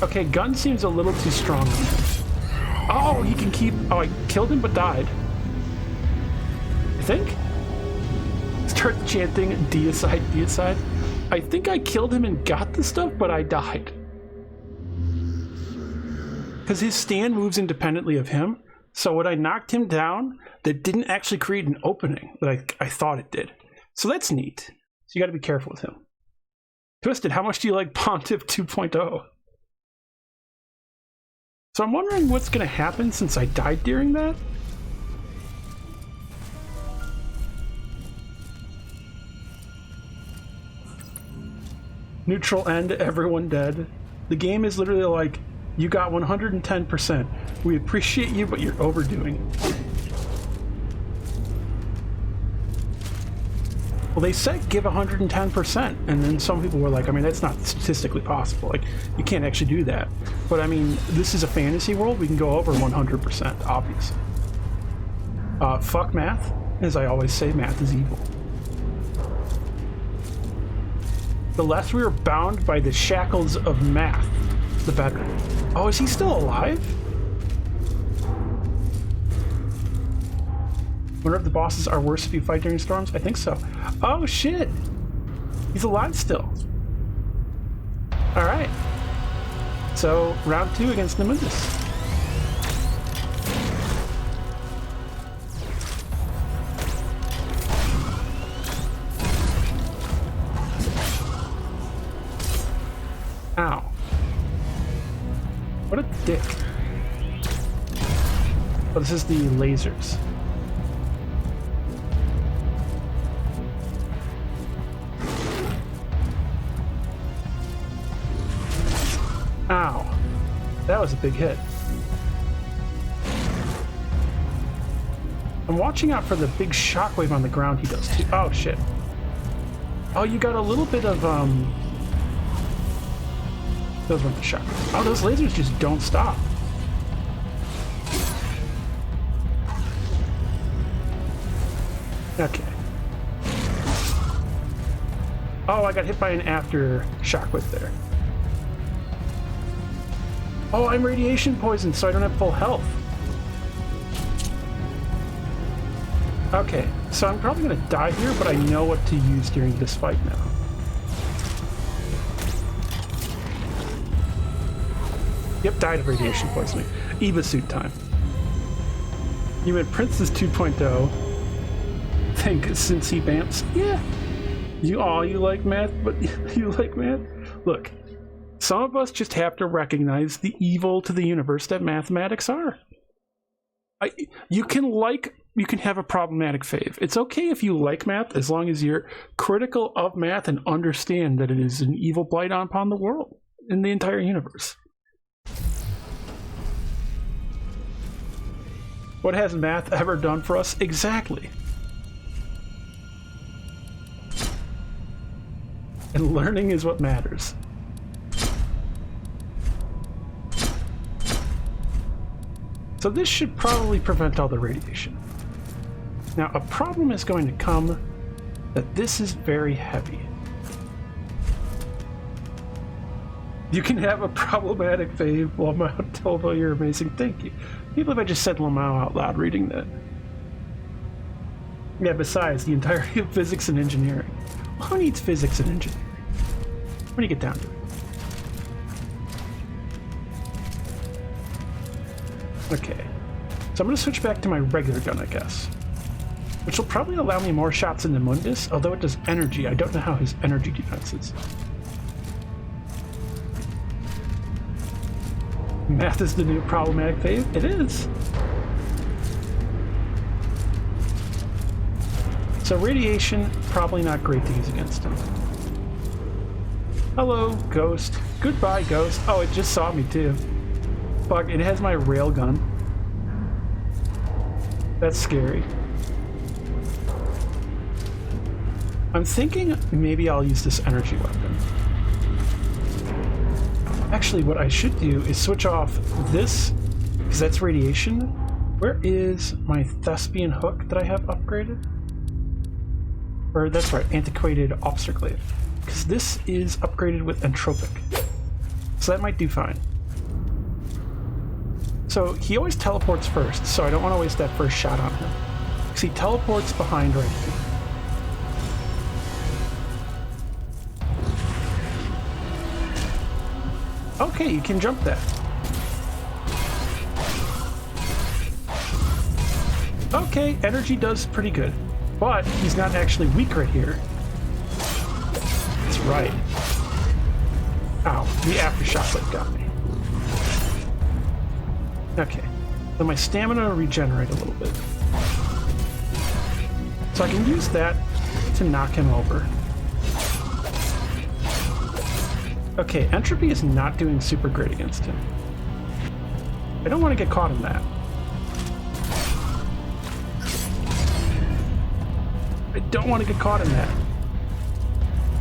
S1: Okay, gun seems a little too strong on him. Oh, he can keep... Oh, I killed him but died. I think? Start chanting deicide, deicide. I think I killed him and got the stuff, but I died. Because his stand moves independently of him. So when I knocked him down, that didn't actually create an opening that I thought it did. So that's neat. So you got to be careful with him. Twisted, how much do you like Pontiff 2.0? So I'm wondering what's going to happen since I died during that. Neutral end, everyone dead. The game is literally like, you got 110%. We appreciate you, but you're overdoing it. Well, they said give 110%, and then some people were like, I mean, that's not statistically possible. Like, you can't actually do that. But I mean, this is a fantasy world. We can go over 100%, obviously. Fuck math. As I always say, math is evil. The less we are bound by the shackles of math, the better. Oh, is he still alive? Wonder if the bosses are worse if you fight during storms? I think so. Oh shit! He's alive still. Alright. So, round 2 against Nimundus. Ow. What a dick. Oh, this is the lasers. Ow. That was a big hit. I'm watching out for the big shockwave on the ground he does too. Oh shit. Oh, you got a little bit of those weren't the shockwaves. Oh, those lasers just don't stop. Okay. Oh, I got hit by an after shockwave there. Oh, I'm radiation poisoned, so I don't have full health. Okay, so I'm probably gonna die here, but I know what to use during this fight now. Yep, died of radiation poisoning. Eva suit time. You meant Princess 2.0. Think since he bamps. Yeah. You like math, but you like math? Look, Some of us just have to recognize the evil to the universe that mathematics are. You can have a problematic fave. It's okay if you like math as long as you're critical of math and understand that it is an evil blight upon the world and the entire universe. What has math ever done for us? Exactly. And learning is what matters. So this should probably prevent all the radiation. Now, a problem is going to come that this is very heavy. You can have a problematic fave, Lamau Tolvo, you're amazing, thank you. People if I just said Lamau out loud reading that. Yeah, besides, the entirety of physics and engineering. Well, who needs physics and engineering? When you get down to it. Okay, so I'm going to switch back to my regular gun, I guess. Which will probably allow me more shots in the Mundus, although it does energy. I don't know how his energy defense is. Math is the new problematic fave? It is. So radiation, probably not great to use against him. Hello, Ghost. Goodbye, Ghost. Oh, it just saw me too. Fuck, it has my railgun. That's scary. I'm thinking maybe I'll use this energy weapon. Actually, what I should do is switch off this, because that's radiation. Where is my Thespian hook that I have upgraded? Or that's right, antiquated officer glaive. Because this is upgraded with entropic. So that might do fine. So he always teleports first, so I don't want to waste that first shot on him. Because he teleports behind right here. Okay, you can jump that. Okay, energy does pretty good. But he's not actually weak right here. That's right. Ow, the aftershock like got me. Okay, so my stamina will regenerate a little bit. So I can use that to knock him over. Okay, entropy is not doing super great against him. I don't want to get caught in that. I don't want to get caught in that.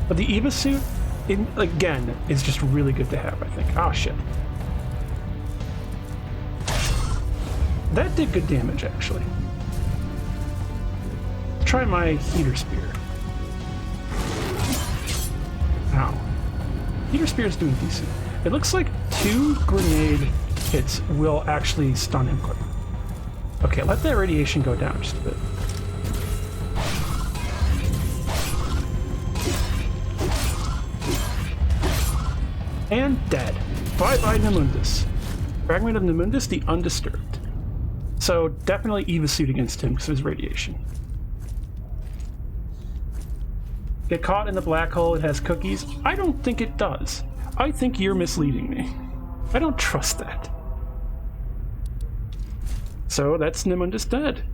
S1: But the Eva suit, again, is just really good to have, I think. Oh, shit. That did good damage, actually. Try my heater spear. Ow. Heater spear is doing decent. It looks like 2 grenade hits will actually stun him quick. Okay, let that radiation go down just a bit. And dead. Bye-bye, Nemundus. Fragment of Nemundus, the Undisturbed. So definitely Eva suit against him because of his radiation. Get caught in the black hole, it has cookies. I don't think it does. I think you're misleading me. I don't trust that. So that's Nemundus dead.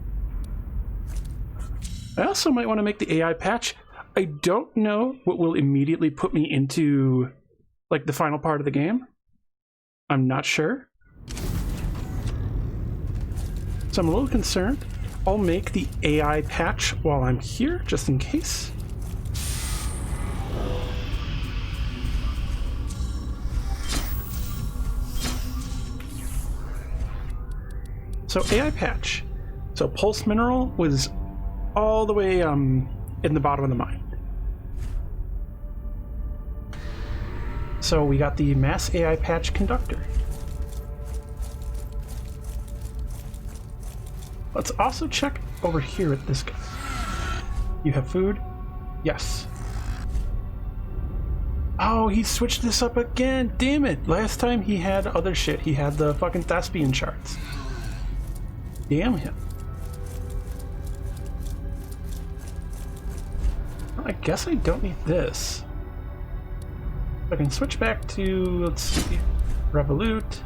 S1: I also might want to make the AI patch. I don't know what will immediately put me into like the final part of the game. I'm not sure. So I'm a little concerned. I'll make the AI patch while I'm here, just in case. So AI patch. So pulse mineral was all the way in the bottom of the mine. So we got the mass AI patch conductor. Let's also check over here at this guy. You have food? Yes. Oh, he switched this up again. Damn it. Last time he had other shit. He had the fucking Thespian charts. Damn him. Well, I guess I don't need this. I can switch back to, let's see, Revolute,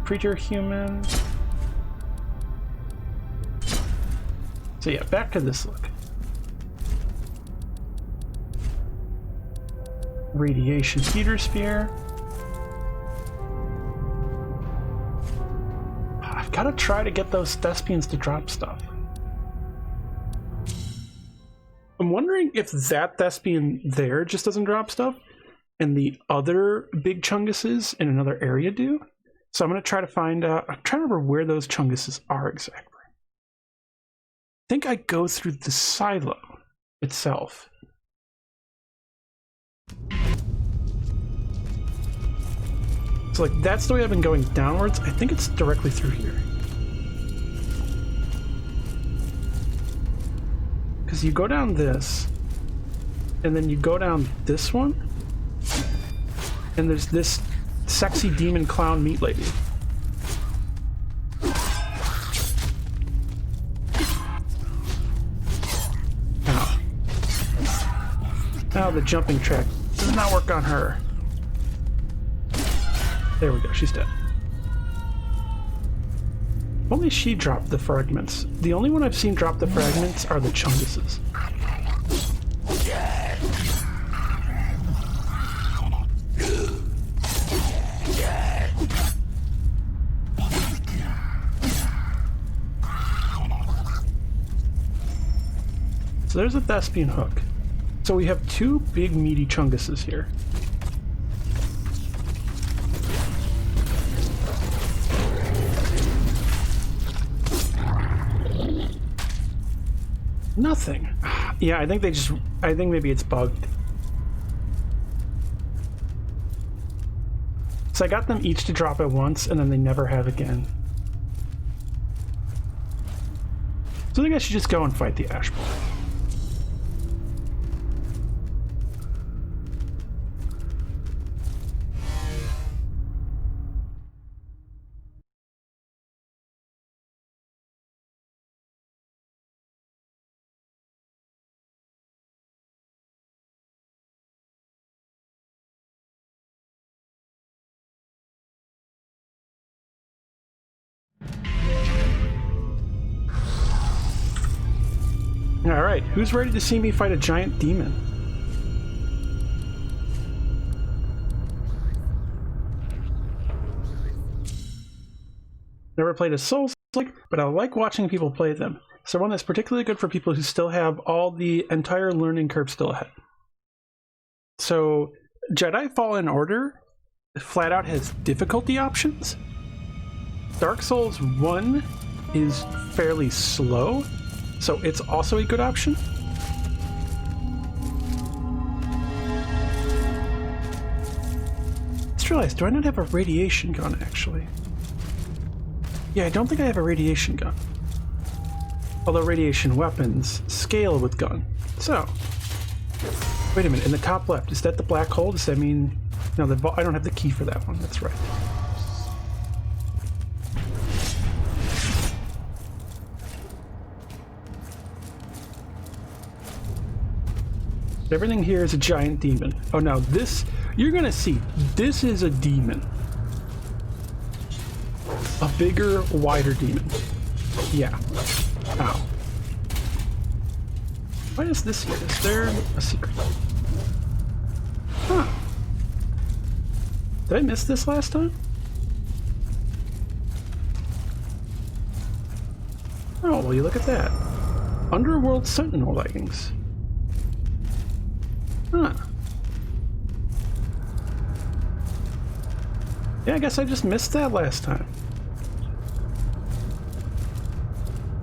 S1: Preacher Human. So yeah, back to this look. Radiation Heater Sphere. I've got to try to get those Thespians to drop stuff. I'm wondering if that Thespian there just doesn't drop stuff and the other big Chunguses in another area do. So I'm going to try to find out. I'm trying to remember where those Chunguses are exactly. I think I go through the silo itself. So like that's the way I've been going downwards. I think it's directly through here. Because you go down this, and then you go down this one, and there's this sexy demon clown meat lady. Ow. Now the jumping track does not work on her. There we go, she's dead. Only she dropped the fragments. The only one I've seen drop the fragments are the Chunguses. So there's a Thespian hook. So we have two big meaty Chunguses here. Nothing. Yeah, I think maybe it's bugged. So I got them each to drop at once, and then they never have again. So I think I should just go and fight the Ash Boy. Alright, who's ready to see me fight a giant demon? Never played a Souls-like, but I like watching people play them. So one that's particularly good for people who still have all the entire learning curve still ahead. So Jedi Fallen Order flat out has difficulty options. Dark Souls 1 is fairly slow, so it's also a good option. Just realized, do I not have a radiation gun actually? Yeah, I don't think I have a radiation gun. Although radiation weapons scale with gun. So, wait a minute, in the top left, is that the black hole? Does that mean... No, I don't have the key for that one, that's right. Everything here is a giant demon. Oh, now this, you're gonna see, this is a demon. A bigger, wider demon. Yeah. Ow. Why is this here? Is there a secret? Huh. Did I miss this last time? Oh, well, you look at that. Underworld Sentinel leggings. Huh. Yeah, I guess I just missed that last time.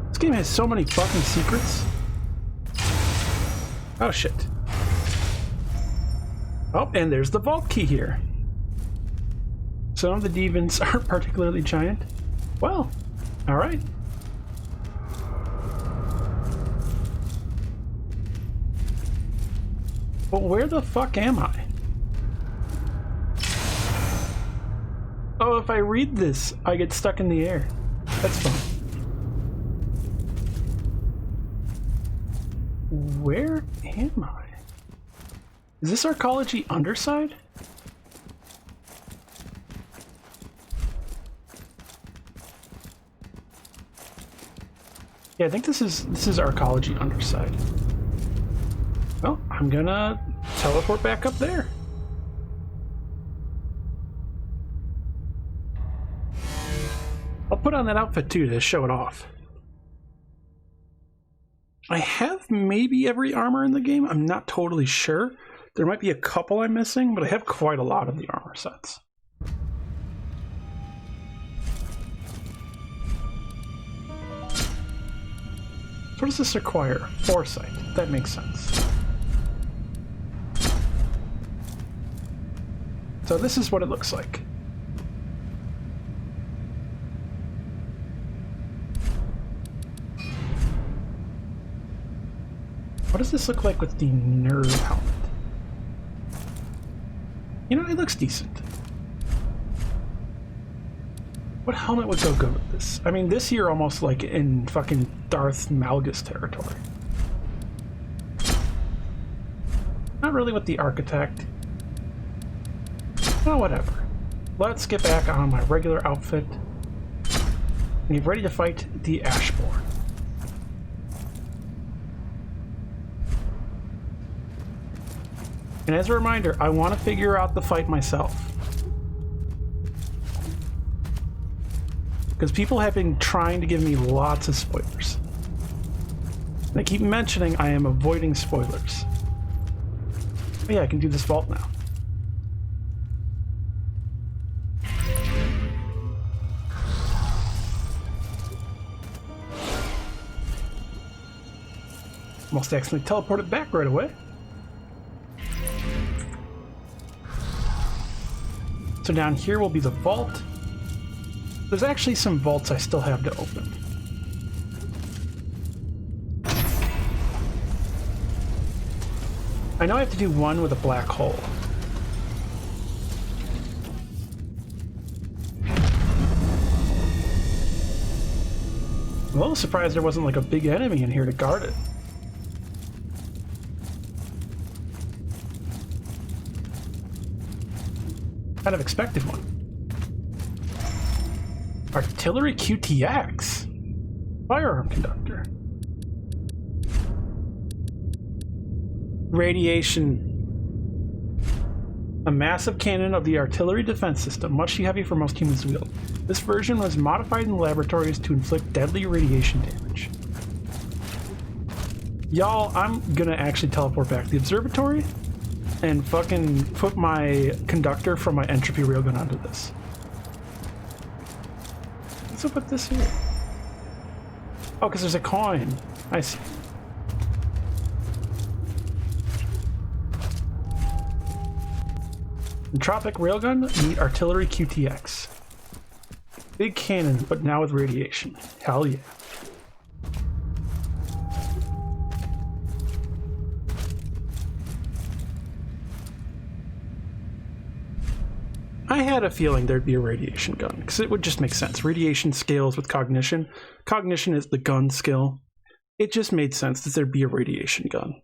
S1: This game has so many fucking secrets. Oh shit. Oh, and there's the vault key here. Some of the demons aren't particularly giant. Well, alright. But where the fuck am I? Oh, if I read this, I get stuck in the air. That's fun. Where am I? Is this Arcology Underside? Yeah, I think this is Arcology Underside. Well, I'm gonna teleport back up there. I'll put on that outfit too to show it off. I have maybe every armor in the game. I'm not totally sure. There might be a couple I'm missing, but I have quite a lot of the armor sets. So what does this require? Foresight. That makes sense. So this is what it looks like. What does this look like with the nerd helmet? You know, it looks decent. What helmet would go good with this? I mean, this here almost like in fucking Darth Malgus territory. Not really with the Architect. Oh, whatever. Let's get back on my regular outfit and get ready to fight the Ashborn. And as a reminder, I want to figure out the fight myself. Because people have been trying to give me lots of spoilers. And I keep mentioning I am avoiding spoilers. But yeah, I can do this vault now. Almost accidentally teleported back right away. So down here will be the vault. There's actually some vaults I still have to open. I know I have to do one with a black hole. I'm a little surprised there wasn't like a big enemy in here to guard it. Kind of expected one. Artillery QTX. Firearm conductor. Radiation. A massive cannon of the artillery defense system, much too heavy for most humans to wield. This version was modified in laboratories to inflict deadly radiation damage. Y'all, I'm gonna actually teleport back to the observatory and fucking put my conductor from my entropy railgun onto this. Let's put this here. Oh, because there's a coin. I see. Entropic railgun, meet artillery QTX. Big cannon, but now with radiation. Hell yeah. I had a feeling there'd be a radiation gun, because it would just make sense. Radiation scales with cognition. Cognition is the gun skill. It just made sense that there'd be a radiation gun.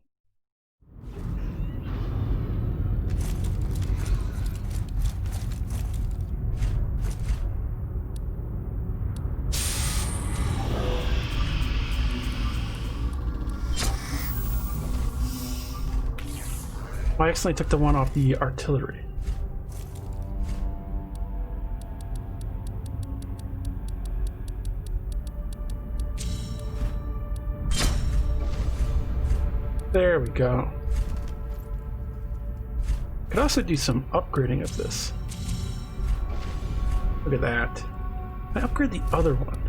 S1: I accidentally took the one off the artillery. There we go. Could also do some upgrading of this. Look at that. I upgrade the other one.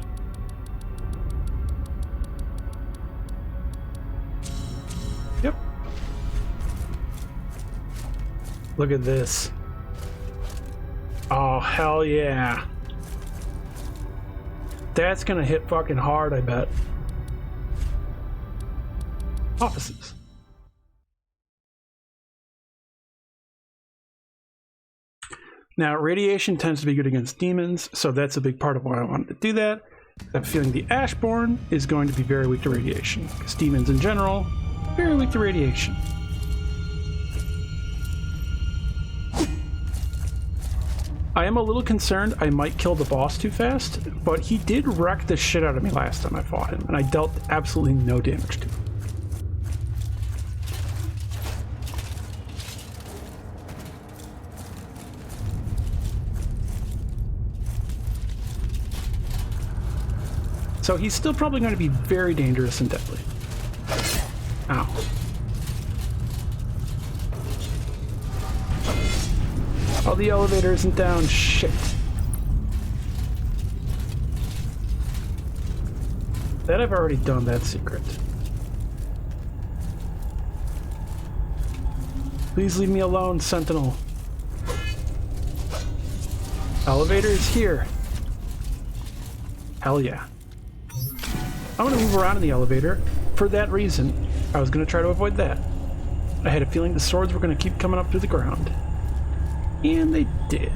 S1: Yep. Look at this. Oh, hell yeah. That's gonna hit fucking hard, I bet. Offices. Now, radiation tends to be good against demons, so that's a big part of why I wanted to do that. I have a feeling the Ashborn is going to be very weak to radiation, because demons in general, very weak to radiation. I am a little concerned I might kill the boss too fast, but he did wreck the shit out of me last time I fought him, and I dealt absolutely no damage to him. So he's still probably going to be very dangerous and deadly. Ow. Oh, the elevator isn't down. Shit. That I've already done that secret. Please leave me alone, Sentinel. Elevator is here. Hell yeah. I'm gonna move around in the elevator for that reason. I was gonna try to avoid that. I had a feeling the swords were gonna keep coming up through the ground. And they did.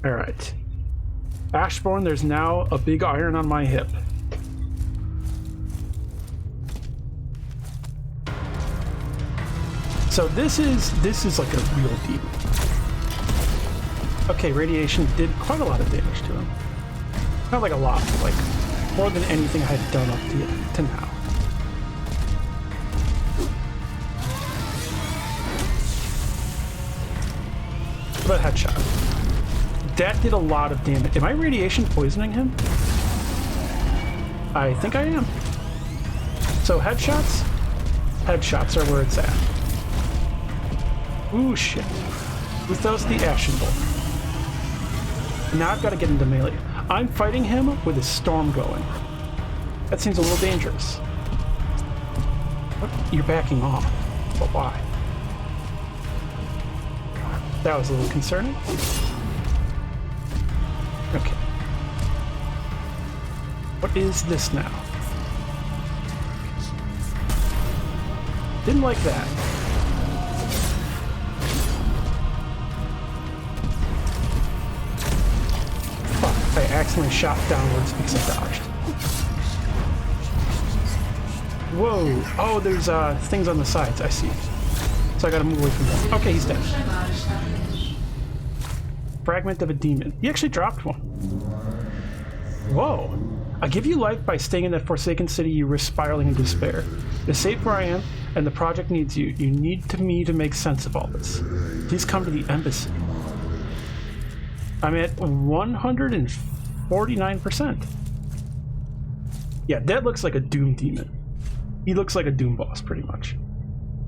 S1: Alright. Ashbourne, there's now a big iron on my hip. So this is like a real demon. Okay, radiation did quite a lot of damage to him. Not like a lot, but like more than anything I had done up to now. What about headshot? That did a lot of damage. Am I radiation poisoning him? I think I am. So headshots? Headshots are where it's at. Ooh, shit. Uthos the Ashen Bolt. Now I've got to get into melee. I'm fighting him with a storm going. That seems a little dangerous. What? You're backing off. But why? That was a little concerning. Okay. What is this now? Didn't like that. Fuck, I accidentally shot downwards because I dodged. Whoa! Oh, there's things on the sides, I see. So I gotta move away from them. Okay, he's dead. Fragment of a demon. He actually dropped one. Whoa. I give you life by staying in that forsaken city. You risk spiraling in despair. You're safe where I am, and the project needs you. You need me to make sense of all this. Please come to the embassy. I'm at 149%. Yeah, that looks like a Doom demon. He looks like a Doom boss, pretty much.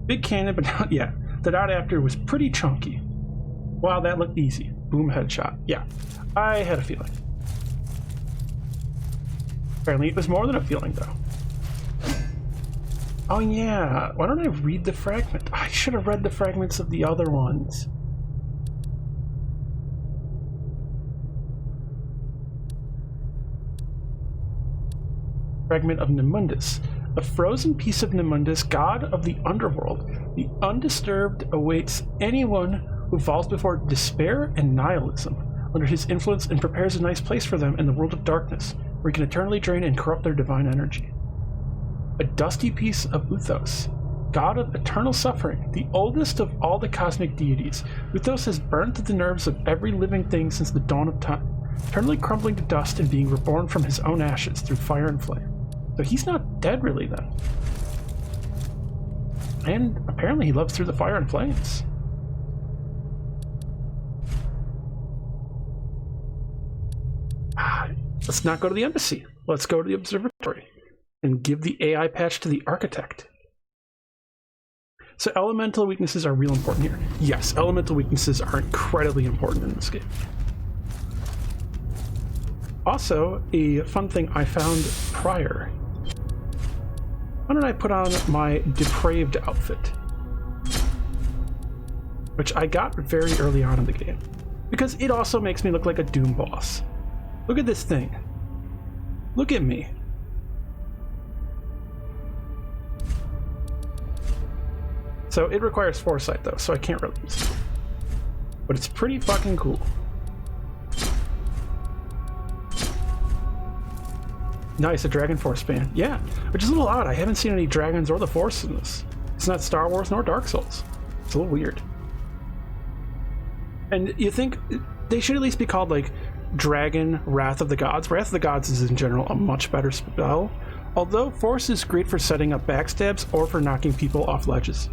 S1: Big cannon, but not, yeah. The dot after was pretty chunky. Wow, that looked easy. Boom, headshot. Yeah, I had a feeling. Apparently it was more than a feeling, though. Oh yeah, why don't I read the fragment? I should have read the fragments of the other ones. Fragment of Nemundus. A frozen piece of Nemundus, god of the underworld. The undisturbed awaits anyone who falls before despair and nihilism under his influence and prepares a nice place for them in the world of darkness, where he can eternally drain and corrupt their divine energy. A dusty piece of Uthos, god of eternal suffering, the oldest of all the cosmic deities. Uthos has burned to the nerves of every living thing since the dawn of time, eternally crumbling to dust and being reborn from his own ashes through fire and flame. So he's not dead really then. And apparently he loves through the fire and flames. Let's not go to the embassy. Let's go to the observatory and give the AI patch to the architect. So elemental weaknesses are real important here. Yes, elemental weaknesses are incredibly important in this game. Also, a fun thing I found prior. Why don't I put on my depraved outfit? Which I got very early on in the game. Because it also makes me look like a Doom boss. Look at this thing. Look at me. So it requires foresight though, so I can't really use it. But it's pretty fucking cool. Nice, a Dragon Force fan. Yeah, which is a little odd. I haven't seen any dragons or the Force in this. It's not Star Wars nor Dark Souls. It's a little weird. And you think they should at least be called like Dragon Wrath of the Gods. Wrath of the Gods is in general a much better spell, although Force is great for setting up backstabs or for knocking people off ledges.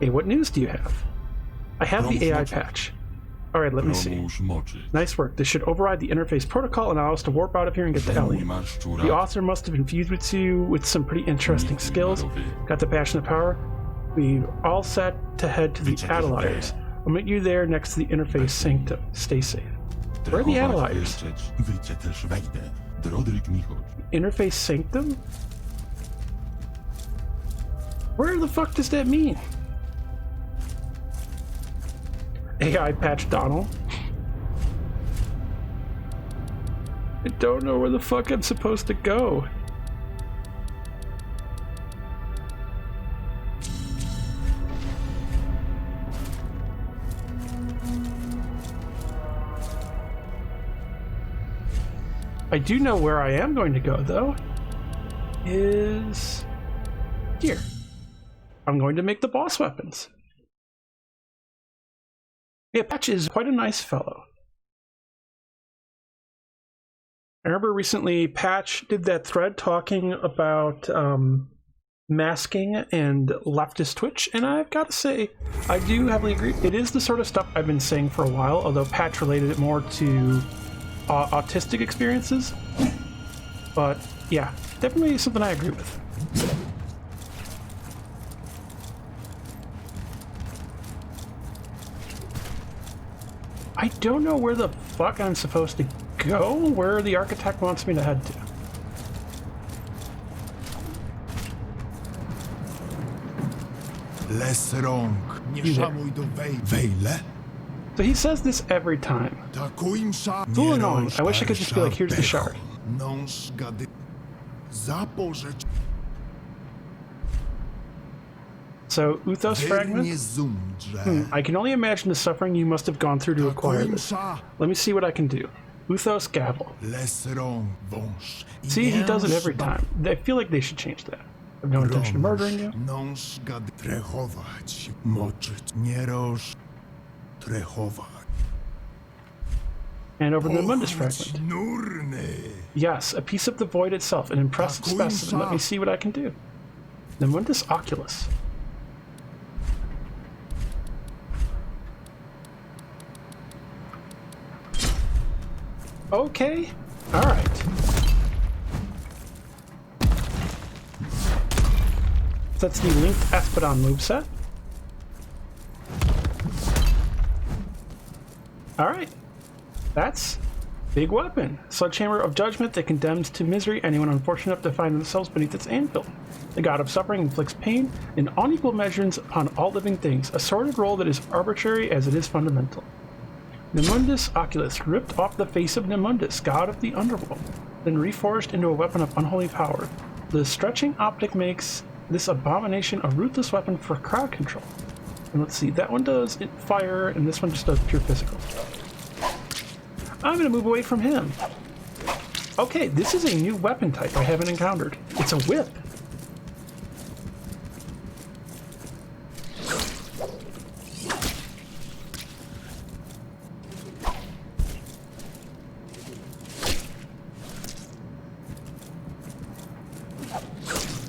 S1: Hey, what news do you have? I have the AI patch. Alright, let me see. Nice work. This should override the interface protocol and allow us to warp out of here and get the Ellie. The author must have infused with you with some pretty interesting skills. Got the passion of power. We're all set to head to the Adelighters. I'll meet you there next to the interface sanctum. Stay safe. Where are the Adelighters? Interface sanctum? Where the fuck does that mean? AI patch Donald. I don't know where the fuck I'm supposed to go. I do know where I am going to go, though. Is here. I'm going to make the boss weapons. Yeah, Patch is quite a nice fellow. I remember recently Patch did that thread talking about masking and leftist Twitch, and I've got to say, I do heavily agree. It is the sort of stuff I've been saying for a while, although Patch related it more to autistic experiences. But yeah, definitely something I agree with. I don't know where the fuck I'm supposed to go, where the architect wants me to head to. So he says this every time. It's a little annoying. I wish I could just be like, here's the shard. So, Uthos fragment? I can only imagine the suffering you must have gone through to acquire this. Let me see what I can do. Uthos gavel. See, he does it every time. I feel like they should change that. I have no intention of murdering you. And over the Mundus fragment. Yes, a piece of the void itself, an impressive specimen. Let me see what I can do. The Mundus Oculus. Okay, alright. That's the linked Espadon moveset. Alright. That's big weapon. Sledgehammer of judgment that condemns to misery anyone unfortunate enough to find themselves beneath its anvil. The god of suffering inflicts pain in unequal measures upon all living things, a sordid role that is arbitrary as it is fundamental. Nemundus Oculus, ripped off the face of Nemundus, god of the underworld, then reforged into a weapon of unholy power. The stretching optic makes this abomination a ruthless weapon for crowd control. And let's see, that one does fire, and this one just does pure physical. I'm gonna move away from him. Okay, this is a new weapon type I haven't encountered. It's a whip.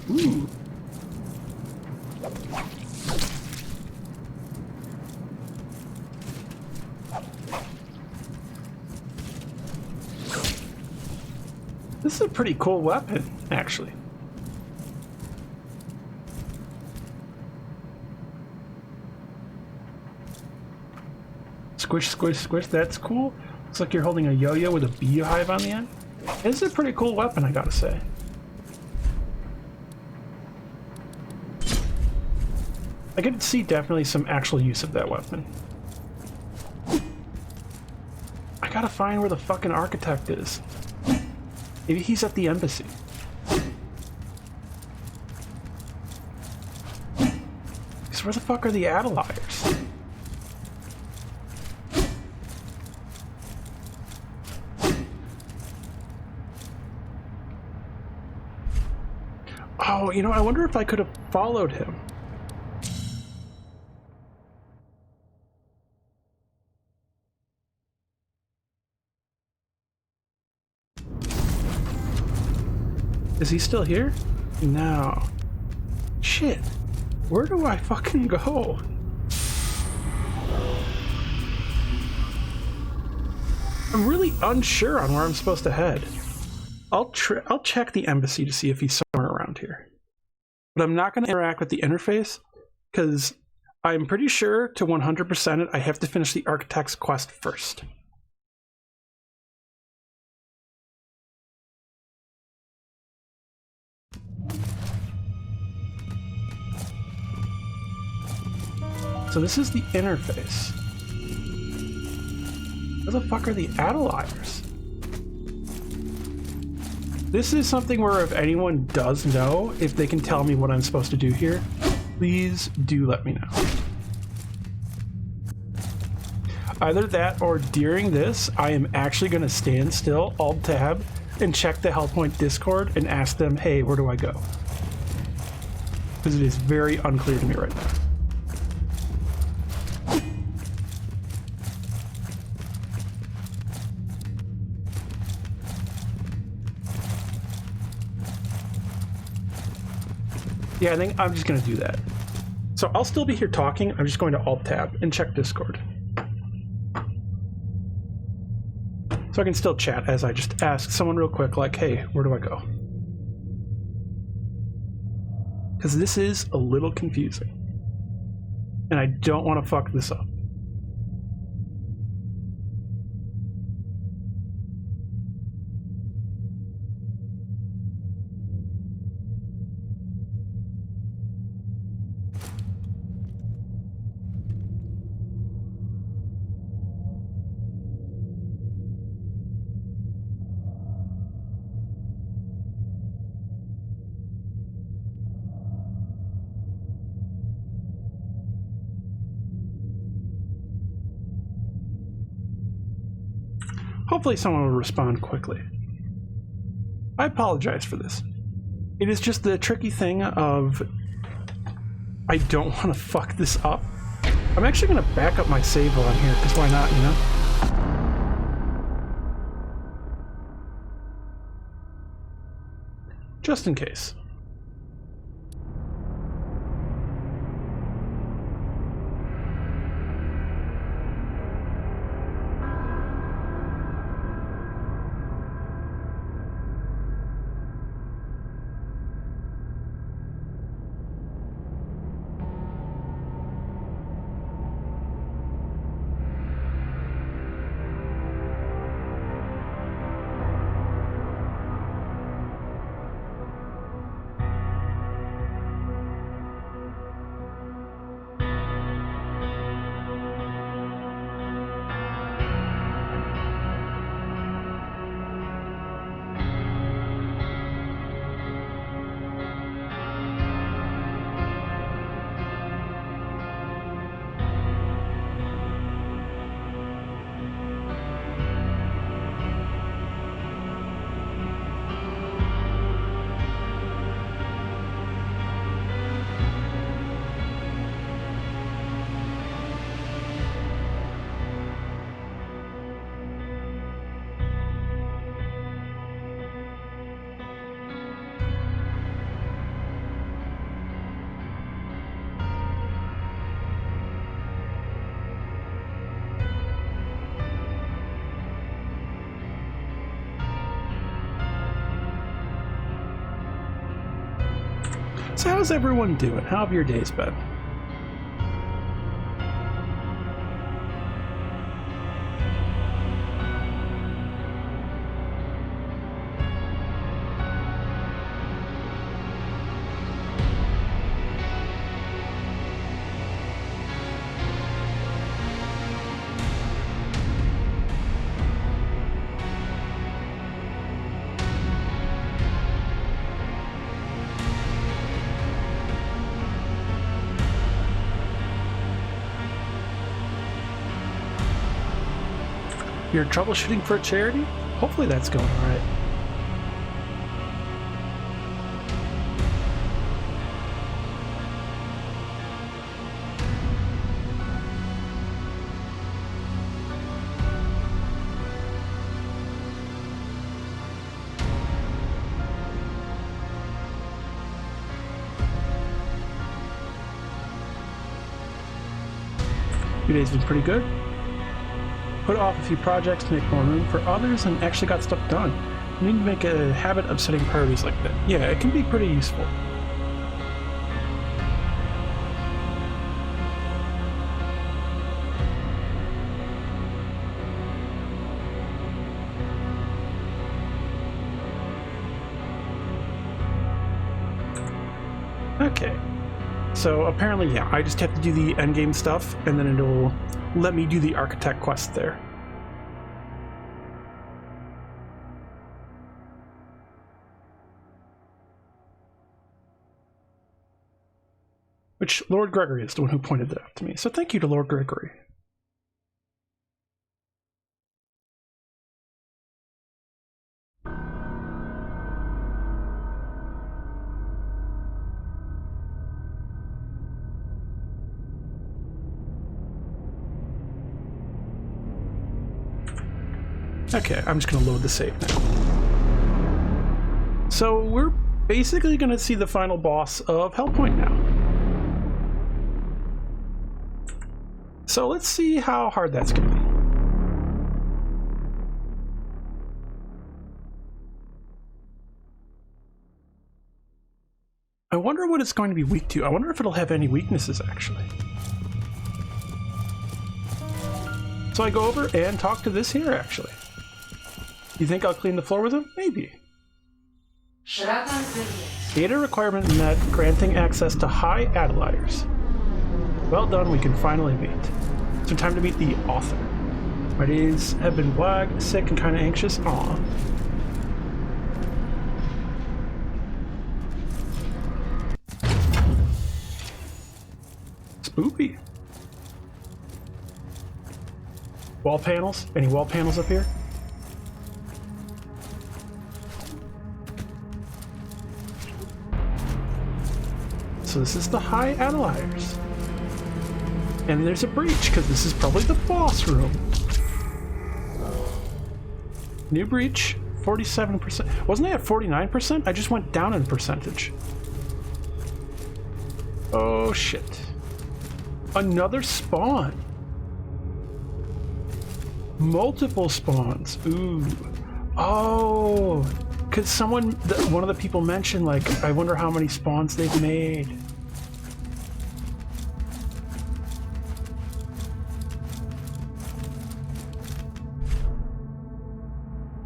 S1: Ooh. This is a pretty cool weapon, actually. Squish, squish, squish, that's cool. Looks like you're holding a yo-yo with a beehive on the end. This is a pretty cool weapon, I gotta say. I could see definitely some actual use of that weapon. I gotta find where the fucking architect is. Maybe he's at the embassy. Because where the fuck are the Adelighters? Oh, you know, I wonder if I could have followed him. Is he still here? No. Shit. Where do I fucking go? I'm really unsure on where I'm supposed to head. I'll check the embassy to see if he's somewhere around here. But I'm not going to interact with the interface because I'm pretty sure to 100% it, I have to finish the architect's quest first. So this is the interface. Where the fuck are the Adeliers? This is something where if anyone does know, if they can tell me what I'm supposed to do here, please do let me know. Either that or during this, I am actually going to stand still, Alt-Tab, and check the Hellpoint Discord and ask them, hey, where do I go? Because it is very unclear to me right now. Yeah, I think I'm just going to do that. So I'll still be here talking. I'm just going to Alt-Tab and check Discord. So I can still chat as I just ask someone real quick, like, hey, where do I go? Because this is a little confusing. And I don't want to fuck this up. Hopefully someone will respond quickly. I apologize for this. It is just the tricky thing of I don't want to fuck this up. I'm actually going to back up my save on here, because why not, you know? Just in case. So how's everyone doing? How have your days been? You're troubleshooting for a charity? Hopefully that's going all right. 2 days was pretty good. Put off a few projects to make more room for others and actually got stuff done. You need to make a habit of setting priorities like that. Yeah, it can be pretty useful. Okay, so apparently, yeah, I just have to do the endgame stuff, and then it'll let me do the architect quest there. Which Lord Gregory is the one who pointed that out to me, so thank you to Lord Gregory. Okay, I'm just gonna load the save now. So we're basically gonna see the final boss of Hellpoint now. So let's see how hard that's gonna be. I wonder what it's going to be weak to. I wonder if it'll have any weaknesses, actually. So I go over and talk to this here, actually. You think I'll clean the floor with him? Maybe. Data requirement met, granting access to high Adelairs. Well done, we can finally meet. So time to meet the author. My days have been black, sick, and kind of anxious. Aw. Spooky. Wall panels? Any wall panels up here? So this is the High Adelairs. And there's a breach, because this is probably the boss room. New breach, 47%. Wasn't I at 49%? I just went down in percentage. Oh shit. Another spawn. Multiple spawns. Ooh. Oh. Because someone, one of the people mentioned, like, I wonder how many spawns they've made.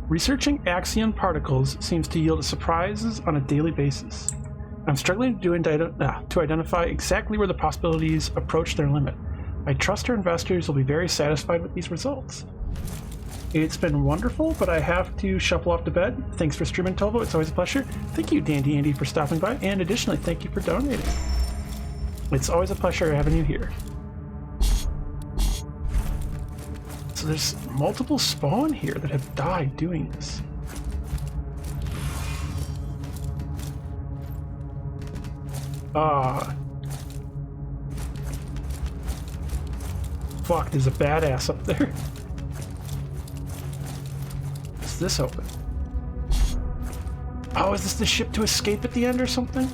S1: Researching axion particles seems to yield surprises on a daily basis. I'm struggling to identify exactly where the possibilities approach their limit. I trust our investors will be very satisfied with these results. It's been wonderful, but I have to shuffle off to bed. Thanks for streaming, Tolvo. It's always a pleasure. Thank you, Dandy Andy, for stopping by, and additionally, thank you for donating. It's always a pleasure having you here. So there's multiple spawn here that have died doing this. Fuck, there's a badass up there. Is this open? Oh, is this the ship to escape at the end or something?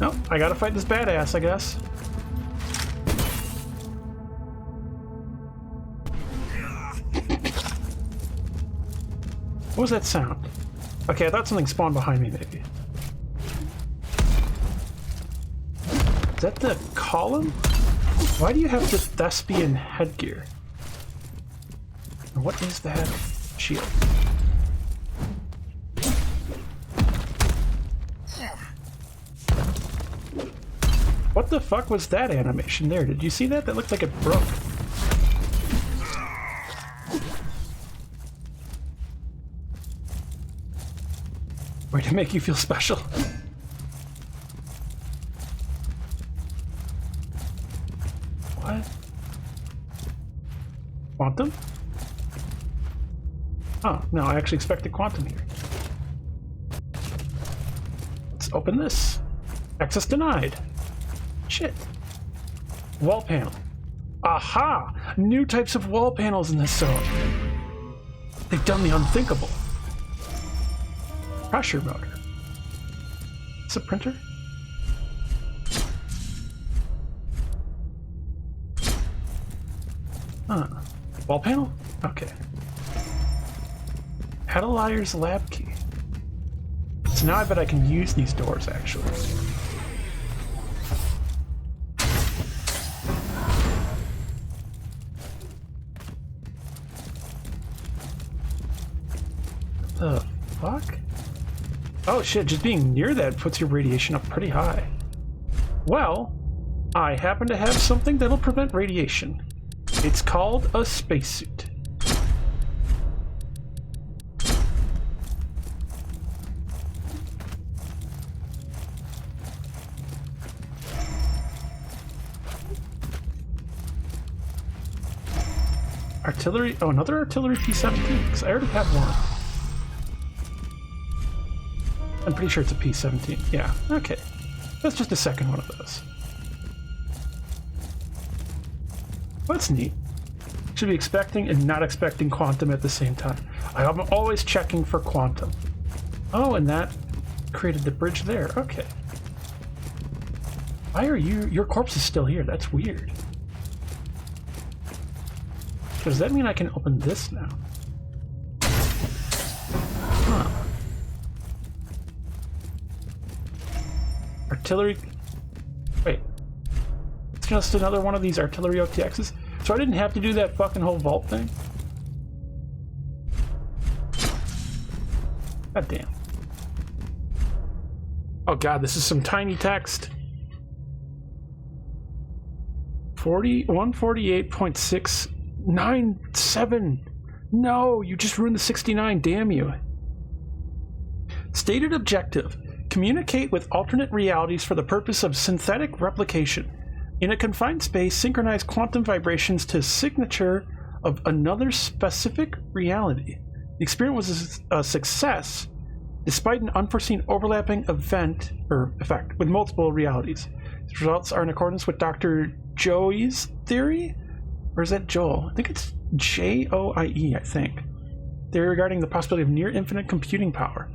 S1: Nope, I gotta fight this badass, I guess. What was that sound? Okay, I thought something spawned behind me, maybe. Is that the column? Why do you have the thespian headgear? And what is that shield? What the fuck was that animation there? Did you see that? That looked like it broke. Way to make you feel special. What? Quantum? Oh, no, I actually expected quantum here. Let's open this. Access denied. Shit. Wall panel. Aha! New types of wall panels in this zone. They've done the unthinkable. Pressure motor. It's a printer? Huh. Wall panel? Okay. Adelaire's lab key. So now I bet I can use these doors, actually. The fuck? Oh shit, just being near that puts your radiation up pretty high. Well, I happen to have something that'll prevent radiation. It's called a spacesuit. Artillery, oh, another artillery P-17, because I already have one. I'm pretty sure it's a P-17, yeah, okay. That's just a second one of those. That's neat. Should be expecting and not expecting quantum at the same time. I'm always checking for quantum. Oh, and that created the bridge there, okay. Why are you, your corpse is still here, that's weird. Does that mean I can open this now? Huh. Artillery... Wait. It's just another one of these artillery OTXs? So I didn't have to do that fucking whole vault thing? God damn. Oh god, this is some tiny text. 148.697. No, you just ruined the 69, damn you. Stated objective: communicate with alternate realities for the purpose of synthetic replication. In a confined space, synchronize quantum vibrations to signature of another specific reality. The experiment was a success despite an unforeseen overlapping event or effect with multiple realities. The results are in accordance with Dr. Joey's theory? Or is that Joel? I think it's Joie, I think. Theory regarding the possibility of near infinite computing power.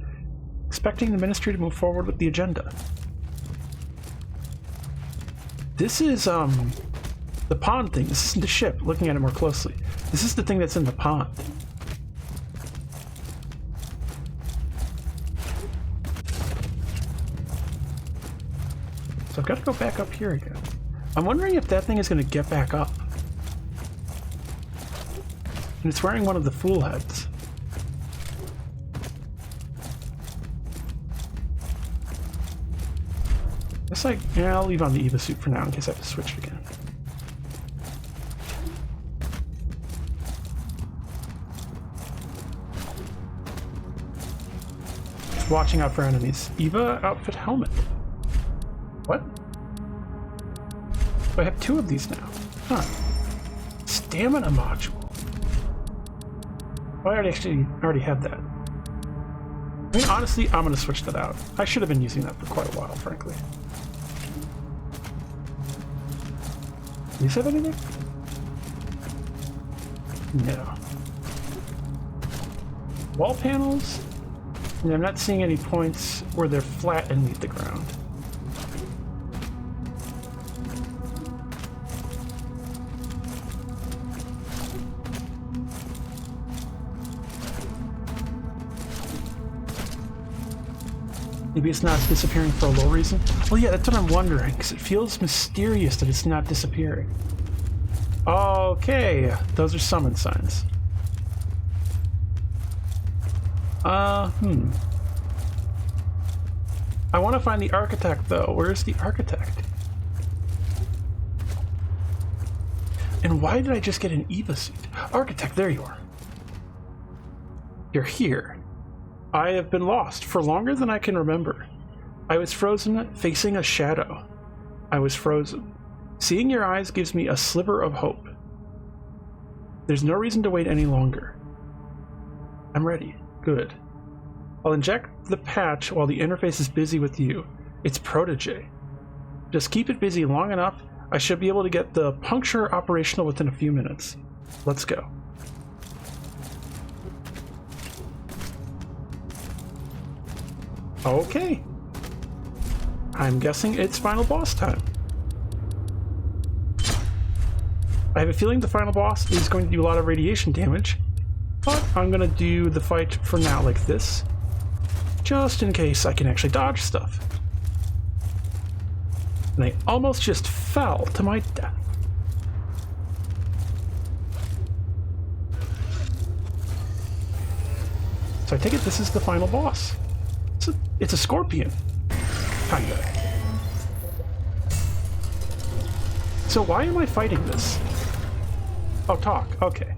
S1: Expecting the ministry to move forward with the agenda. This is, the pond thing. This isn't the ship. Looking at it more closely. This is the thing that's in the pond. So I've got to go back up here again. I'm wondering if that thing is going to get back up. And it's wearing one of the fool heads. It's like, yeah, I'll leave on the Eva suit for now in case I have to switch it again. Just watching out for enemies. Eva outfit helmet. What? I have two of these now. Huh. Stamina module. Oh, I already have that. I mean, honestly, I'm gonna switch that out. I should have been using that for quite a while, frankly. Do these have anything? No. Wall panels? And I'm not seeing any points where they're flat and meet the ground. Maybe it's not disappearing for a low reason? Well, yeah, that's what I'm wondering, because it feels mysterious that it's not disappearing. Okay, those are summon signs. I want to find the architect, though. Where's the architect? And why did I just get an Eva suit? Architect, there you are. You're here. I have been lost for longer than I can remember. I was frozen, facing a shadow. I was frozen. Seeing your eyes gives me a sliver of hope. There's no reason to wait any longer. I'm ready. Good. I'll inject the patch while the interface is busy with you. It's protege. Just keep it busy long enough. I should be able to get the puncture operational within a few minutes. Let's go. Okay. I'm guessing it's final boss time. I have a feeling the final boss is going to do a lot of radiation damage, but I'm going to do the fight for now like this, just in case I can actually dodge stuff. And I almost just fell to my death. So I take it this is the final boss. It's a scorpion. Kinda. So why am I fighting this? Oh, talk. Okay.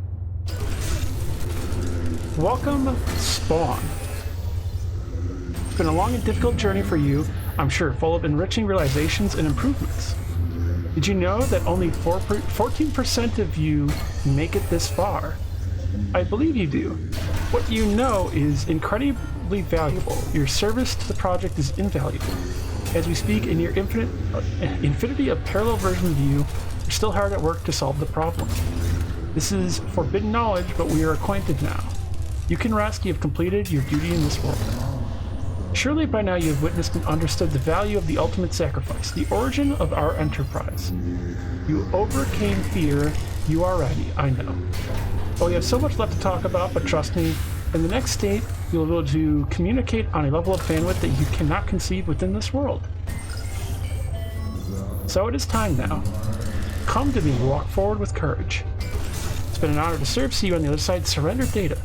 S1: Welcome, Spawn. It's been a long and difficult journey for you, I'm sure, full of enriching realizations and improvements. Did you know that only 14% of you make it this far? I believe you do. What you know is incredibly valuable. Your service to the project is invaluable. As we speak, in your infinity of parallel versions of you, you're still hard at work to solve the problem. This is forbidden knowledge, but we are acquainted now. You can rest, you have completed your duty in this world. Surely by now you have witnessed and understood the value of the ultimate sacrifice, the origin of our enterprise. You overcame fear, you are ready, I know. Oh, we have so much left to talk about, but trust me, in the next state, you'll be able to communicate on a level of bandwidth that you cannot conceive within this world. So it is time now. Come to me and walk forward with courage. It's been an honor to serve. See you on the other side. Surrender data.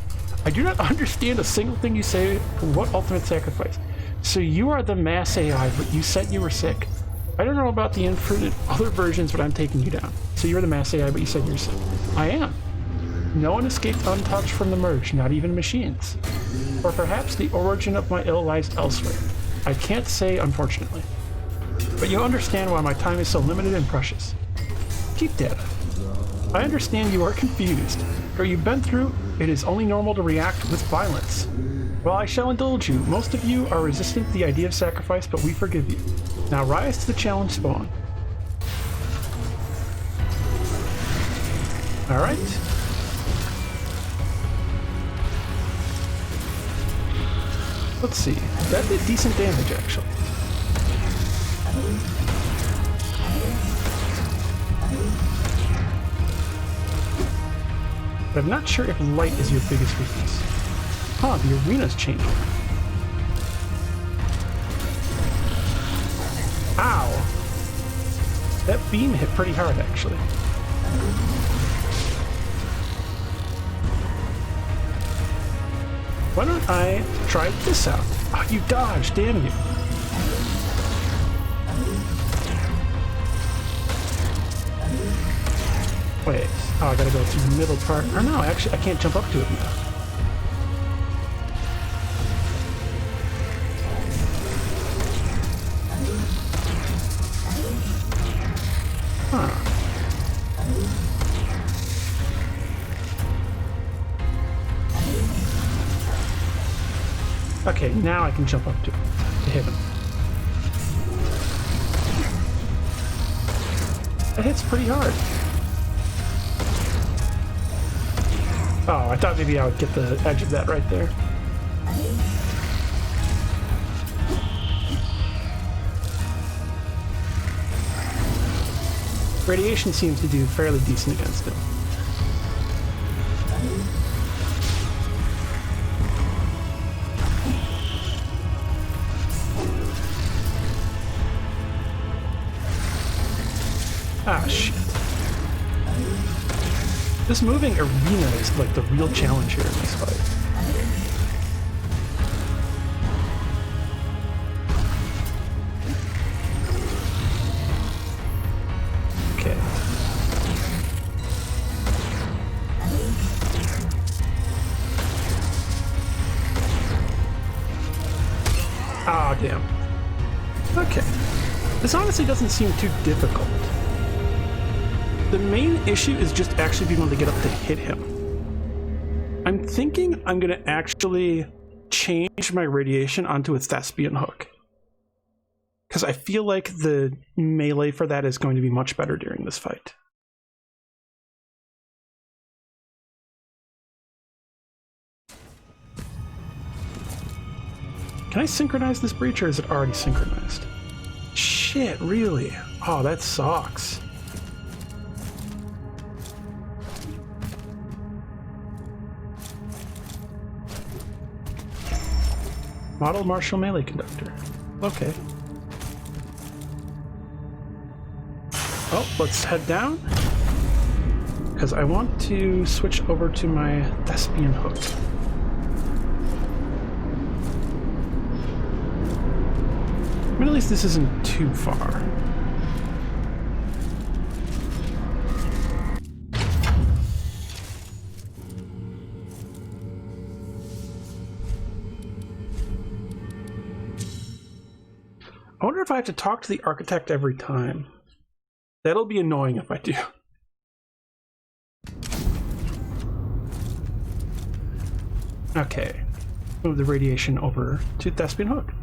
S1: I do not understand a single thing you say. What ultimate sacrifice? So you are the mass AI, but you said you were sick. I don't know about the infinite other versions, but I'm taking you down. So you're the mass AI, but you said you're sick. I am. No one escaped untouched from the merge, not even machines. Or perhaps the origin of my ill lies elsewhere. I can't say, unfortunately. But you understand why my time is so limited and precious. Keep data. I understand you are confused. What you've been through, it is only normal to react with violence. Well, I shall indulge you. Most of you are resistant to the idea of sacrifice, but we forgive you. Now rise to the challenge, Spawn. Alright. Let's see. That did decent damage, actually. But I'm not sure if light is your biggest weakness. Huh, the arena's changing. Ow! That beam hit pretty hard, actually. Why don't I try this out? Oh, you dodged, damn you. Wait, oh, I gotta go through the middle part. Or no, actually, I can't jump up to it now. Huh. Okay, now I can jump up to hit him. That hits pretty hard. Oh, I thought maybe I would get the edge of that right there. Radiation seems to do fairly decent against it. Ah, shit. This moving arena is like the real challenge here in this fight. Okay. Ah, damn. Okay. This honestly doesn't seem too difficult. The main issue is just actually being able to get up to hit him. I'm thinking I'm going to actually change my radiation onto a thespian hook. Because I feel like the melee for that is going to be much better during this fight. Can I synchronize this breach, or is it already synchronized? Shit, really? Oh, that sucks. Model Marshall melee conductor. Okay. Oh, let's head down. Because I want to switch over to my Thespian hook. I mean, at least this isn't too far. I wonder if I have to talk to the architect every time. That'll be annoying if I do. Okay. Move the radiation over to Thespian Hook.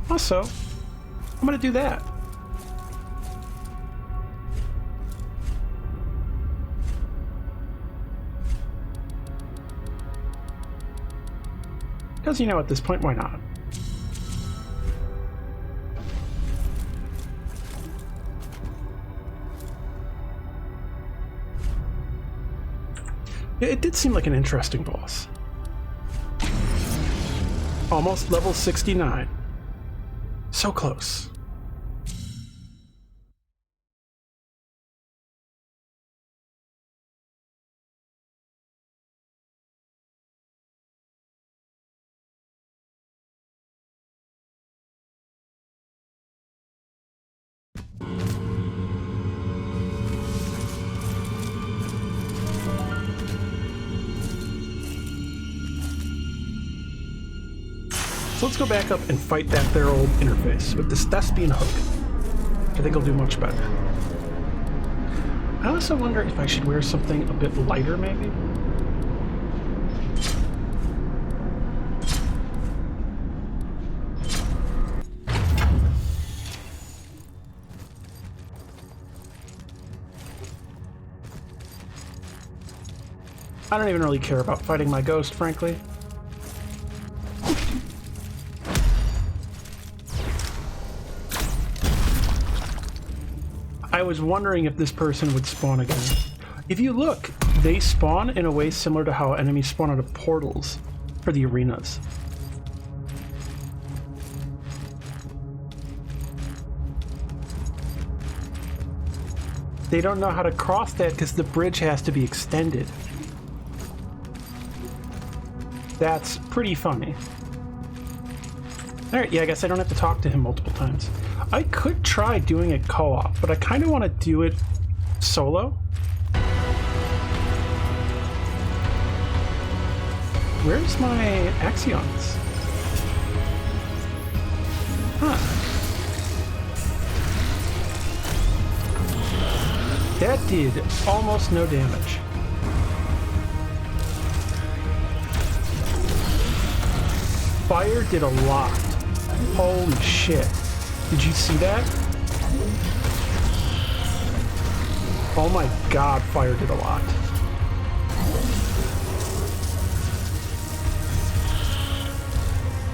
S1: Also, I'm going to do that. Because, you know, at this point, why not? It did seem like an interesting boss. Almost level 69. So close. So let's go back up and fight that there old interface with this Thespian hook. I think I'll do much better. I also wonder if I should wear something a bit lighter, maybe? I don't even really care about fighting my ghost, frankly. I was wondering if this person would spawn again. If you look, they spawn in a way similar to how enemies spawn out of portals for the arenas. They don't know how to cross that because the bridge has to be extended. That's pretty funny. Alright, yeah, I guess I don't have to talk to him multiple times. I could try doing it co-op, but I kind of want to do it solo. Where's my Axions? Huh. That did almost no damage. Fire did a lot. Holy shit. Did you see that? Oh my god, fire did a lot.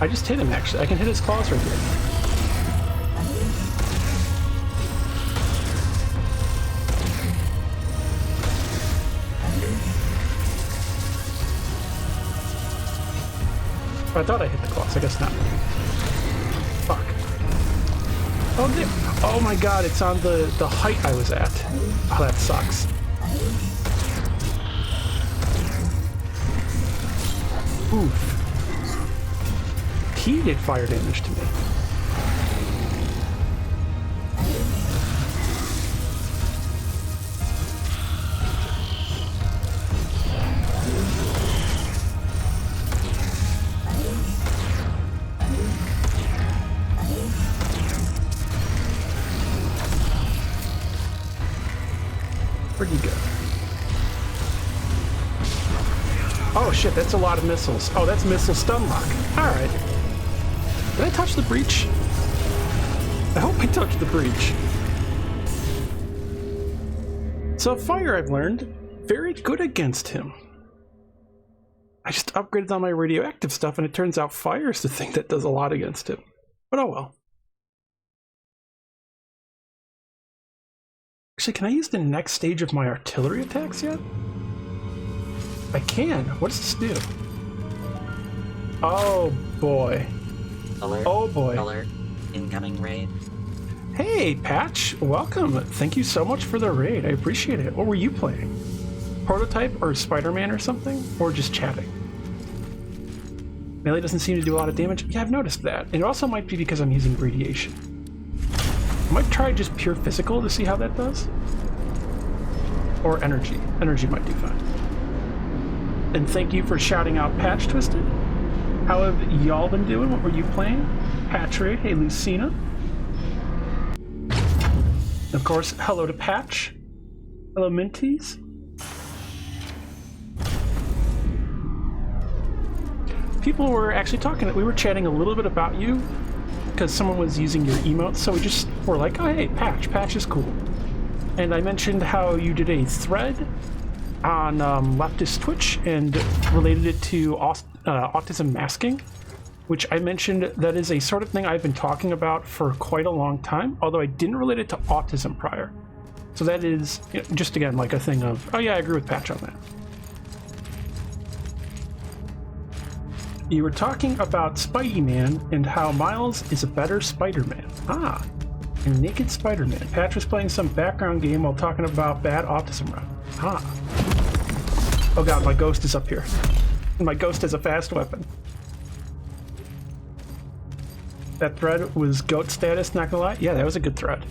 S1: I just hit him, actually. I can hit his claws right here. I thought I hit the claws. I guess not. Fuck. Oh my god, it's on the height I was at. Oh, that sucks. Oof. He did fire damage to me. Where'd you go? Oh shit, that's a lot of missiles. Oh, that's missile stun lock. Alright. Did I touch the breach? I hope I touched the breach. So fire, I've learned, very good against him. I just upgraded on my radioactive stuff, and it turns out fire is the thing that does a lot against him. But oh well. Actually, can I use the next stage of my artillery attacks yet? I can. What does this do? Oh boy.
S2: Alert.
S1: Oh boy.
S2: Alert. Incoming raid.
S1: Hey, Patch. Welcome. Thank you so much for the raid. I appreciate it. What were you playing? Prototype or Spider-Man or something? Or just chatting? Melee doesn't seem to do a lot of damage. Yeah, I've noticed that. And it also might be because I'm using radiation. I might try just pure physical to see how that does. Or energy. Energy might do fine. And thank you for shouting out Patch Twisted. How have y'all been doing? What were you playing? Patch Raid. Hey, Lucina. Of course, hello to Patch. Hello, Minties. People were actually talking, we were chatting a little bit about you because someone was using your emotes, so we just were like, oh hey, Patch is cool. And I mentioned how you did a thread on Leftist Twitch and related it to autism masking, which I mentioned that is a sort of thing I've been talking about for quite a long time, although I didn't relate it to autism prior. So that is, you know, just again, like a thing of, oh yeah, I agree with Patch on that. You were talking about Spidey-Man and how Miles is a better Spider-Man. Ah, a naked Spider-Man. Patch was playing some background game while talking about bad autism run. Ah. Oh god, my ghost is up here. And my ghost has a fast weapon. That thread was goat status, not gonna lie. Yeah, that was a good thread.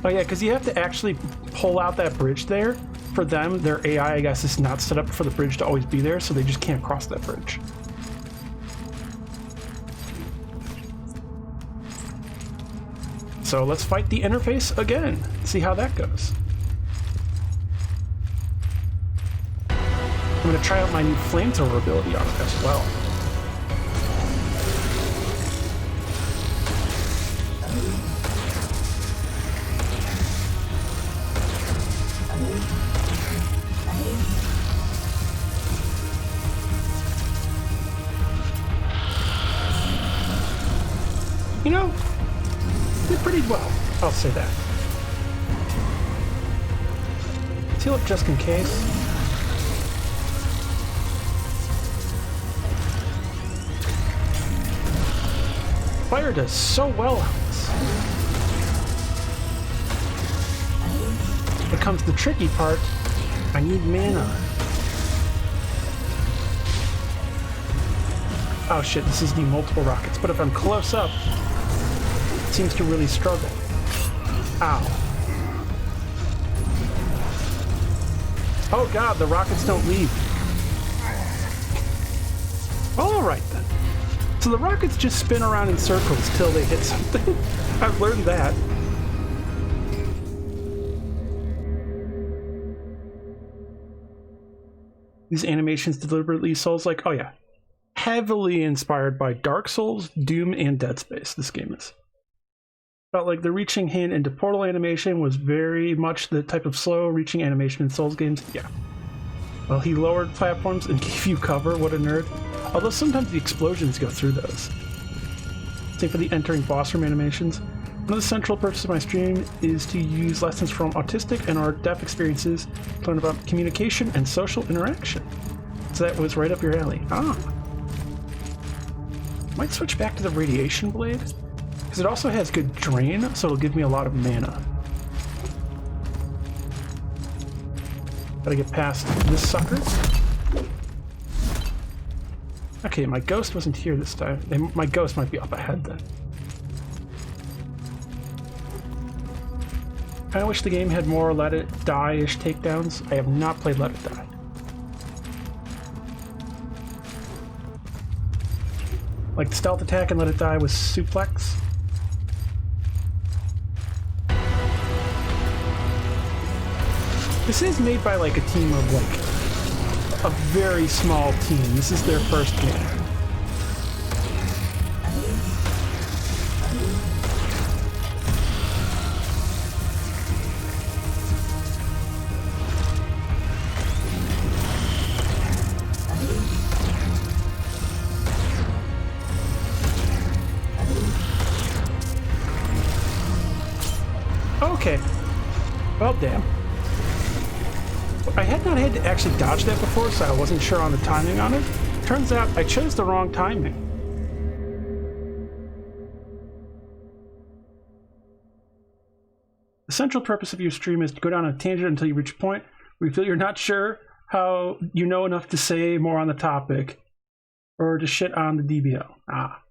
S1: Oh yeah, because you have to actually pull out that bridge there. For them, their AI, I guess, is not set up for the bridge to always be there, so they just can't cross that bridge. So let's fight the interface again. See how that goes. I'm gonna try out my new flamethrower ability on it as well. You know, did pretty well, I'll say that. Let's heal up just in case. Fire does so well on this. When it comes to the tricky part, I need mana. Oh shit, this is the multiple rockets, but if I'm close up, it seems to really struggle. Ow. Oh god, the rockets don't leave. Alright then. So the rockets just spin around in circles till they hit something. I've learned that. These animations deliberately Souls-like, oh yeah. Heavily inspired by Dark Souls, Doom, and Dead Space, this game is. Felt like the reaching hand into portal animation was very much the type of slow reaching animation in Souls games. Yeah. Well, he lowered platforms and gave you cover, what a nerd. Although sometimes the explosions go through those. Same for the entering boss room animations. One of the central purposes of my stream is to use lessons from autistic and or deaf experiences to learn about communication and social interaction. So that was right up your alley. Ah. Might switch back to the radiation blade, because it also has good drain, so it'll give me a lot of mana. Gotta get past this sucker. Okay, my ghost wasn't here this time. My ghost might be up ahead then. I wish the game had more Let It Die-ish takedowns. I have not played Let It Die. Like the stealth attack and Let It Die with suplex. This is made by like a team of like a very small team. This is their first game. Okay. Well, damn. I had not had to actually dodge that before, so I wasn't sure on the timing on it. Turns out I chose the wrong timing. The central purpose of your stream is to go down a tangent until you reach a point where you feel you're not sure how you know enough to say more on the topic, or to shit on the DBO. Ah.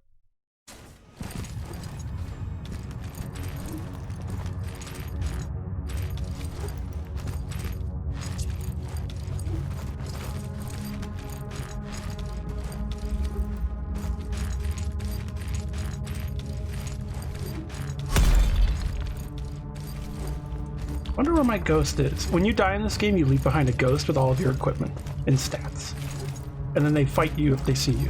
S1: Wonder where my ghost is. When you die in this game, you leave behind a ghost with all of your equipment and stats. And then they fight you if they see you.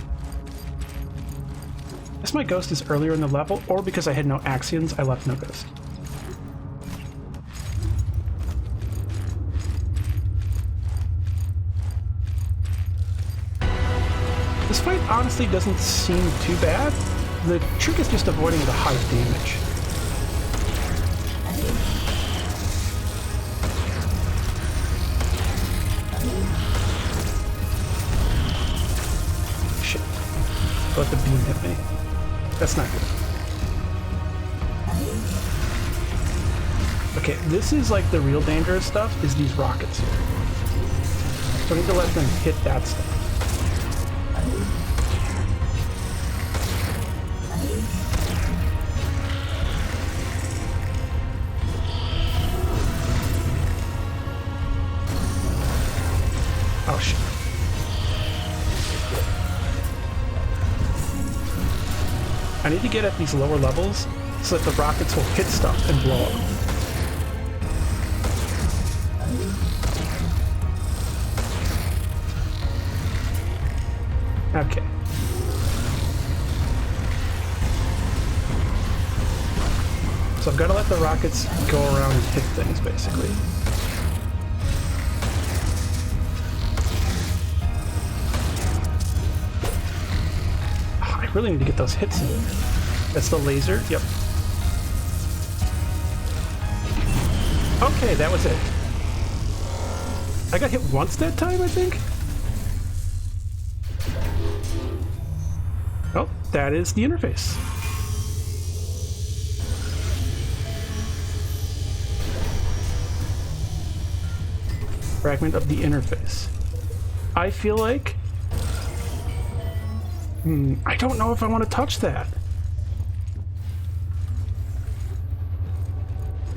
S1: Guess my ghost is earlier in the level, or because I had no Axions, I left no ghost. This fight honestly doesn't seem too bad. The trick is just avoiding the high damage. Let the beam hit me. That's not good. Okay, this is like the real dangerous stuff, is these rockets here. So I need to let them hit that stuff. Oh shit. I need to get at these lower levels so that the rockets will hit stuff and blow up. Okay. So I've got to let the rockets go around and hit things, basically. I really need to get those hits in. That's the laser. Yep. Okay, that was it. I got hit once that time, I think. Oh, that is the interface. Fragment of the interface. I feel like... I don't know if I want to touch that.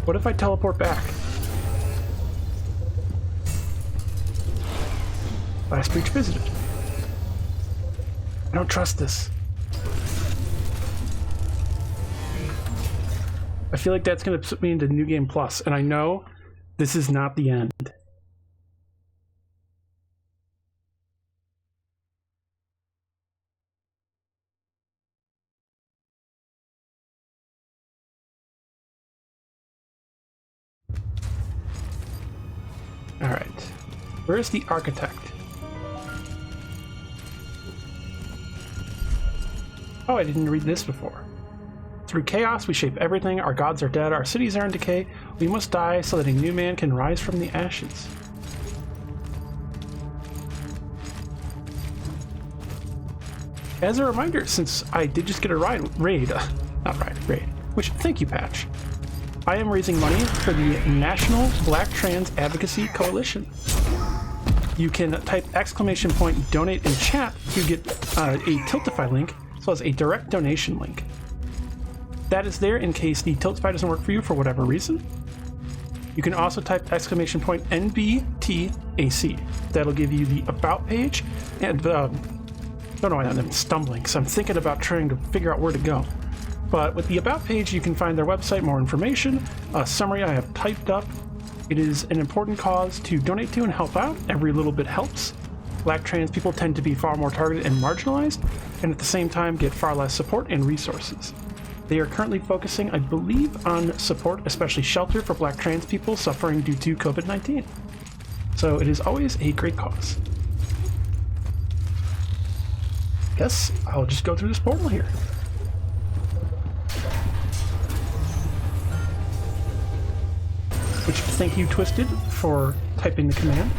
S1: What if I teleport back? Last breach visited. I don't trust this. I feel like that's going to put me into New Game Plus, and I know this is not the end. Alright. Where's the architect? Oh, I didn't read this before. Through chaos, we shape everything. Our gods are dead. Our cities are in decay. We must die so that a new man can rise from the ashes. As a reminder, since I did just get a raid, which, thank you, Patch. I am raising money for the National Black Trans Advocacy Coalition. You can type !donate in chat to get a Tiltify link, as well as a direct donation link. That is there in case the Tiltify doesn't work for you for whatever reason. You can also type !NBTAC. That'll give you the About page, and don't know why I'm stumbling, because I'm thinking about trying to figure out where to go. But with the About page, you can find their website, more information, a summary I have typed up. It is an important cause to donate to and help out. Every little bit helps. Black trans people tend to be far more targeted and marginalized, and at the same time get far less support and resources. They are currently focusing, I believe, on support, especially shelter for Black trans people suffering due to COVID-19. So it is always a great cause. Guess I'll just go through this portal here. which thank you, Twisted, for typing the command.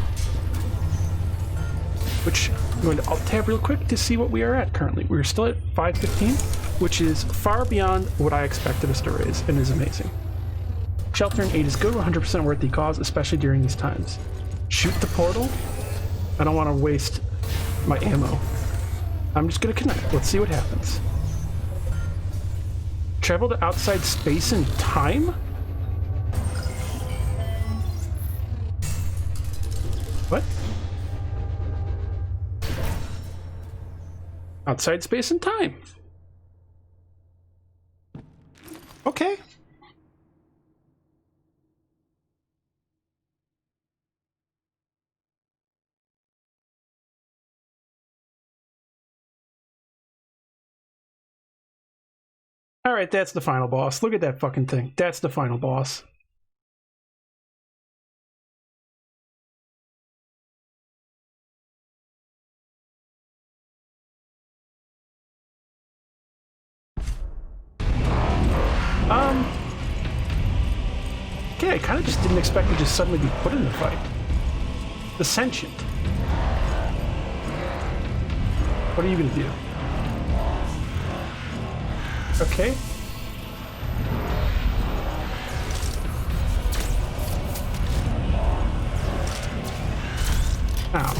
S1: Which I'm going to alt tab real quick to see what we are at currently. We're still at 515, which is far beyond what I expected us to raise and is amazing. Shelter in 8 is good, 100% worth the cause, especially during these times. Shoot the portal? I don't want to waste my ammo. I'm just going to connect. Let's see what happens. Travel to outside space and time? What? Outside space and time. Okay. Alright, that's the final boss. Look at that fucking thing. That's the final boss. Okay, I kind of just didn't expect to just suddenly be put in the fight. The Sentient. What are you gonna do? Okay. Ow.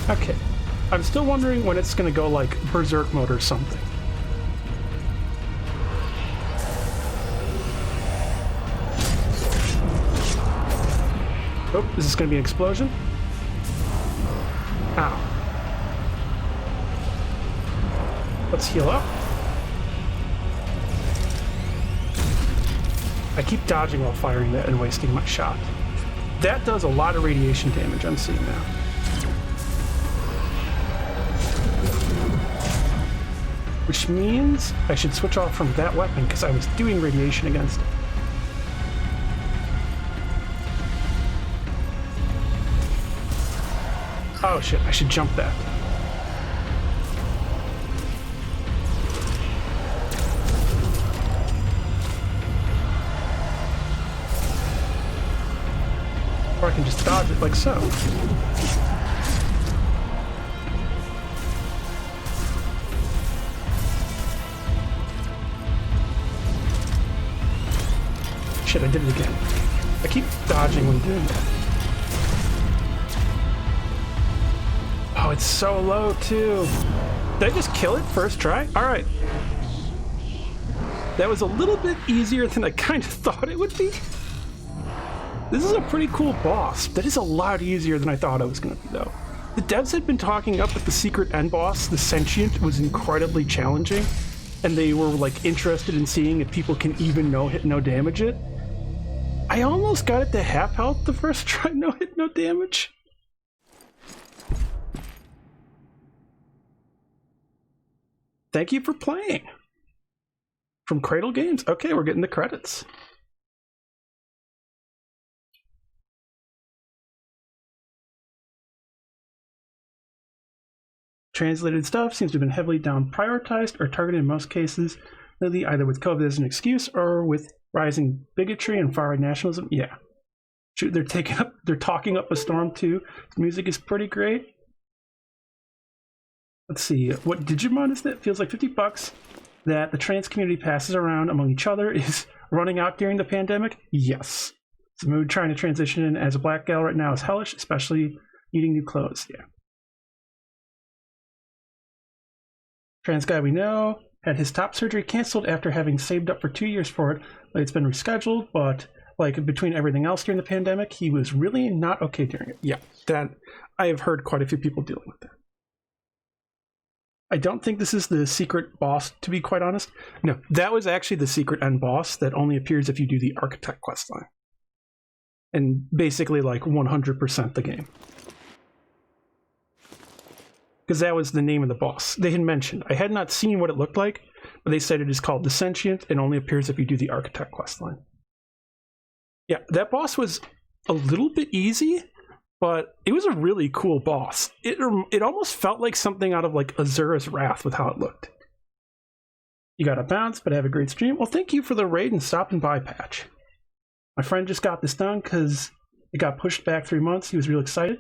S1: Okay. I'm still wondering when it's gonna go like berserk mode or something. Oh, is this gonna be an explosion? Ow. Let's heal up. I keep dodging while firing that and wasting my shot. That does a lot of radiation damage, I'm seeing now. Which means I should switch off from that weapon because I was doing radiation against it. Oh shit, I should jump that. Or I can just dodge it like so. Shit, I did it again. I keep dodging when doing that. Oh, it's so low too. Did I just kill it first try? All right. That was a little bit easier than I kind of thought it would be. This is a pretty cool boss. That is a lot easier than I thought it was going to be though. The devs had been talking up that the secret end boss, the Sentient, was incredibly challenging. And they were like interested in seeing if people can even no hit, no damage it. I almost got it to half health the first try, no hit, no damage. Thank you for playing. From Cradle Games. Okay, we're getting the credits. Translated stuff seems to have been heavily down prioritized or targeted in most cases, lately either with COVID as an excuse or with rising bigotry and far-right nationalism. Yeah. Shoot, they're talking up a storm too. The music is pretty great. Let's see, what Digimon is that? Feels like $50 that the trans community passes around among each other is running out during the pandemic? Yes. The mood trying to transition in as a black gal right now is hellish, especially needing new clothes. Yeah. Trans guy we know had his top surgery canceled after having saved up for 2 years for it. Like, it's been rescheduled, but like between everything else during the pandemic, he was really not okay during it. Yeah, that I have heard quite a few people dealing with that. I don't think this is the secret boss, to be quite honest. No, that was actually the secret end boss that only appears if you do the Architect questline. And basically like 100% the game. Because that was the name of the boss. They had mentioned. I had not seen what it looked like, but they said it is called the Sentient and only appears if you do the Architect questline. Yeah, that boss was a little bit easy, but it was a really cool boss. It almost felt like something out of like Azura's Wrath with how it looked. You got to bounce, but have a great stream. Well, thank you for the raid and stopping by, Patch. My friend just got this done because it got pushed back 3 months. He was real excited.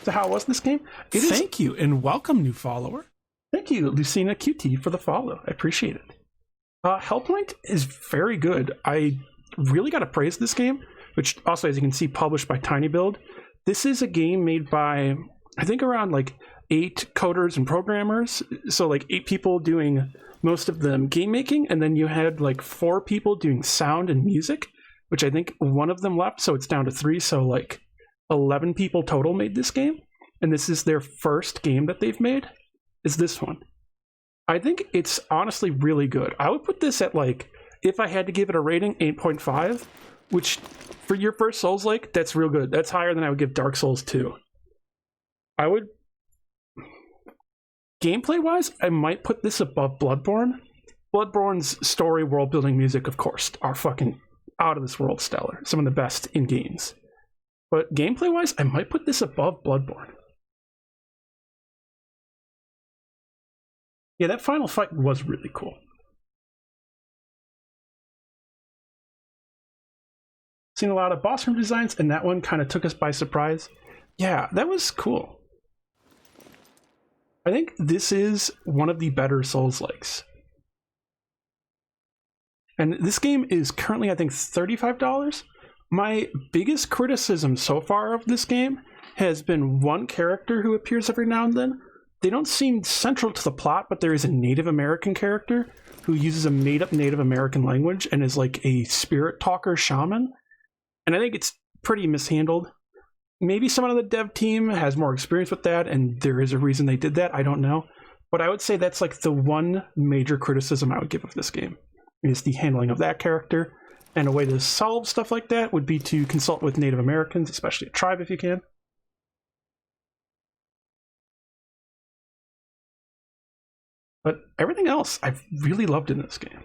S1: So how was this game?
S3: Thank you, and welcome, new follower.
S1: Thank you, Lucina QT, for the follow. I appreciate it. Hellpoint is very good. I really got to praise this game, which also, as you can see, published by Tiny Build. This is a game made by, I think, around like 8 coders and programmers, so like 8 people doing most of the game making, and then you had like 4 people doing sound and music, which I think one of them left, so it's down to 3, so like 11 people total made this game, and this is their first game that they've made, is this one. I think it's honestly really good. I would put this at like, if I had to give it a rating, 8.5, which for your first Souls-like, that's real good. That's higher than I would give Dark Souls 2. I would, gameplay-wise, I might put this above Bloodborne. Bloodborne's story, world-building music, of course, are fucking out of this world stellar. Some of the best in games. But gameplay-wise, I might put this above Bloodborne. Yeah, that final fight was really cool. Seen a lot of boss room designs, and that one kind of took us by surprise. Yeah, that was cool. I think this is one of the better Souls-likes. And this game is currently, I think, $35. My biggest criticism so far of this game has been one character who appears every now and then. They don't seem central to the plot, but there is a Native American character who uses a made-up Native American language and is like a spirit talker shaman. And I think it's pretty mishandled. Maybe someone on the dev team has more experience with that, and there is a reason they did that. I don't know. But I would say that's like the one major criticism I would give of this game, is the handling of that character. And a way to solve stuff like that would be to consult with Native Americans, especially a tribe if you can. But everything else I've really loved in this game.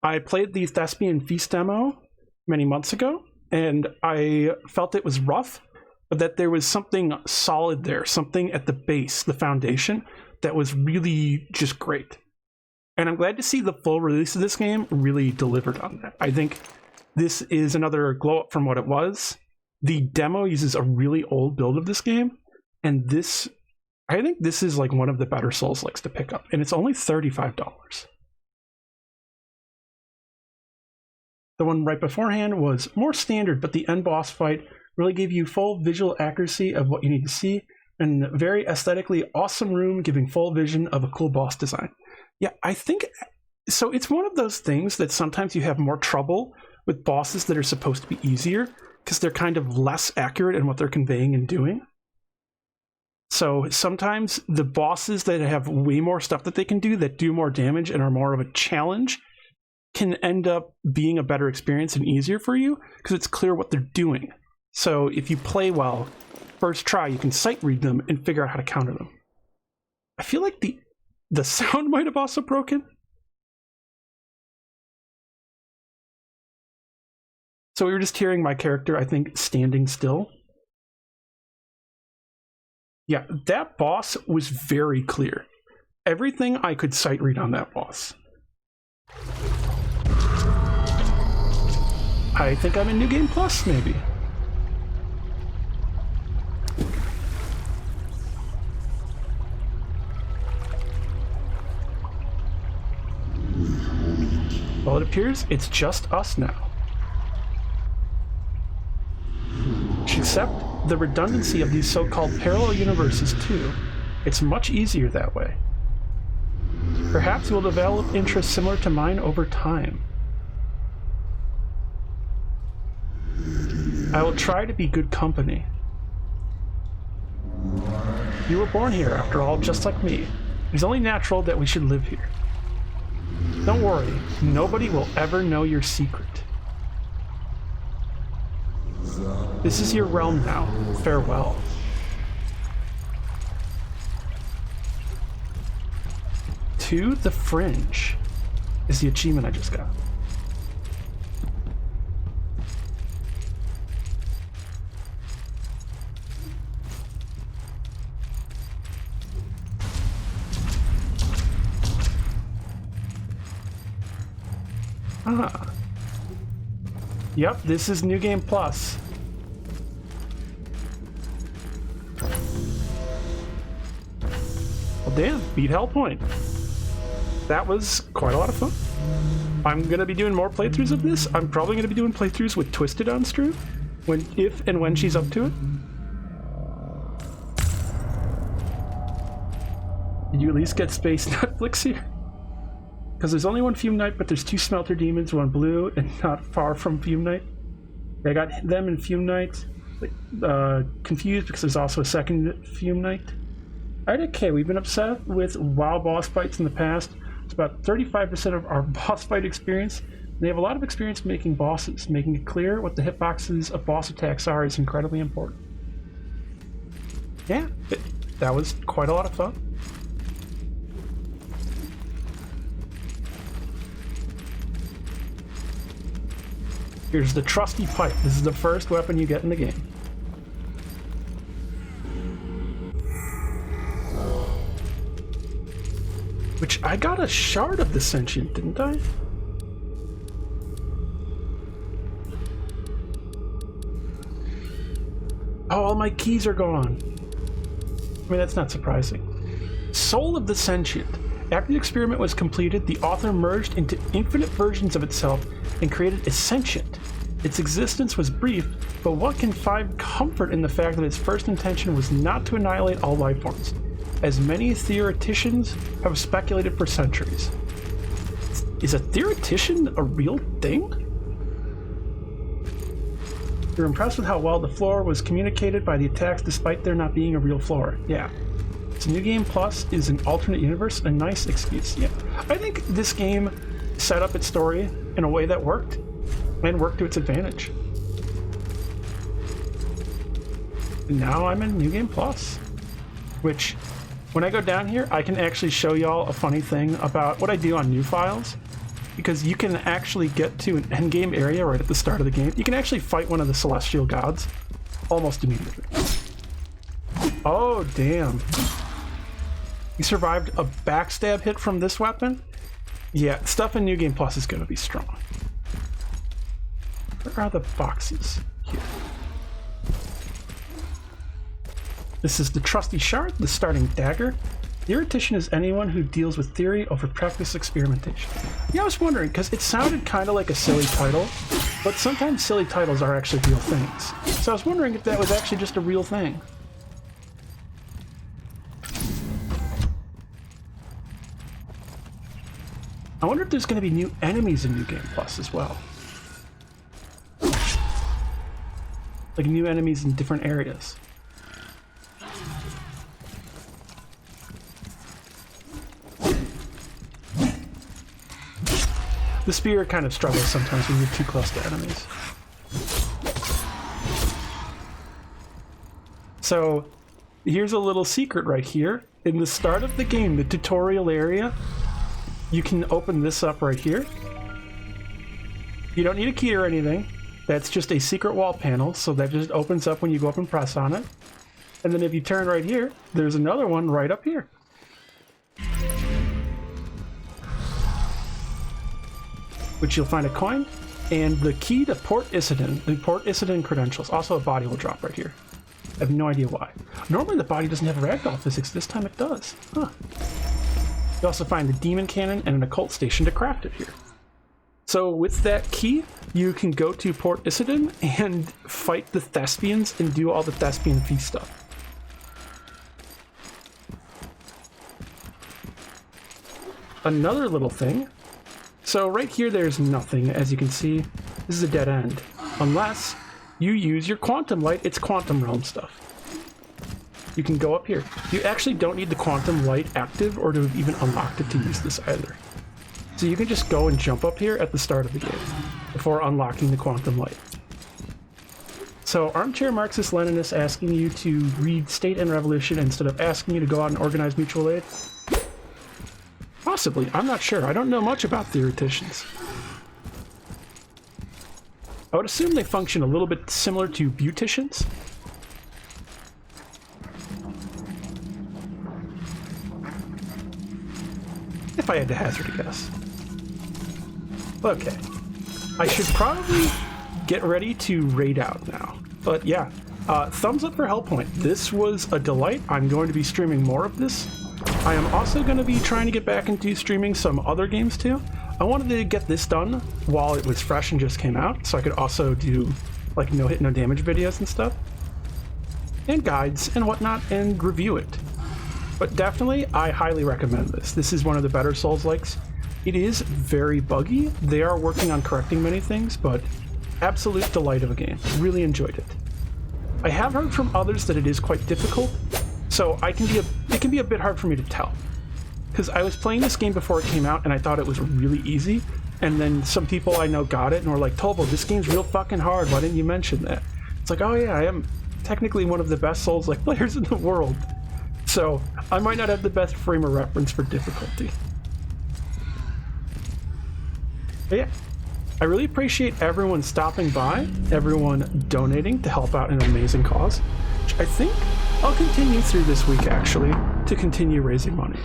S1: I played the Thespian Feast demo many months ago, and I felt it was rough, but that there was something solid there, something at the base, the foundation, that was really just great. And I'm glad to see the full release of this game really delivered on that. I think this is another glow up from what it was. The demo uses a really old build of this game, and this, I think this is like one of the better Souls-likes to pick up, and it's only $35. The one right beforehand was more standard, but the end boss fight really gave you full visual accuracy of what you need to see, and very aesthetically awesome room giving full vision of a cool boss design. Yeah, I think, so it's one of those things that sometimes you have more trouble with bosses that are supposed to be easier, because they're kind of less accurate in what they're conveying and doing. So sometimes the bosses that have way more stuff that they can do, that do more damage and are more of a challenge, can end up being a better experience and easier for you because it's clear what they're doing. So if you play well, first try, you can sight read them and figure out how to counter them. I feel like the sound might have also broken. So we were just hearing my character, I think, standing still. Yeah, that boss was very clear. Everything I could sight read on that boss. I think I'm in New Game Plus, maybe. Well, it appears it's just us now. Except the redundancy of these so-called parallel universes, too. It's much easier that way. Perhaps we'll develop interests similar to mine over time. I will try to be good company. You were born here, after all, just like me. It's only natural that we should live here. Don't worry, nobody will ever know your secret. This is your realm now. Farewell. To the Fringe is the achievement I just got. Ah. Yep, this is New Game Plus. Well, damn, beat Hellpoint. That was quite a lot of fun. I'm gonna be doing more playthroughs of this. I'm probably gonna be doing playthroughs with Twisted on stream, if and when she's up to it. Did you at least get Space Netflix here? Because there's only one Fume Knight, but there's 2 Smelter Demons, one blue, and not far from Fume Knight. I got them in Fume Knight. Confused because there's also a second Fume Knight. Alright, okay, we've been upset with WoW boss fights in the past. It's about 35% of our boss fight experience. They have a lot of experience making bosses. Making it clear what the hitboxes of boss attacks are is incredibly important. Yeah, that was quite a lot of fun. Here's the trusty pipe. This is the first weapon you get in the game. Which, I got a shard of the sentient, didn't I? Oh, all my keys are gone. I mean, that's not surprising. Soul of the Sentient. After the experiment was completed, the author merged into infinite versions of itself and created a sentient. Its existence was brief, but one can find comfort in the fact that its first intention was not to annihilate all life forms, as many theoreticians have speculated for centuries. Is a theoretician a real thing? You're impressed with how well the floor was communicated by the attacks despite there not being a real floor. Yeah. So New Game Plus is an alternate universe, a nice excuse. Yeah. I think this game set up its story in a way that worked, and worked to its advantage. And now I'm in New Game Plus, which, when I go down here, I can actually show y'all a funny thing about what I do on new files, because you can actually get to an endgame area right at the start of the game. You can actually fight one of the celestial gods almost immediately. Oh, damn. You survived a backstab hit from this weapon? Yeah, stuff in New Game Plus is going to be strong. Where are the boxes? Here. This is the trusty shard, the starting dagger. Theoretician is anyone who deals with theory over practice experimentation. Yeah, I was wondering, because it sounded kind of like a silly title, but sometimes silly titles are actually real things. So I was wondering if that was actually just a real thing. I wonder if there's going to be new enemies in New Game Plus as well. Like new enemies in different areas. The spear kind of struggles sometimes when you're too close to enemies. So, here's a little secret right here. In the start of the game, the tutorial area, you can open this up right here. You don't need a key or anything. That's just a secret wall panel, so that just opens up when you go up and press on it. And then if you turn right here, there's another one right up here. Which you'll find a coin, and the key to Port Isidon, the Port Isidon credentials. Also a body will drop right here. I have no idea why. Normally the body doesn't have ragdoll physics, this time it does. Huh. You also find the demon cannon and an occult station to craft it here. So with that key, you can go to Port Isidon and fight the Thespians and do all the Thespian feast stuff. Another little thing. So right here, there's nothing, as you can see. This is a dead end. Unless you use your quantum light, it's quantum realm stuff. You can go up here. You actually don't need the quantum light active or to have even unlocked it to use this either. So you can just go and jump up here at the start of the game before unlocking the quantum light. So Armchair Marxist Leninist asking you to read State and Revolution instead of asking you to go out and organize mutual aid? Possibly, I'm not sure. I don't know much about theoreticians. I would assume they function a little bit similar to beauticians. If I had to hazard a guess. Okay. I should probably get ready to raid out now. But yeah, thumbs up for Hellpoint. This was a delight. I'm going to be streaming more of this. I am also going to be trying to get back into streaming some other games too. I wanted to get this done while it was fresh and just came out, so I could also do like no hit, no damage videos and stuff, and guides and whatnot, and review it. But definitely, I highly recommend this. This is one of the better Souls-likes. It is very buggy. They are working on correcting many things, but absolute delight of a game. Really enjoyed it. I have heard from others that it is quite difficult, so it can be a bit hard for me to tell. Because I was playing this game before it came out and I thought it was really easy, and then some people I know got it and were like, Tolvo, this game's real fucking hard, why didn't you mention that? It's like, oh yeah, I am technically one of the best Souls-like players in the world. So I might not have the best frame of reference for difficulty. But yeah, I really appreciate everyone stopping by, everyone donating to help out an amazing cause, which I think I'll continue through this week actually, to continue raising money.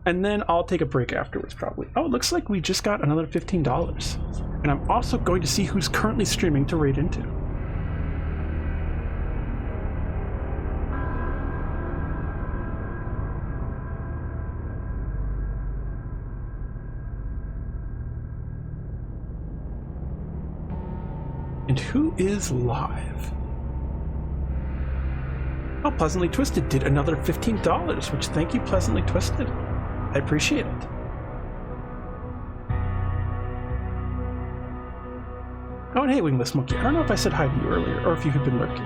S1: And then I'll take a break afterwards probably. Oh, it looks like we just got another $15. And I'm also going to see who's currently streaming to raid into. And who is live? Oh, Pleasantly Twisted did another $15, which thank you, Pleasantly Twisted. I appreciate it. Oh, and hey, Wingless Monkey, I don't know if I said hi to you earlier, or if you had been lurking.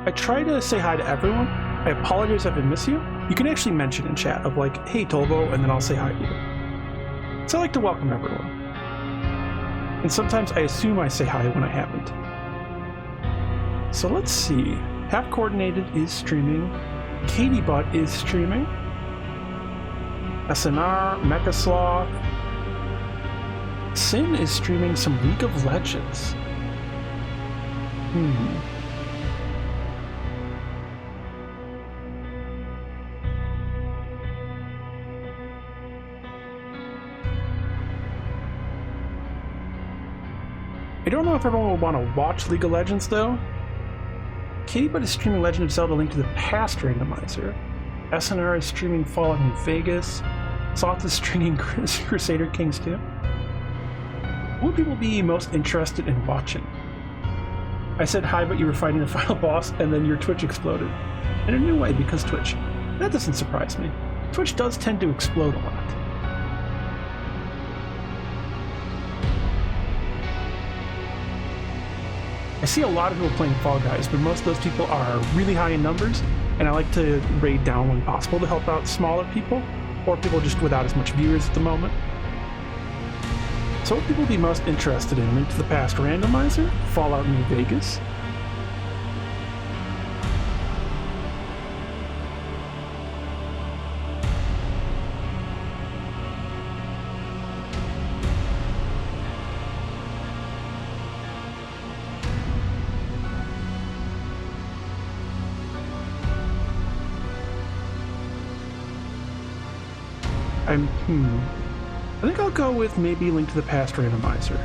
S1: I try to say hi to everyone. I apologize if I miss you. You can actually mention in chat of like, hey, Tolvo, and then I'll say hi to you. So I like to welcome everyone. And sometimes I assume I say hi when I haven't. So let's see. Half Coordinated is streaming. Katie Butt is streaming. SNR, Mechasloth. Sin is streaming some League of Legends. I don't know if everyone will want to watch League of Legends though. Katie Butt is streaming Legend of Zelda: Link to the Past randomizer. SNR is streaming Fallout New Vegas. Sloth is streaming Crusader Kings 2. What would people be most interested in watching? I said hi, but you were fighting the final boss, and then your Twitch exploded. In a new way, because Twitch. That doesn't surprise me. Twitch does tend to explode a lot. I see a lot of people playing Fall Guys, but most of those people are really high in numbers, and I like to raid down when possible to help out smaller people, or people just without as much viewers at the moment. So what people be most interested in? Link to the Past randomizer, Fallout New Vegas. I think I'll go with maybe Link to the Past randomizer.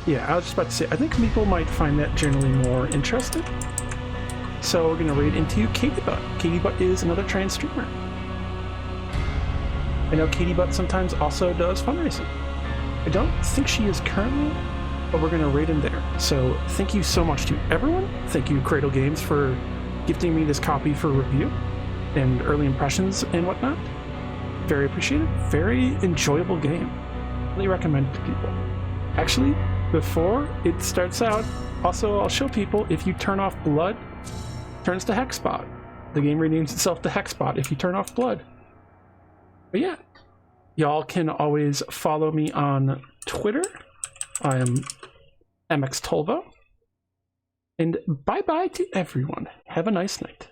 S1: Yeah, I was just about to say, I think people might find that generally more interesting. So we're gonna raid into Katie Butt. Katie Butt is another trans streamer. I know Katie Butt sometimes also does fundraising. I don't think she is currently, but we're gonna raid in there. So thank you so much to everyone. Thank you, Cradle Games, for gifting me this copy for review and early impressions and whatnot. Very appreciated. Very enjoyable game. Really recommend it to people. Actually, before it starts out, also I'll show people if you turn off blood, it turns to Hexbot. The game renames itself to Hexbot if you turn off blood. But yeah, y'all can always follow me on Twitter. I am MX Tolvo. And bye-bye to everyone. Have a nice night.